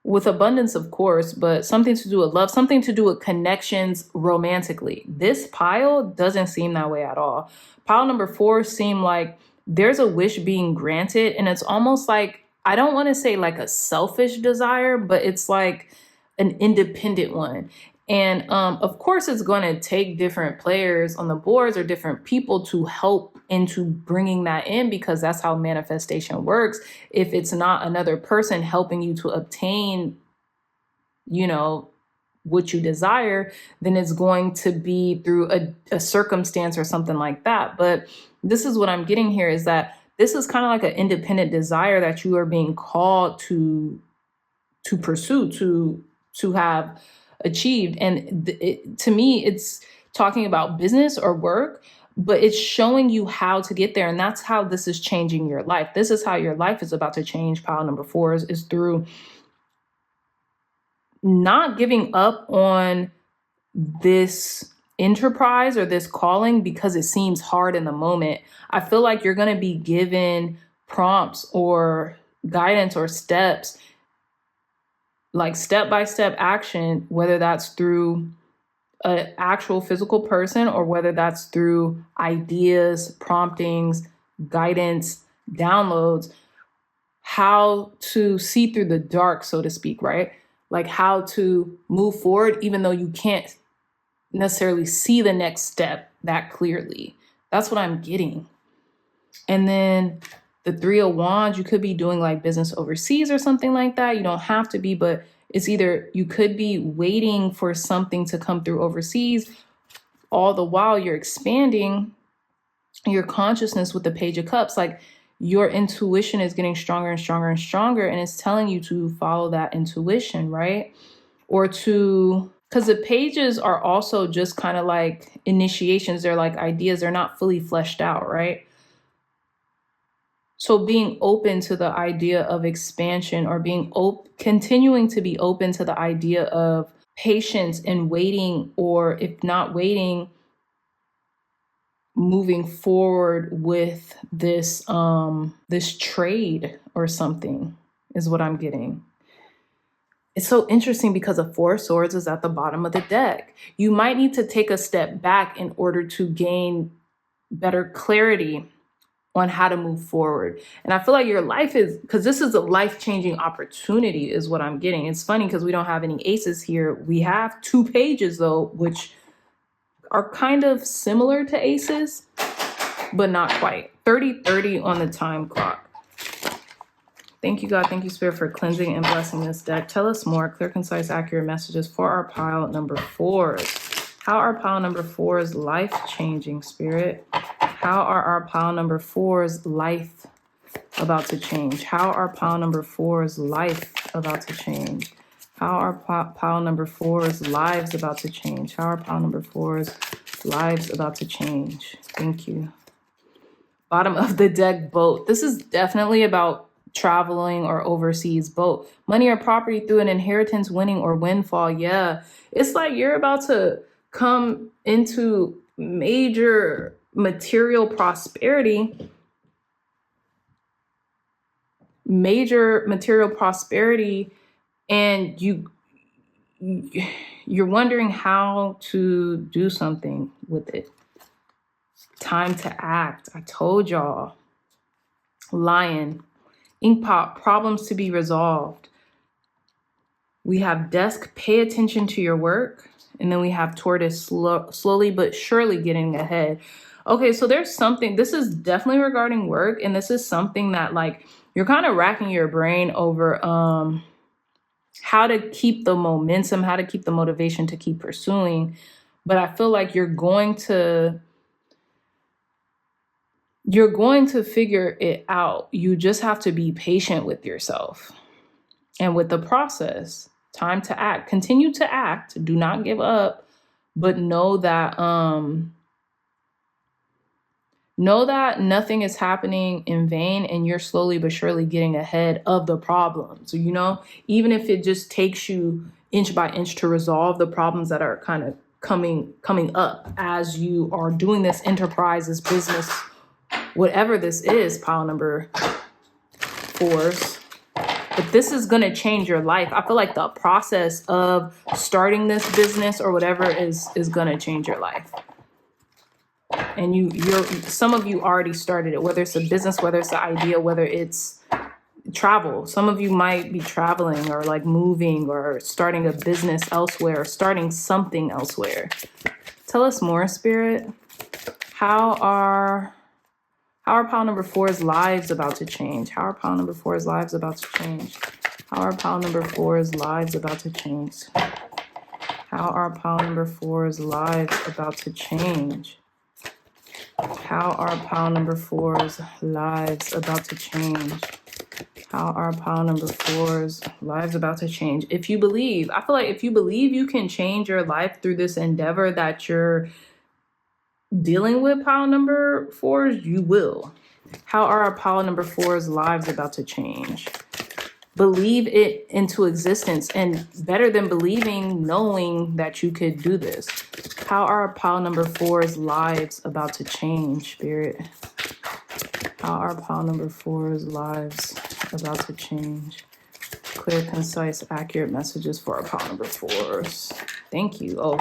with abundance, of course, but something to do with love, something to do with connections romantically. This pile doesn't seem that way at all. Pile number 4 seemed like there's a wish being granted, and it's almost like, I don't want to say like a selfish desire, but it's like an independent one. And of course, it's going to take different players on the boards or different people to help into bringing that in, because that's how manifestation works. If it's not another person helping you to obtain, you know, what you desire, then it's going to be through a circumstance or something like that. But this is what I'm getting here, is that this is kind of like an independent desire that you are being called to pursue, to have achieved. And to me, it's talking about business or work, but it's showing you how to get there. And that's how this is changing your life. This is how your life is about to change. Pile number 4 is through not giving up on this enterprise or this calling because it seems hard in the moment. I feel like you're going to be given prompts or guidance or steps, like step-by-step action, whether that's through an actual physical person or whether that's through ideas, promptings, guidance, downloads, how to see through the dark, so to speak, right? Like how to move forward, even though you can't necessarily see the next step that clearly. That's what I'm getting. And then the 3 of Wands, you could be doing like business overseas or something like that. You don't have to be, but it's either you could be waiting for something to come through overseas, all the while you're expanding your consciousness with the Page of Cups. Like your intuition is getting stronger and stronger and stronger, and it's telling you to follow that intuition, right? Or to, because the pages are also just kind of like initiations. They're like ideas. They're not fully fleshed out, right? So being open to the idea of expansion, or being continuing to be open to the idea of patience and waiting, or if not waiting, moving forward with this this trade or something is what I'm getting. It's so interesting because the 4 of Swords is at the bottom of the deck. You might need to take a step back in order to gain better clarity on how to move forward. And I feel like your life is, because this is a life-changing opportunity is what I'm getting. It's funny because we don't have any aces here. We have 2 pages though, which are kind of similar to aces, but not quite. 30-30 on the time clock. Thank you, God. Thank you, Spirit, for cleansing and blessing this deck. Tell us more clear, concise, accurate messages for our pile number 4s. How are pile number 4s life-changing, Spirit? How are our pile number 4s life about to change? How are pile number 4s life about to change? How are pile number 4s lives about to change? How are pile number 4s lives about to change? Thank you. Bottom of the deck, boat. This is definitely about traveling or overseas. Boat. Money or property through an inheritance, winning or windfall. Yeah. It's like you're about to come into major material prosperity. And you're wondering how to do something with it. Time to act. I told y'all. Lion. Ink pot. Problems to be resolved. We have desk. Pay attention to your work. And then we have tortoise. Slowly but surely getting ahead. Okay, so there's something. This is definitely regarding work. And this is something that like you're kind of racking your brain over how to keep the momentum, how to keep the motivation to keep pursuing. But I feel like you're going to figure it out. You just have to be patient with yourself and with the process Time to act. Continue to act. Do not give up, but know that nothing is happening in vain, and you're slowly but surely getting ahead of the problems. So, even if it just takes you inch by inch to resolve the problems that are kind of coming up as you are doing this enterprise, this business, whatever this is, pile number 4s. But this is going to change your life. I feel like the process of starting this business or whatever is going to change your life. And some of you already started it, whether it's a business, whether it's an idea, whether it's travel. Some of you might be traveling or like moving or starting a business elsewhere or starting something elsewhere. Tell us more, Spirit. How are pile number 4's lives about to change? How are pile number 4's lives about to change? How are pile number 4's lives about to change? How are pile number 4's lives about to change? How are pile number 4's lives about to change? How are pile number 4's lives about to change? If you believe, I feel like if you believe you can change your life through this endeavor that you're dealing with, pile number 4's, you will. How are pile number 4's lives about to change? Believe it into existence, and better than believing, knowing that you could do this. How are pile number 4's lives about to change, Spirit? How are pile number 4's lives about to change? Clear, concise, accurate messages for our pile number 4's. Thank you. Oh,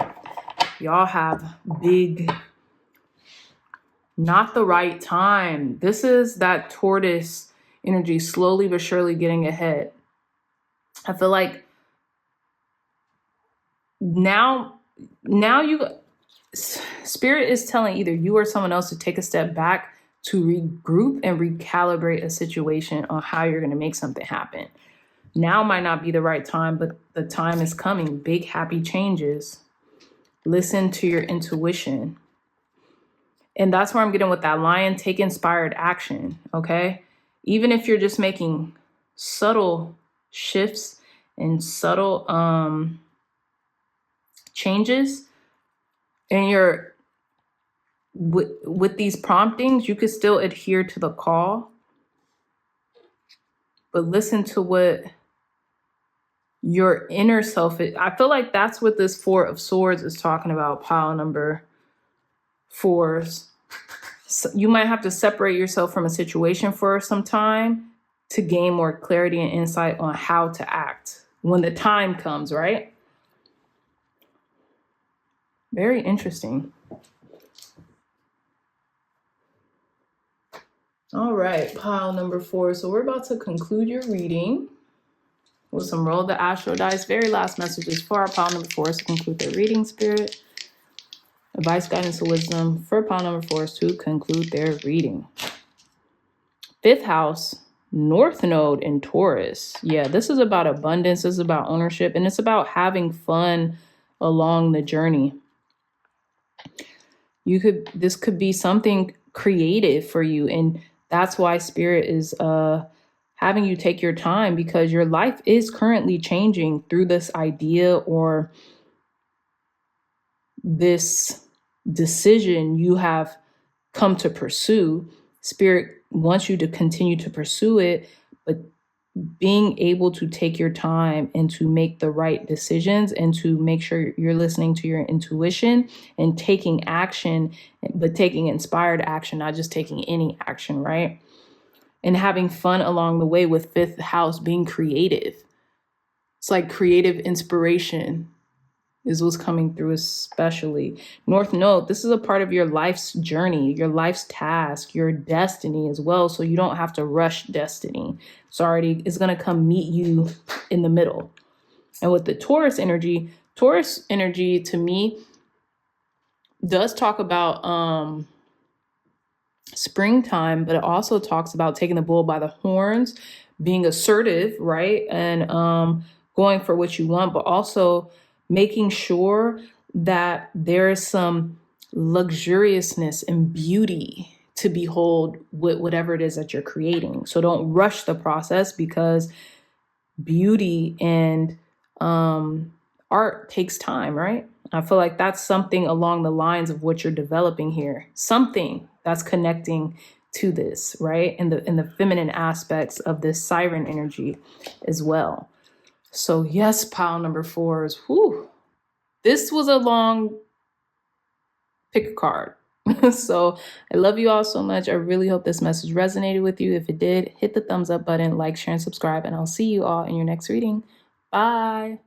y'all have big, not the right time. This is that tortoise energy, slowly but surely getting ahead. I feel like now Spirit is telling either you or someone else to take a step back to regroup and recalibrate a situation on how you're going to make something happen. Now might not be the right time, but the time is coming. Big, happy changes. Listen to your intuition. And that's where I'm getting with that lion. Take inspired action, okay? Even if you're just making subtle shifts and subtle changes, and you're with these promptings, you could still adhere to the call, but listen to what your inner self is. I feel like that's what this 4 of Swords is talking about, pile number 4's. So you might have to separate yourself from a situation for some time to gain more clarity and insight on how to act when the time comes, right? Very interesting. All right, pile number 4. So we're about to conclude your reading with some roll the astro dice. Very last messages for our pile number 4 to conclude their reading, Spirit. Advice, guidance, and wisdom for pile number 4 to conclude their reading. 5th house, North Node in Taurus. Yeah, this is about abundance. This is about ownership, and it's about having fun along the journey. This could be something creative for you, and that's why Spirit is having you take your time, because your life is currently changing through this idea or this decision you have come to pursue. Spirit wants you to continue to pursue it, but being able to take your time and to make the right decisions and to make sure you're listening to your intuition and taking action, but taking inspired action, not just taking any action, right? And having fun along the way with 5th house being creative. It's like creative inspiration is what's coming through, especially. North Node, this is a part of your life's journey, your life's task, your destiny as well. So you don't have to rush destiny. It's going to come meet you in the middle. And with the Taurus energy to me does talk about springtime, but it also talks about taking the bull by the horns, being assertive, right? And going for what you want, but also making sure that there is some luxuriousness and beauty to behold with whatever it is that you're creating. So don't rush the process, because beauty and Art takes time, right? I feel like that's something along the lines of what you're developing here. Something that's connecting to this, right? In the feminine aspects of this siren energy as well. So yes, pile number 4s. Whew, this was a long pick a card. So I love you all so much. I really hope this message resonated with you. If it did, hit the thumbs up button, like, share, and subscribe, and I'll see you all in your next reading. Bye.